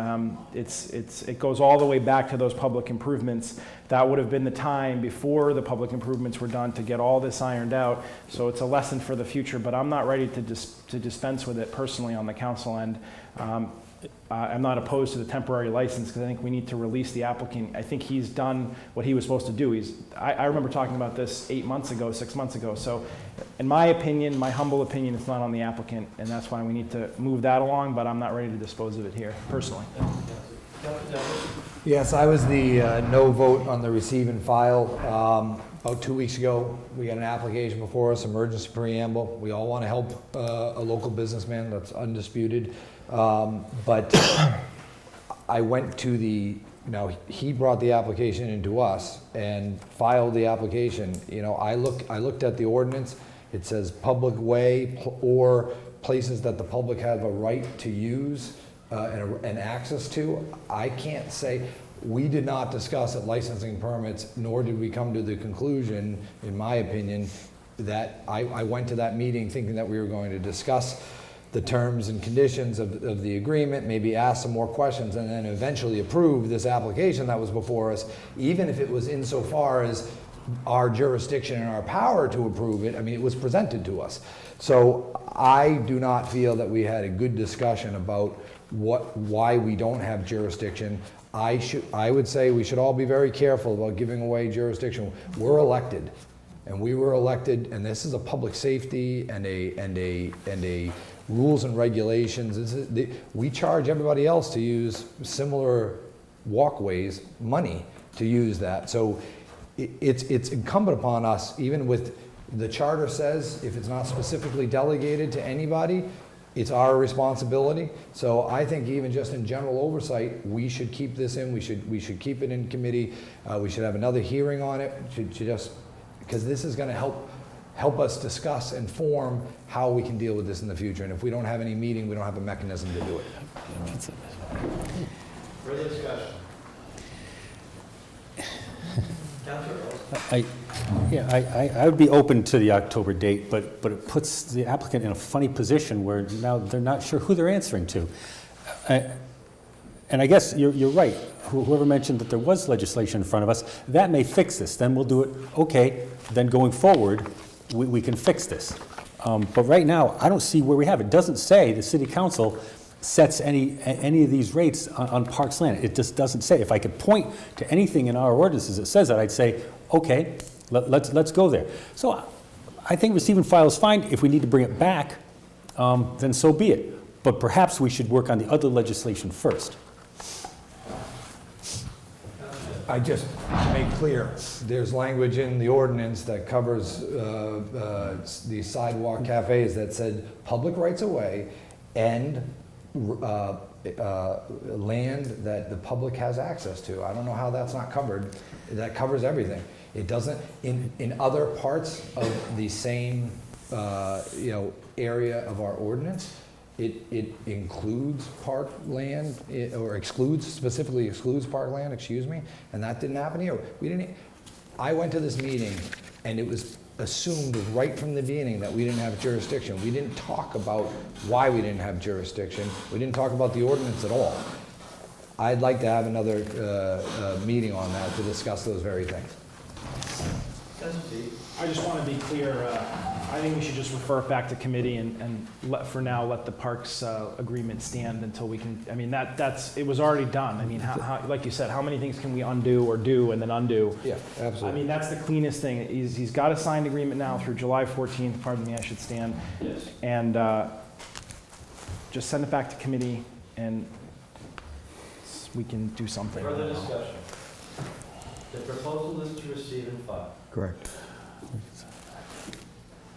it goes all the way back to those public improvements. That would have been the time before the public improvements were done to get all this ironed out. So it's a lesson for the future, but I'm not ready to dispense with it personally on the council end. I'm not opposed to the temporary license because I think we need to release the applicant. I think he's done what he was supposed to do. I remember talking about this 8 months ago, 6 months ago. So in my opinion, my humble opinion, it's not on the applicant, and that's why we need to move that along, but I'm not ready to dispose of it here, personally. Yes, I was the no vote on the receive and file. About 2 weeks ago, we got an application before us, emergency preamble. We all want to help a local businessman, that's undisputed. But I went to he brought the application into us and filed the application. I looked at the ordinance. It says public way or places that the public have a right to use and access to. I can't say, we did not discuss at licensing permits, nor did we come to the conclusion, in my opinion, that I went to that meeting thinking that we were going to discuss the terms and conditions of the agreement, maybe ask some more questions, and then eventually approve this application that was before us, even if it was insofar as our jurisdiction and our power to approve it. I mean, it was presented to us. So I do not feel that we had a good discussion about why we don't have jurisdiction. I would say we should all be very careful about giving away jurisdiction. We're elected, and we were elected, and this is a public safety and a rules and regulations. We charge everybody else to use similar walkways money to use that. So it's incumbent upon us, even with the charter says, if it's not specifically delegated to anybody, it's our responsibility. So I think even just in general oversight, we should keep this in. We should keep it in committee. We should have another hearing on it, because this is going to help us discuss and form how we can deal with this in the future. And if we don't have any meeting, we don't have a mechanism to do it. Further discussion? I would be open to the October date, but it puts the applicant in a funny position where now they're not sure who they're answering to. And I guess you're right. Whoever mentioned that there was legislation in front of us, that may fix this. Then we'll do it. Okay, then going forward, we can fix this. But right now, I don't see where we have it. It doesn't say the city council sets any of these rates on Parks land. It just doesn't say. If I could point to anything in our ordinances that says that, I'd say, okay, let's go there. So I think receive and file is fine. If we need to bring it back, then so be it. But perhaps we should work on the other legislation first. I just make clear, there's language in the ordinance that covers the sidewalk cafes that said public rights of way and land that the public has access to. I don't know how that's not covered. That covers everything. It doesn't, in other parts of the same, area of our ordinance, it includes parkland, or specifically excludes parkland, excuse me, and that didn't happen here. I went to this meeting and it was assumed right from the beginning that we didn't have jurisdiction. We didn't talk about why we didn't have jurisdiction. We didn't talk about the ordinance at all. I'd like to have another meeting on that to discuss those very things. I just want to be clear, I think we should just refer it back to committee and for now, let the parks agreement stand until we can, I mean, it was already done. I mean, how, like you said, how many things can we undo or do and then undo? Yeah, absolutely. I mean, that's the cleanest thing. He's got a signed agreement now through July 14th, pardon me, I should stand. Yes. And just send it back to committee and we can do something. Further discussion. The proposal is to receive and file. Correct.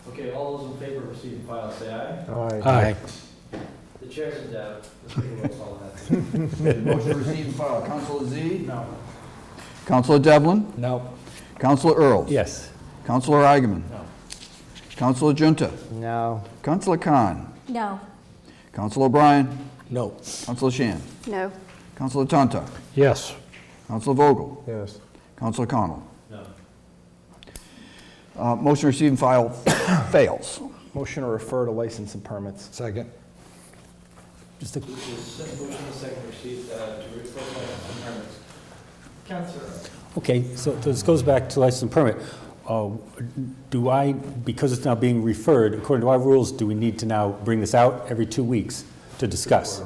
Okay, all those in favor of receive and file, say aye. Aye. The chair's in doubt. Let's take a roll call on that. Motion to receive and file. Councilor Z? No. Councilor Devlin? No. Councilor Earls? Yes. Councilor Eigenman? No. Councilor Junta? No. Councilor Khan? No. Councilor O'Brien? No. Councilor Shan? No. Councilor Tontar? Yes. Councilor Vogel? Yes. Councilor Connell? No. Motion to receive and file fails. Motion to refer to license and permits. Second. Just a Motion and second receive to refer to license and permits. Councilor. Okay, so this goes back to license and permit. Because it's now being referred, according to our rules, do we need to now bring this out every 2 weeks to discuss?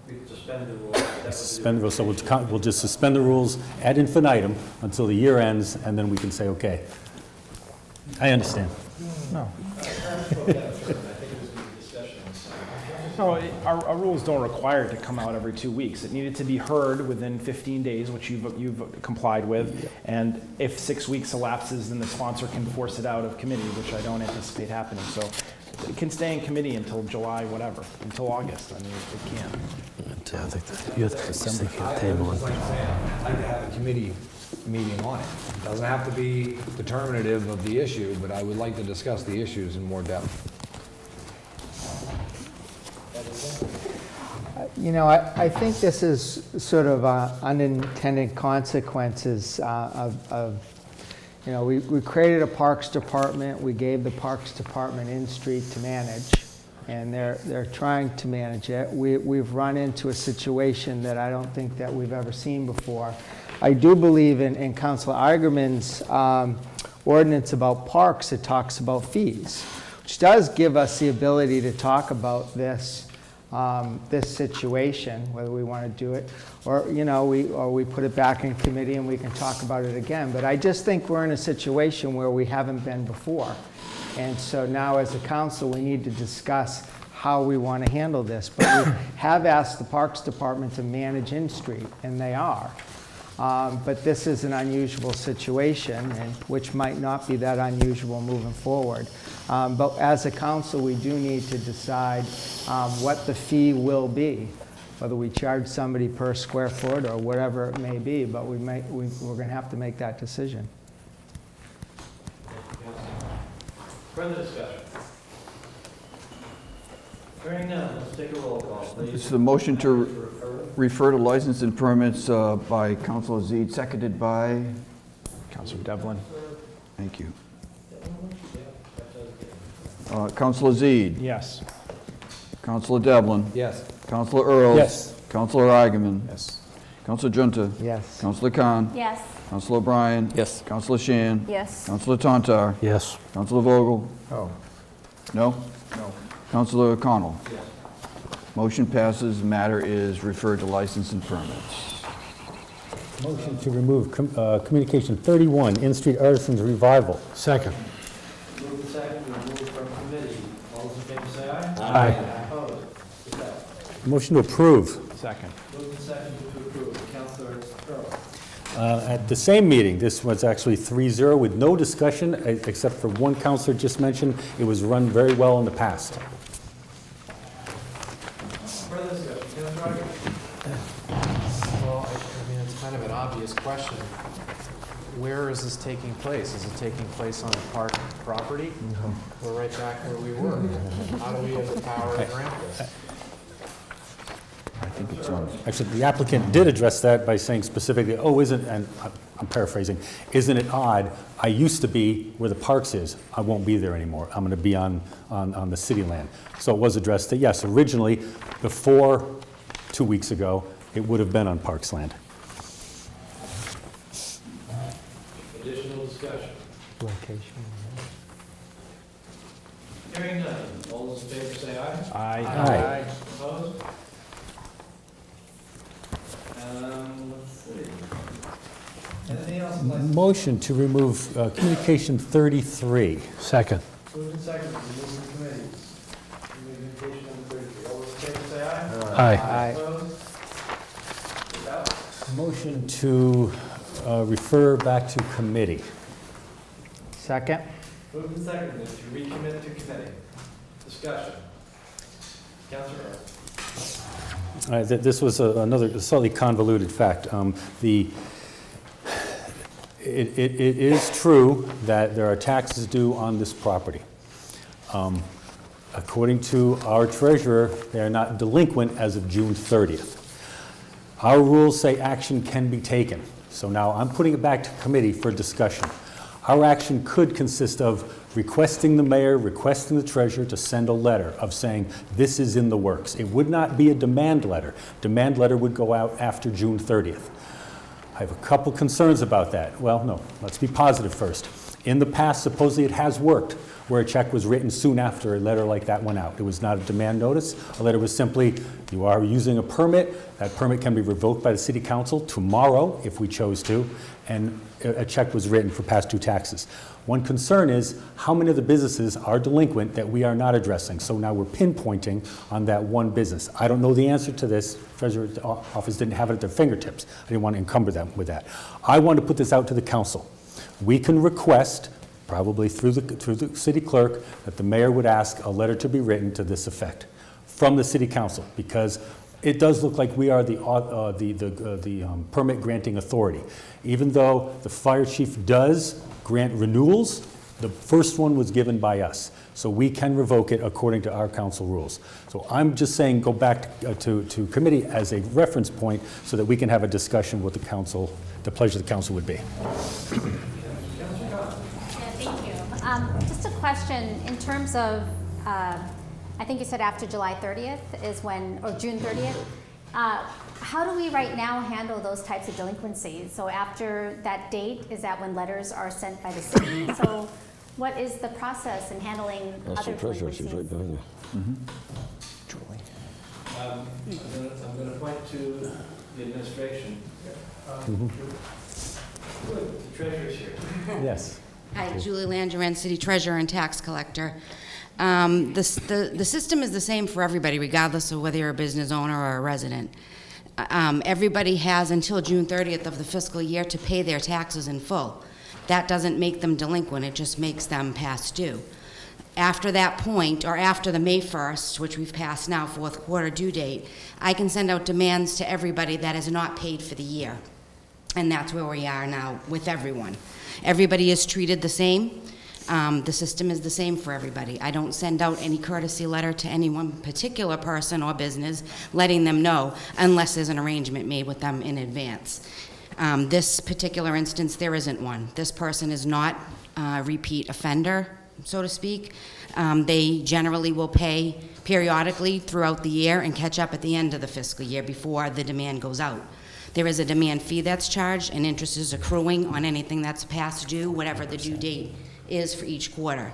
We can suspend the rules. Suspend the rules, so we'll just suspend the rules ad infinitum until the year ends, and then we can say, okay. I understand. No. I think it was going to be discussion. No, our rules don't require it to come out every 2 weeks. It needed to be heard within 15 days, which you've complied with. And if 6 weeks elapses, then the sponsor can force it out of committee, which I don't anticipate happening. So it can stay in committee until July, whatever, until August. I mean, it can. I think that you have to table it. I'd like to have a committee meeting on it. It doesn't have to be determinative of the issue, but I would like to discuss the issues in more depth. You know, I think this is sort of unintended consequences you know, we created a Parks Department. We gave the Parks Department in-street to manage, and they're trying to manage it. We've run into a situation that I don't think that we've ever seen before. I do believe in Councilor Eigenman's ordinance about parks. It talks about fees, which does give us the ability to talk about this situation, whether we want to do it, or we put it back in committee and we can talk about it again. But I just think we're in a situation where we haven't been before, and so now as a council we need to discuss how we want to handle this. But we have asked the Parks Department to manage in-street, and they are. But this is an unusual situation, and which might not be that unusual moving forward. But as a council, we do need to decide what the fee will be, whether we charge somebody per square foot or whatever it may be. But we're going to have to make that decision. Further discussion. Hearing none, let's take a roll call, please. This is a motion to refer to license and permits by Councilor Zede, seconded by Councilor Devlin. Thank you. Councilor Zede. Yes. Councilor Devlin. Yes. Councilor Earls. Yes. Councilor Eigenman. Yes. Councilor Junta. Yes. Councilor Khan. Yes. Councilor O'Brien. Yes. Councilor Shan. Yes. Councilor Tontar. Yes. Councilor Vogel. Oh. No? No. Councilor Connell. Yes. Motion passes. Matter is referred to license and permits. Motion to remove Communication 31, In-Street Artisans Revival. Second. Move and second, we remove it from committee. All those in favor say aye. Aye. Opposed? It's out. Motion to approve. Second. Move and second to approve. Councilor Earl. At the same meeting, this was actually 3-0 with no discussion, except for one counselor just mentioned it was run very well in the past. Further discussion, Councilor Rogers? Well, I mean, it's kind of an obvious question. Where is this taking place? Is it taking place on park property? We're right back where we were. How do we have the power to grant this? I think it's on. Actually, the applicant did address that by saying specifically, oh, and I'm paraphrasing, isn't it odd? I used to be where the parks is. I won't be there anymore. I'm going to be on the city land. So it was addressed that, yes, originally, before 2 weeks ago, it would have been on parks land. Additional discussion? Location. Hearing none. All those in favor say aye. Aye. Aye. Opposed? Let's see. Anything else? Motion to remove communication 33. Second. Moved and seconded, remove from committee. Communication number 33. All those in favor say aye. Aye. Opposed? Without? Motion to refer back to committee. Second? Moved and seconded to recommit to committee. Discussion. Councilor Earl. This was another slightly convoluted fact. It is true that there are taxes due on this property. According to our treasurer, they are not delinquent as of June 30th. Our rules say action can be taken. So now I'm putting it back to committee for discussion. Our action could consist of requesting the mayor, requesting the treasurer to send a letter of saying this is in the works. It would not be a demand letter. Demand letter would go out after June 30th. I have a couple concerns about that. Well, no, let's be positive first. In the past, supposedly it has worked, where a check was written soon after a letter like that went out. It was not a demand notice. A letter was simply, you are using a permit. That permit can be revoked by the city council tomorrow, if we chose to, and a check was written for past due taxes. One concern is how many of the businesses are delinquent that we are not addressing. So now we're pinpointing on that one business. I don't know the answer to this. Treasurer's office didn't have it at their fingertips. I didn't want to encumber them with that. I want to put this out to the council. We can request, probably through the city clerk, that the mayor would ask a letter to be written to this effect from the city council, because it does look like we are the permit granting authority. Even though the fire chief does grant renewals, the first one was given by us. So we can revoke it according to our council rules. So I'm just saying go back to committee as a reference point so that we can have a discussion with the council, the pleasure of the council would be. Thank you. Just a question in terms of, I think you said after July 30th is when, or June 30th. How do we right now handle those types of delinquencies? So after that date, is that when letters are sent by the city? So what is the process in handling other delinquencies? Right behind you. I'm going to point to the administration. Good, the treasurer's here. Yes. Hi, Julie Landgeran, City Treasurer and Tax Collector. The system is the same for everybody, regardless of whether you're a business owner or a resident. Everybody has until June 30th of the fiscal year to pay their taxes in full. That doesn't make them delinquent, it just makes them past due. After that point, or after the May 1st, which we've passed now, fourth quarter due date, I can send out demands to everybody that is not paid for the year. And that's where we are now with everyone. Everybody is treated the same. The system is the same for everybody. I don't send out any courtesy letter to any one particular person or business letting them know unless there's an arrangement made with them in advance. This particular instance, there isn't one. This person is not a repeat offender, so to speak. They generally will pay periodically throughout the year and catch up at the end of the fiscal year before the demand goes out. There is a demand fee that's charged, and interest is accruing on anything that's past due, whatever the due date is for each quarter.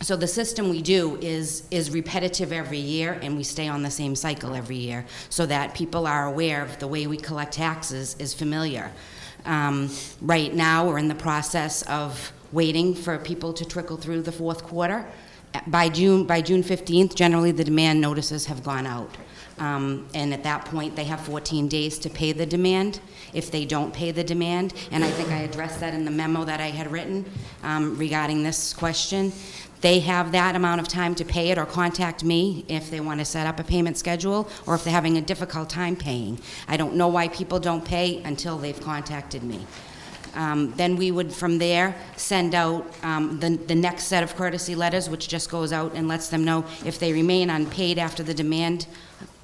So the system we do is repetitive every year, and we stay on the same cycle every year so that people are aware of the way we collect taxes is familiar. Right now, we're in the process of waiting for people to trickle through the fourth quarter. By June 15th, generally the demand notices have gone out. And at that point, they have 14 days to pay the demand. If they don't pay the demand, and I think I addressed that in the memo that I had written regarding this question, they have that amount of time to pay it or contact me if they want to set up a payment schedule or if they're having a difficult time paying. I don't know why people don't pay until they've contacted me. Then we would, from there, send out the next set of courtesy letters, which just goes out and lets them know if they remain unpaid after the demand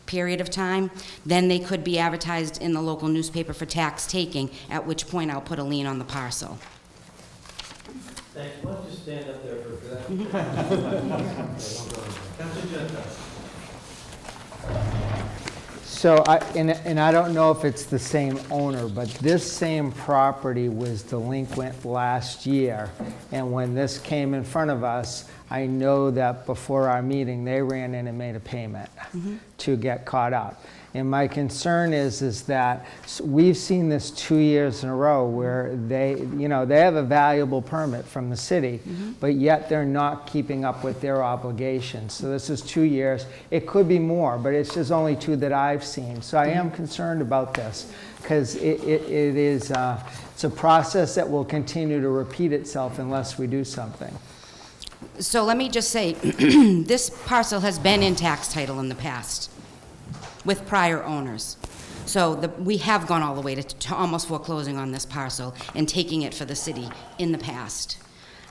period of time, then they could be advertised in the local newspaper for tax taking, at which point I'll put a lien on the parcel. Thanks. Why don't you stand up there for that? Councilor Gentile. So, and I don't know if it's the same owner, but this same property was delinquent last year. And when this came in front of us, I know that before our meeting, they ran in and made a payment to get caught up. And my concern is that we've seen this 2 years in a row where they have a valuable permit from the city, but yet they're not keeping up with their obligations. So this is 2 years. It could be more, but it's just only 2 that I've seen. So I am concerned about this because it's a process that will continue to repeat itself unless we do something. So let me just say, this parcel has been in tax title in the past with prior owners. So we have gone all the way to almost foreclosing on this parcel and taking it for the city in the past.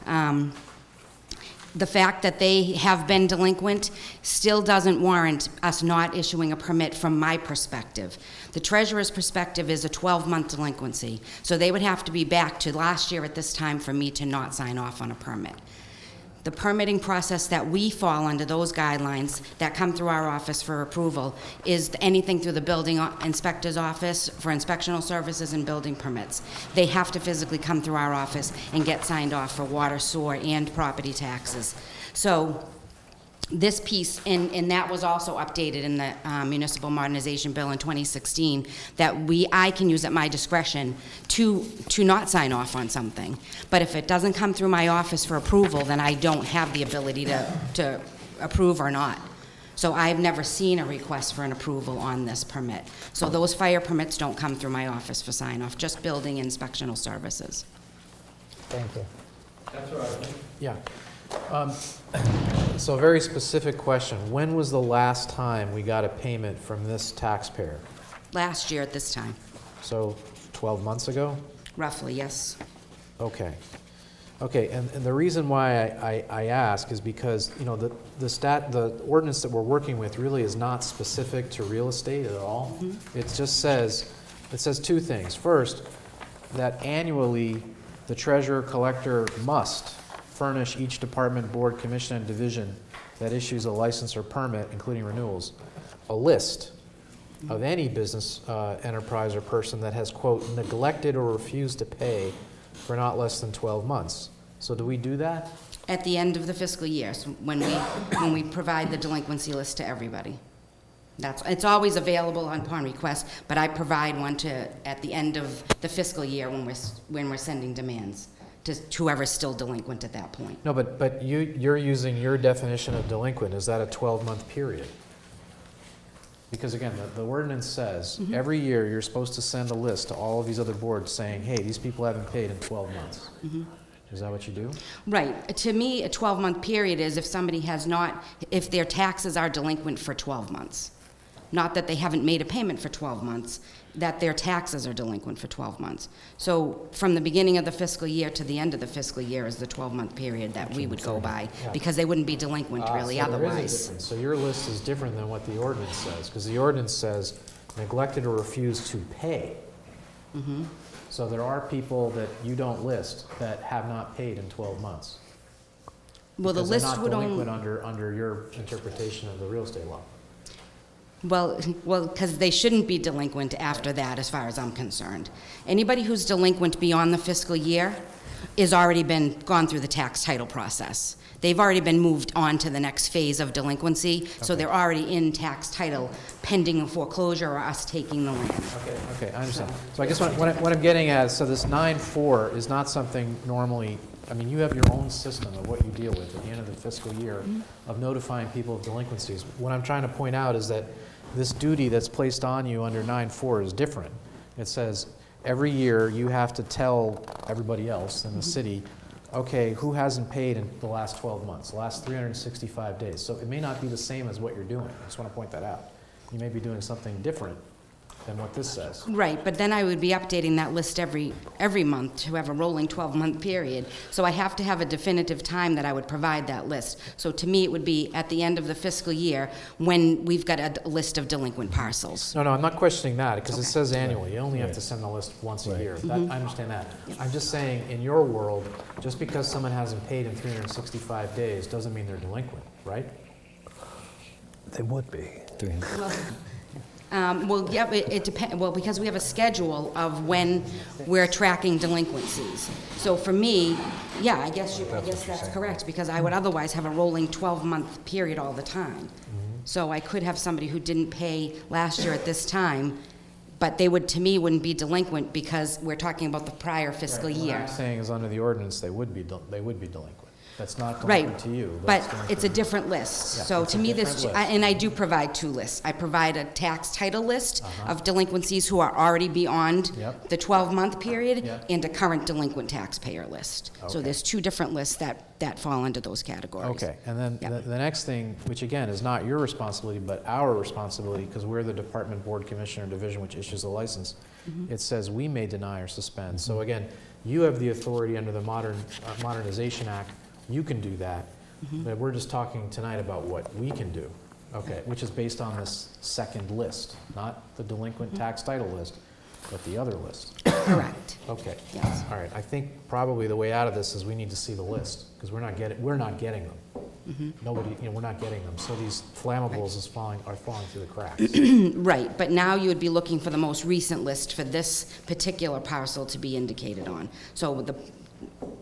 The fact that they have been delinquent still doesn't warrant us not issuing a permit from my perspective. The treasurer's perspective is a 12-month delinquency, so they would have to be back to last year at this time for me to not sign off on a permit. The permitting process that we fall under those guidelines that come through our office for approval is anything through the building inspector's office for inspectional services and building permits. They have to physically come through our office and get signed off for water, sewer, and property taxes. So this piece, and that was also updated in the municipal modernization bill in 2016, that I can use at my discretion to not sign off on something. But if it doesn't come through my office for approval, then I don't have the ability to approve or not. So I've never seen a request for an approval on this permit. So those fire permits don't come through my office for sign off, just building inspectional services. Thank you. That's all right. Yeah. So a very specific question. When was the last time we got a payment from this taxpayer? Last year at this time. So 12 months ago? Roughly, yes. Okay. Okay, and the reason why I ask is because, the ordinance that we're working with really is not specific to real estate at all. It just says, 2 things. First, that annually the treasurer collector must furnish each department, board, commission, and division that issues a license or permit, including renewals, a list of any business, enterprise, or person that has, quote, neglected or refused to pay for not less than 12 months. So do we do that? At the end of the fiscal year, so when we provide the delinquency list to everybody. It's always available upon request, but I provide one at the end of the fiscal year when we're sending demands to whoever's still delinquent at that point. No, but you're using your definition of delinquent. Is that a 12-month period? Because again, the ordinance says every year you're supposed to send a list to all of these other boards saying, hey, these people haven't paid in 12 months. Is that what you do? Right. To me, a 12-month period is if somebody if their taxes are delinquent for 12 months. Not that they haven't made a payment for 12 months, that their taxes are delinquent for 12 months. So from the beginning of the fiscal year to the end of the fiscal year is the 12-month period that we would go by, because they wouldn't be delinquent really so there is a otherwise. difference. So your list is different than what the ordinance says, because the ordinance says neglected or refused to pay. So there are people that you don't list that have not paid in 12 months. Well, the list would only... only... They're not delinquent under your interpretation of the real estate law. Well, because they shouldn't be delinquent after that, as far as I'm concerned. Anybody who's delinquent beyond the fiscal year is already gone through the tax title process. They've already been moved on to the next phase of delinquency, so they're already in tax title pending a foreclosure or us taking the land. Okay, I understand. So I guess what I'm getting at is, so this 9-4 is not something normally, I mean, you have your own system of what you deal with at the end of the fiscal year of notifying people of delinquencies. What I'm trying to point out is that this duty that's placed on you under 9.4 is different. It says every year you have to tell everybody else in the city, okay, who hasn't paid in the last 12 months, the last 365 days. So it may not be the same as what you're doing. I just want to point that out. You may be doing something different than what this says. Right, but then I would be updating that list every month to have a rolling 12-month period. So I have to have a definitive time that I would provide that list. So to me, it would be at the end of the fiscal year when we've got a list of delinquent parcels. No, I'm not questioning that, because it says annually. You only have to send the list once a year. That, I understand that. I'm just saying, in your world, just because someone hasn't paid in 365 days doesn't mean they're delinquent, right? They would be. Well, yeah, it depends. Well, because we have a schedule of when we're tracking delinquencies. So for me, yeah, I guess that's correct, because I would otherwise have a rolling 12-month period all the time. So I could have somebody who didn't pay last year at this time, but they would, to me, wouldn't be delinquent because we're talking about the prior fiscal year. What I'm saying is, under the ordinance, they would be delinquent. That's not Right, delinquent to you. but it's delinquent it's a to me. different list. Yeah, So it's to a me, different this, list. and I do provide two lists. I provide a tax title list of delinquencies who are already beyond Yep. the 12-month period, Yep. and a current delinquent taxpayer list. So Okay. there's two different lists that fall under those categories. Okay, and then Yep. the next thing, which again is not your responsibility, but our responsibility, because we're the department, board, commissioner, division which issues a license, it says we may deny or suspend. So again, you have the authority under the Modernization Act, you can do that. But we're just talking tonight about what we can do, okay, which is based on this second list, not the delinquent tax title list, but the other list. Correct. Okay. Yes. All right, I think probably the way out of this is we need to see the list, because we're not getting them. Nobody, we're not getting them. So these flammables are falling through the cracks. Right, but now you would be looking for the most recent list for this particular parcel to be indicated on. So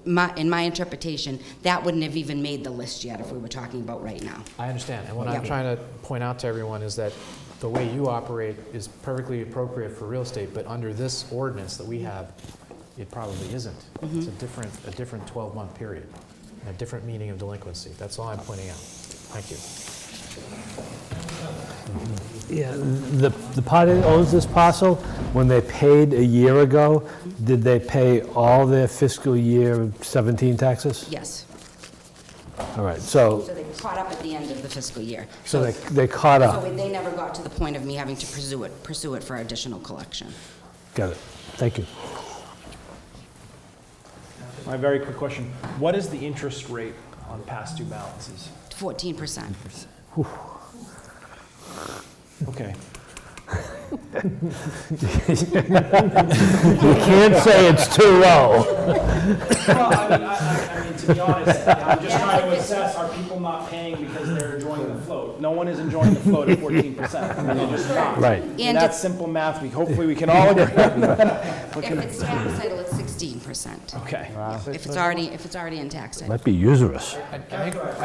in my interpretation, that wouldn't have even made the list yet if we were talking about right now. I understand, and what Yep. I'm trying to point out to everyone is that the way you operate is perfectly appropriate for real estate, but under this ordinance that we have, it probably isn't. It's a different 12-month period, a different meaning of delinquency. That's all I'm pointing out. Thank you. Yeah, the party that owns this parcel, when they paid a year ago, did they pay all their fiscal year 17 taxes? Yes. All right, so So they caught up at the end of the fiscal year. they caught up. So they never got to the point of me having to pursue it for additional collection. Got it. Thank you. My very quick question, what is the interest rate on past due balances? 14%. Okay. You can't say it's too low. Well, I mean, to be honest, I'm just trying to assess, are people not paying because they're enjoying the float? No one is enjoying the float at 14%. I mean, they're just not. Right. And And that's simple math. Hopefully we can all agree on that. If it's tax title, it's 16%. Okay. If it's already in tax title. Might be usurious. I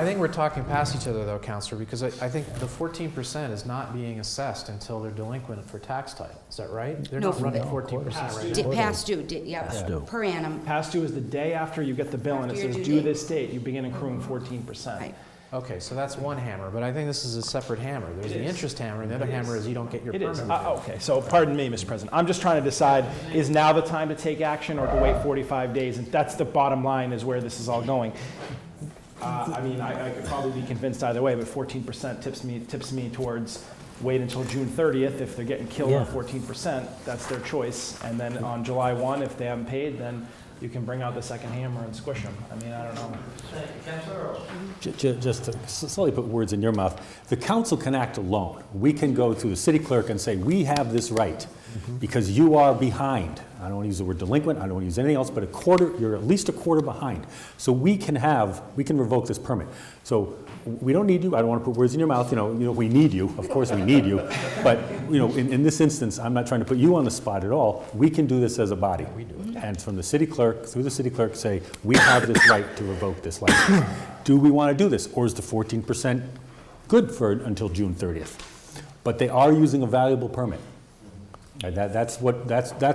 think we're talking past each other, though, Counselor, because I think the 14% is not being assessed until they're delinquent for tax title. Is that right? They're No, not running 14% right now. Past due, yeah, due. per annum. Past due is the day after you get the bill and it After your says due due date. this date, you begin accruing 14%. Right. Okay, so that's one hammer, but I think this is a separate hammer. There's the interest hammer, and the other hammer is you don't get your It permit. is. Okay, so pardon me, Mr. President. I'm just trying to decide, is now the time to take action or to wait 45 days? And that's the bottom line, is where this is all going. I mean, I could probably be convinced either way, but 14% tips me towards wait until June 30th. If they're getting killed on 14%, that's their choice. And then on July 1, if they haven't paid, then you can bring out the second hammer and squish them. I mean, I don't know. Just to slowly put words in your mouth, the council can act alone. We can go to the city clerk and say, we have this right because you are behind. I don't want to use the word delinquent, I don't want to use anything else, but you're at least a quarter behind. So we can revoke this permit. So we don't need you, I don't want to put words in your mouth, we need you, of course we need you. But, in this instance, I'm not trying to put you on the spot at all. We can do this as a body. We do it. And from the city clerk, through the city clerk, say, we have this right to revoke this license. Do we want to do this? Or is the 14% good for until June 30th? But they are using a valuable permit. And that's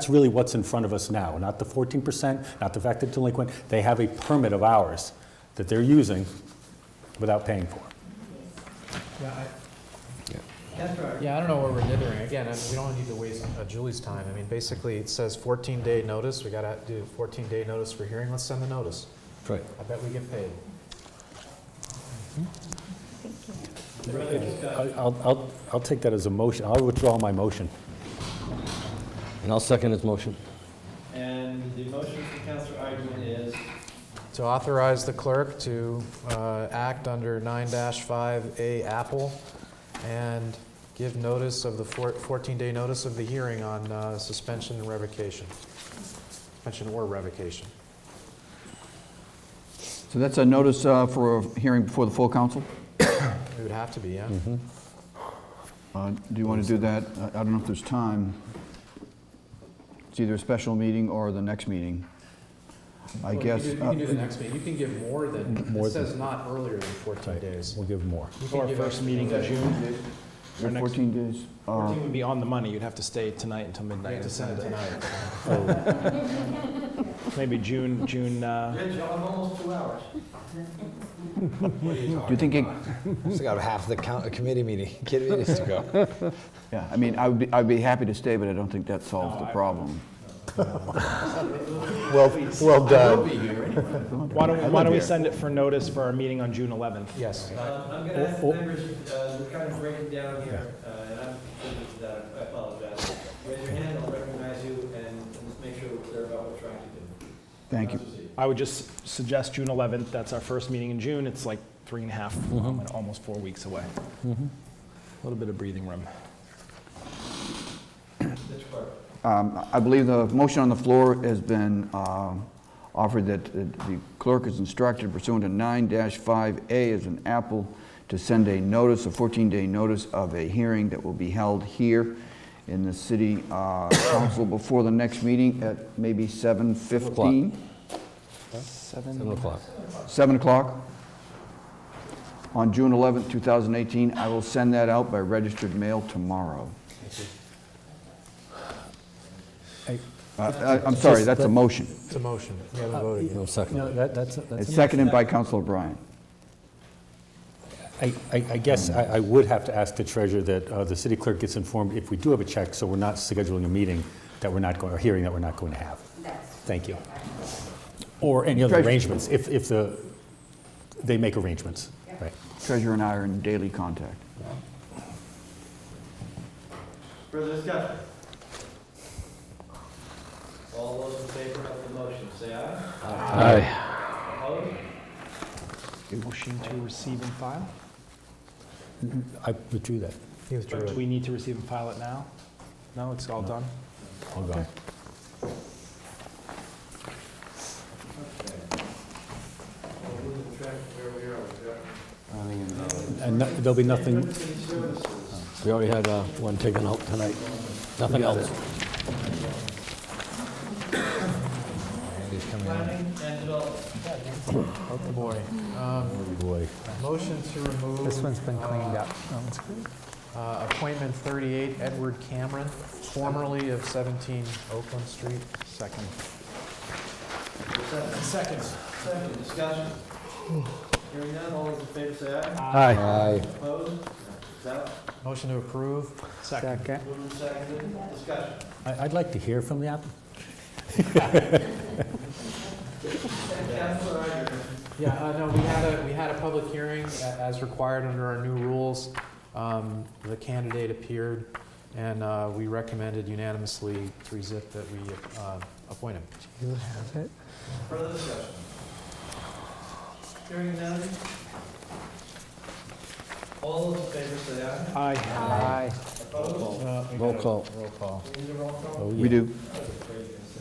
really what's in front of us now, not the 14%, not the fact that delinquent. They have a permit of ours that they're using without paying for. Yeah, I don't know what we're dithering. Again, we don't need to waste Julie's time. I mean, basically, it says 14-day notice. We got to do 14-day notice for hearing. Let's send the notice. Right. I bet we get paid. I'll take that as a motion. I'll withdraw my motion. And I'll second his motion. And the motion from Councilor Eigenmann is? To authorize the clerk to act under 9-5A Apple and give notice of the 14-day notice of the hearing on suspension and revocation. Suspension or revocation. So that's a notice for a hearing before the full council? It would have to be, yeah. Do you want to do that? I don't know if there's time. It's either a special meeting or the next meeting. I guess. You can do the next meeting. You can give more than, it says not earlier than 14 days. We'll give more. You can Or give first meeting in June. Or 14 days. 14 would be on the money. You'd have to stay tonight until midnight to send it. Maybe June. Rich, I'm almost 2 hours. Do you think it? Still got half the committee meeting to go. Yeah, I mean, I'd be happy to stay, but I don't think that solves the problem. Well done. Why don't we send it for notice for our meeting on June 11th? Yes. I'm going to ask the members, we're kind of breaking down here, and I'm thinking to that, I apologize. Raise your hand, I'll recognize you, and let's make sure we're clear about what we're trying to do. Thank you. I would just suggest June 11th. That's our first meeting in June. It's like 3.5, almost 4 weeks away. A little bit of breathing room. I believe the motion on the floor has been offered that the clerk is instructed pursuant to 9-5A as an apple to send a notice, a 14-day notice of a hearing that will be held here in the city council before the next meeting at maybe 7:15? 7 o'clock. 7 o'clock on June 11th, 2018. I will send that out by registered mail tomorrow. I'm sorry, that's a motion. It's a motion. We haven't voted yet. No second. No, that's It's seconded by Councilor Bryan. I guess I would have to ask the treasurer that the city clerk gets informed if we do have a check, so we're not scheduling a meeting that we're not going, or hearing that we're not going to have. Thank you. Or any other arrangements, if they make arrangements. Right. Treasurer and I are in daily contact. Further discussion? All those in favor of the motion, say aye. Aye. Opposed? Motion to receive and file? I withdrew that. He withdrew Do it. we need to receive and file it now? No, it's all done? All gone. And there'll be nothing, We already had one taken out tonight. Nothing else. Andy's coming in. Planning and development. Oh, boy. boy. Motion to remove. This one's been cleaned up. That one's good. Appointment 38, Edward Cameron, formerly of 17 Oakland Street. Second. Second, discussion. Hearing none, all those in favor say aye. Aye. Opposed? Is that Motion to approve. Second. moved and seconded? Discussion. I'd like to hear from the applicant. Councilor Eigenmann. Yeah, no, we had a public hearing as required under our new rules. The candidate appeared, and we recommended unanimously 3-zip that we appoint him. You have it. Further discussion. Hearing none. All those in favor say aye. Aye. Opposed? Roll call. Roll call. Need a roll call? Oh, We do.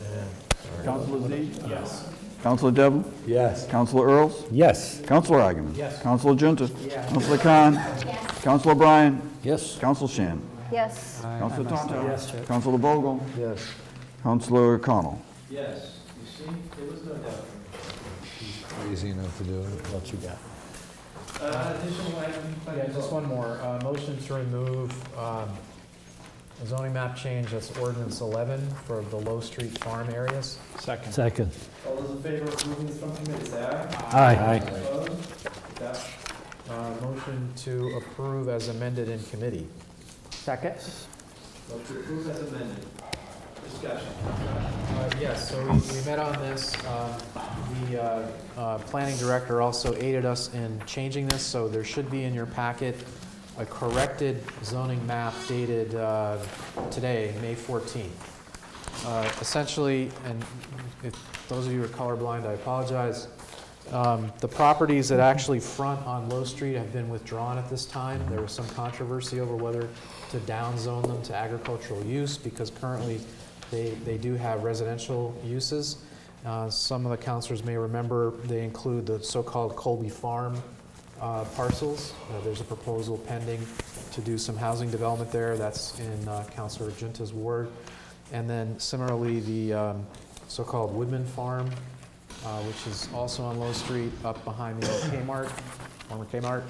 Yeah. Councilor Z? Yes. Councilor Devlin? Yes. Councilor Earls? Yes. Councilor Eigenmann? Yes. Councilor Junta? Councilor Khan? Councilor Bryan? Yes. Councilor Shan? Yes. Councilor Tonto? Councilor Vogel? Yes. Councilor Connell? Yes. You see, there was no doubt. Easy enough to do. What you got? Additional item. Yeah, just one more. Motion to remove a zoning map change, that's ordinance 11 for the Low Street Farm areas. Second. Second. All those in favor of moving this from committee, say aye. Aye. Opposed? That Motion to approve as amended in committee. Second? Motion to approve as amended. Discussion. Yes, so we met on this. The planning director also aided us in changing this, so there should be in your packet a corrected zoning map dated today, May 14th. Essentially, and if those of you who are colorblind, I apologize. The properties that actually front on Low Street have been withdrawn at this time. There was some controversy over whether to downzone them to agricultural use because currently they do have residential uses. Some of the councilors may remember they include the so-called Colby Farm parcels. There's a proposal pending to do some housing development there. That's in Councilor Junta's ward. And then similarly, the so-called Woodman Farm, which is also on Low Street, up behind the old Kmart, former Kmart.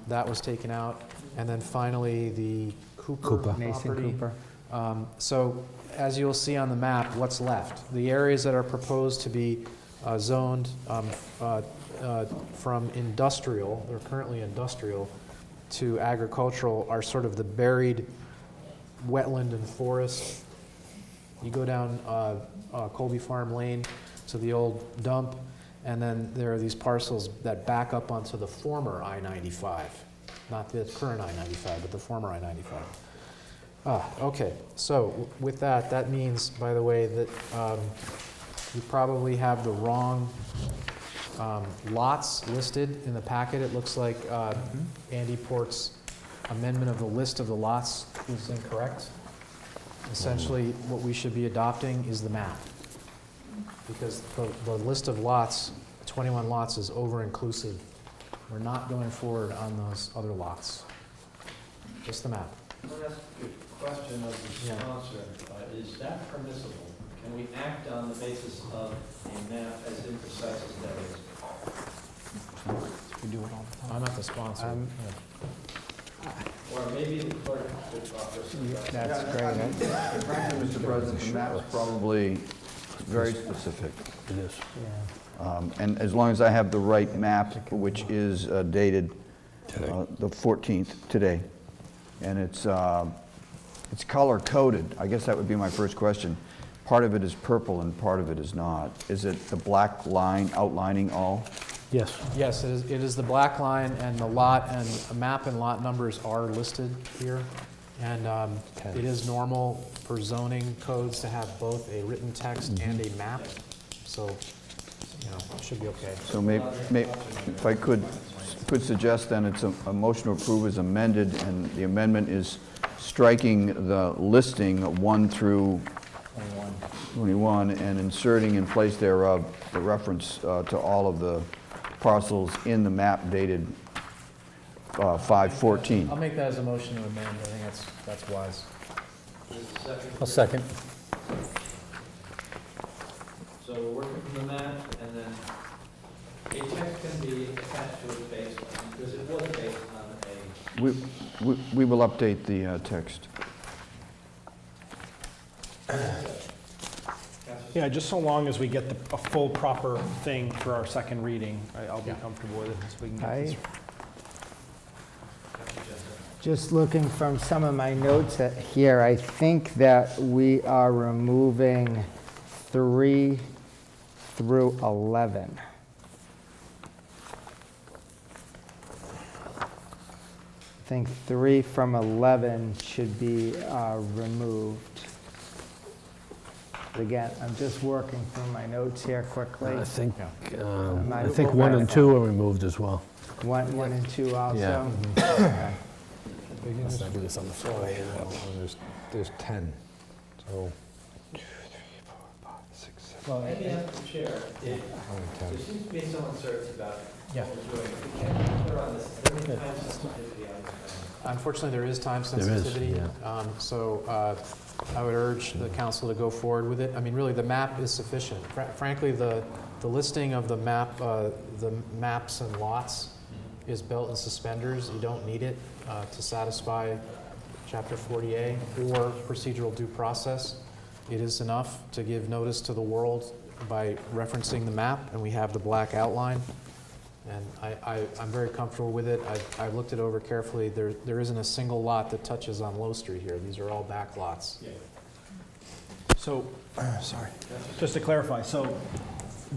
That was taken out. And then finally, the Cooper Mason property. Cooper. So as you'll see on the map, what's left? The areas that are proposed to be zoned from industrial, they're currently industrial, to agricultural are sort of the buried wetland and forest. You go down Colby Farm Lane to the old dump, and then there are these parcels that back up onto the former I-95. Not the current I-95, but the former I-95. Okay, so with that, that means, by the way, that you probably have the wrong lots listed in the packet. It looks like Andy Port's amendment of the list of the lots is incorrect. Essentially, what we should be adopting is the map. Because the list of lots, 21 lots, is over-inclusive. We're not going forward on those other lots. Just the map. I'll ask you a question of the sponsor. Is that permissible? Can we act on the basis of a map as imprecise as that is? We do it all the time. I'm not the sponsor. Or maybe the clerk could offer some. That's great. Frankly, Mr. President, the map's probably very specific. It is. And as long as I have the right map, which is dated the 14th, today, and it's color-coded, I guess that would be my first question. Part of it is purple and part of it is not. Is it the black line outlining all? Yes. Yes, it is the black line, and the lot and map and lot numbers are listed here. And it is normal for zoning codes to have both a written text and a map. So, you know, it should be okay. So if I could suggest then it's a motion to approve is amended, and the amendment is striking the listing 1 through 21 and inserting in place thereof the reference to all of the parcels in the map dated 5/14. I'll make that as a motion to amend. I think that's wise. I'll second. So we're working from the map, and then a text can be attached to it based on, because it was based on a. We will update the text. Yeah, just so long as we get a full, proper thing for our second reading, I'll be comfortable with it, so we can get this. Just looking from some of my notes here, I think that we are removing 3 through 11. I think 3 from 11 should be removed. Again, I'm just working through my notes here quickly. I think 1 and 2 are removed as well. 1 and 2 also? Yeah. Okay. Let's not do this on the fly. There's 10, so. Well, let me ask the chair, there seems to be some uncertainty about what we're doing. We can't be clear on this. Is there any time sensitivity on this? Unfortunately, there is time There is, sensitivity. So I would urge the council to go forward with it. I mean, really, the map is sufficient. Frankly, the listing of the maps and lots is belt and suspenders. You don't need it to satisfy Chapter 40A or procedural due process. It is enough to give notice to the world by referencing the map, and we have the black outline. And I'm very comfortable with it. I've looked it over carefully. There isn't a single lot that touches on Low Street here. These are all back lots. So, sorry, just to clarify, so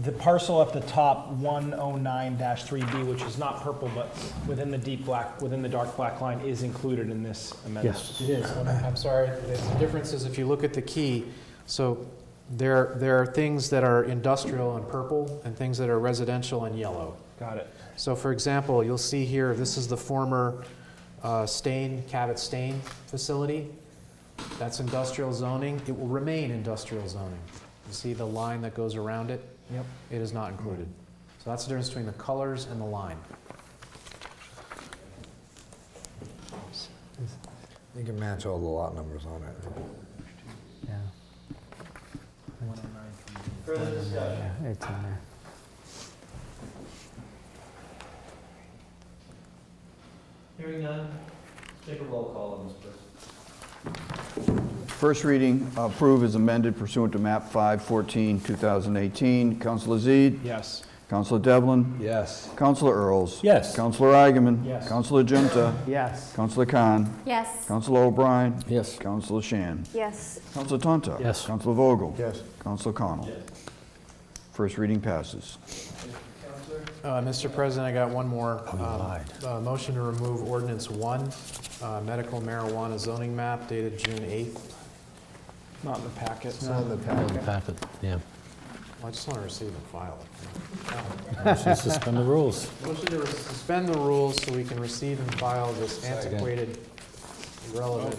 the parcel at the top, 109-3B, which is not purple, but within the deep black, within the dark black line, is included in this amendment? Yes. It is. I'm sorry. The difference is if you look at the key, so there are things that are industrial in purple and things that are residential in yellow. Got it. So for example, you'll see here, this is the former Cabot Stain facility. That's industrial zoning. It will remain industrial zoning. You see the line that goes around it? Yep. It is not included. So that's the difference between the colors and the line. You can match all the lot numbers on it. Yeah. Further discussion? Yeah, it's in there. Hearing none, take a roll call on this, please. First reading, approve as amended pursuant to map 514, 2018. Councilor Zede? Yes. Councilor Devlin? Yes. Councilor Earls? Yes. Councilor Eigenman? Yes. Councilor Junta? Yes. Councilor Khan? Yes. Councilor O'Brien? Yes. Councilor Shan? Yes. Councilor Tonto? Yes. Councilor Vogel? Yes. Councilor Connell? Yes. First reading passes. Mr. President, I got one more. Oh, you lied. Motion to remove ordinance 1, medical marijuana zoning map dated June 8th. Not in the packet. It's not in the packet. Packet, yeah. Well, I just want to receive and file it. Motion to suspend the rules. Motion to suspend the rules so we can receive and file this antiquated, irrelevant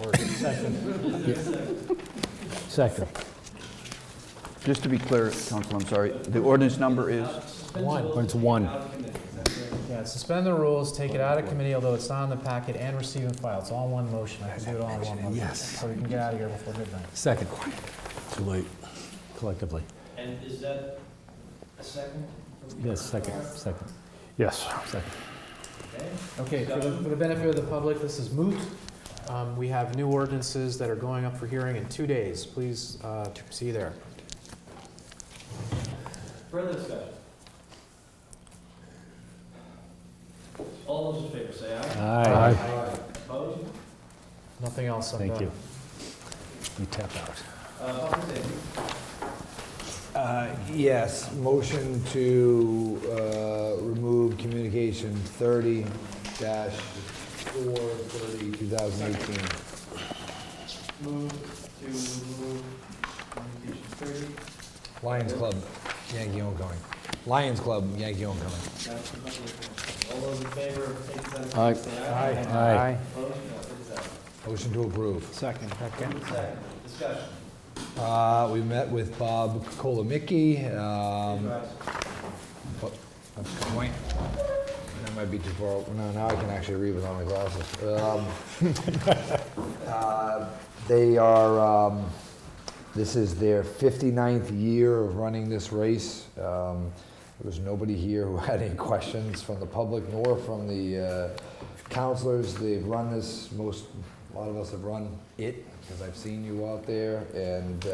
ordinance. Second. Just to be clear, Council, I'm sorry, the ordinance number is? It's 1. Yeah, suspend the rules, take it out of committee, although it's not in the packet, and receive and file. It's all in one motion. I can do it all in one motion. Yes. So we can get out of here before midnight. Second. Too late, collectively. And is that a second? Yes, second. Yes. Second. Okay, for the benefit of the public, this is moot. We have new ordinances that are going up for hearing in 2 days. Please see you there. Further discussion? All those in favor say aye. Aye. Opposed? Nothing else. I'm Thank done. you. You tap out. Public safety. Yes, motion to remove communication 30-4/30/2018. Move to remove communication 30. Lions Club, Yankee Homecoming. Lions Club, Yankee Homecoming. That's the number of motion. All those in favor of taking that, Aye. say aye. Aye. Opposed? No, it is that. Motion to approve. Second. Second. Discussion. We met with Bob Kolomicki. Point. That might be too far. No, now I can actually read without my glasses. They are, this is their 59th year of running this race. There was nobody here who had any questions from the public nor from the counselors. They've run this, a lot of us have run it, because I've seen you out there, and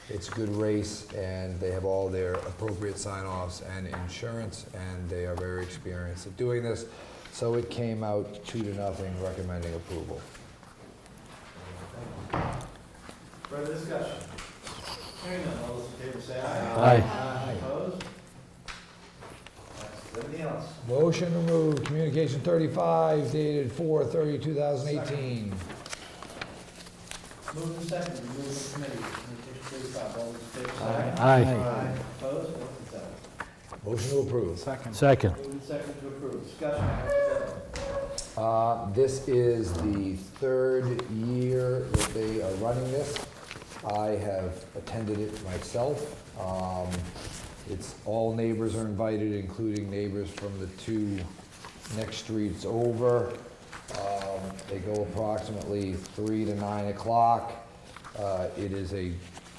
it's a good race, and they have all their appropriate sign-offs and insurance, and they are very experienced at doing this. So it came out 2-0, recommending approval. Further discussion? Hearing none, all those in favor say aye. Aye. Opposed? Everything else? Motion to remove communication 35 dated 4/30/2018. Move to second, remove from committee, communication 35, all those in favor say aye. Aye. Opposed? No, it's that. Motion to approve. Second. Second. Move to second to approve. Discussion, This is the 3rd year that they are running this. I have attended it myself. It's all neighbors are invited, including neighbors from the 2 next streets over. They go approximately 3 to 9 o'clock. It is a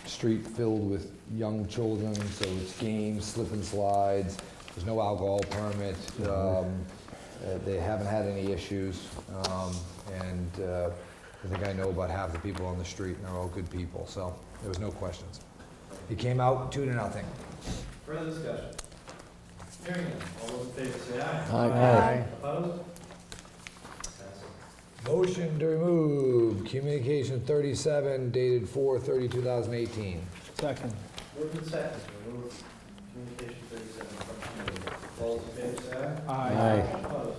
street filled with young children, so it's games, slip and slides. There's no alcohol permit. They haven't had any issues, and I think I know about half the people on the street, and they're all good people, so there was no questions. It came out 2-0. Further discussion? Hearing none. All those in favor say aye. Aye. Opposed? Motion to remove Communication 37 dated 4/30/2018. Second. Moved and seconded to remove communication 37 from committee. All those in favor say aye. Aye. Opposed?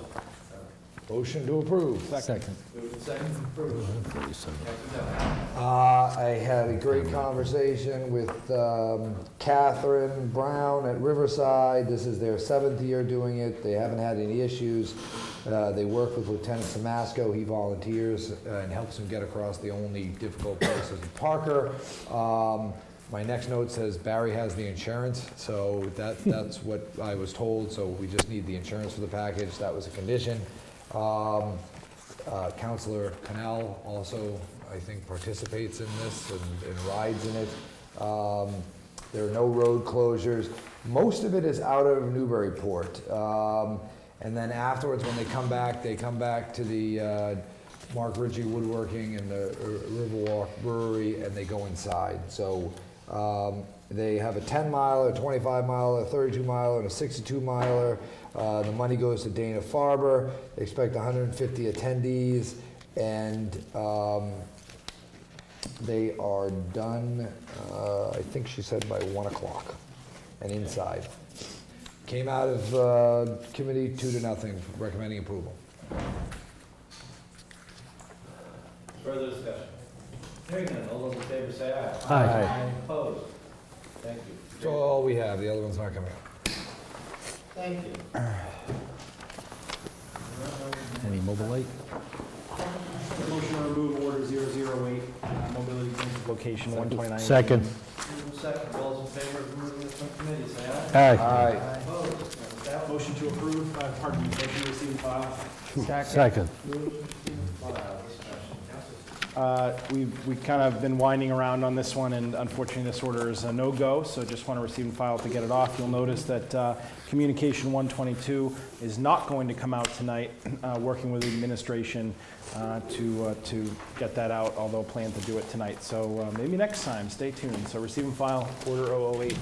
Motion to approve. Second. Moved and seconded to approve. Councilor Devlin. I had a great conversation with Catherine Brown at Riverside. This is their 7th year doing it. They haven't had any issues. They work with Lieutenant Samasco. He volunteers and helps them get across the only difficult places in Parker. My next note says Barry has the insurance, so that's what I was told, so we just need the insurance for the package. That was a condition. Councilor Canal also, I think, participates in this and rides in it. There are no road closures. Most of it is out of Newburyport. And then afterwards, when they come back to the Mark Ritchie Woodworking and the Riverwalk Brewery, and they go inside. So they have a 10-miler, a 25-miler, a 32-miler, and a 62-miler. The money goes to Dana-Farber. They expect 150 attendees, and they are done, I think she said by 1 o'clock, and inside. Came out of committee 2-0, recommending approval. Further discussion? Hearing none. All those in favor say aye. Aye. Opposed? Thank you. That's all we have. The other one's not coming up. Thank you. Any mobile light? Motion to remove order 008, mobility clinic location 129. Second. Moved and seconded. All those in favor of removing this from committee say aye. Aye. Opposed? That Motion to approve, pardon me, motion to receive and file. Second. We've kind of been winding around on this one, and unfortunately, this order is a no-go, so just want to receive and file to get it off. You'll notice that Communication 122 is not going to come out tonight, working with the administration to get that out, although plan to do it tonight. So maybe next time, stay tuned. So receive and file, order 008.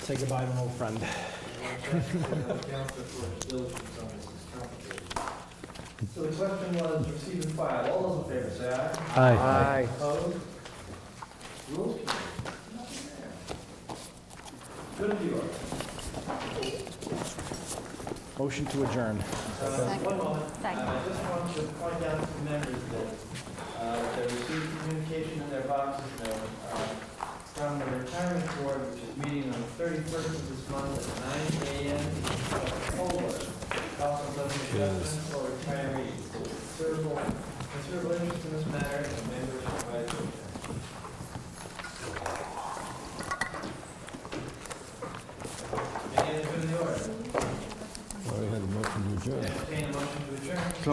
Say goodbye to an old friend. So the question was receive and file. All those in favor say aye. Aye. Opposed? Rules committee. Good of you. Motion to adjourn. One moment. I just want to point out to the members that they received communication in their boxes from the retirement board, which is meeting on the 31st of this month at 9 a.m. October. Council doesn't adjustment for retirees. Considerable interest in this matter, and members are invited to attend. Any other good in the order? Already had a motion to adjourn. Entertain a motion to adjourn. So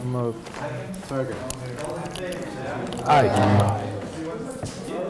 moved. Second? Second. All in favor, say aye. Aye. Opposed?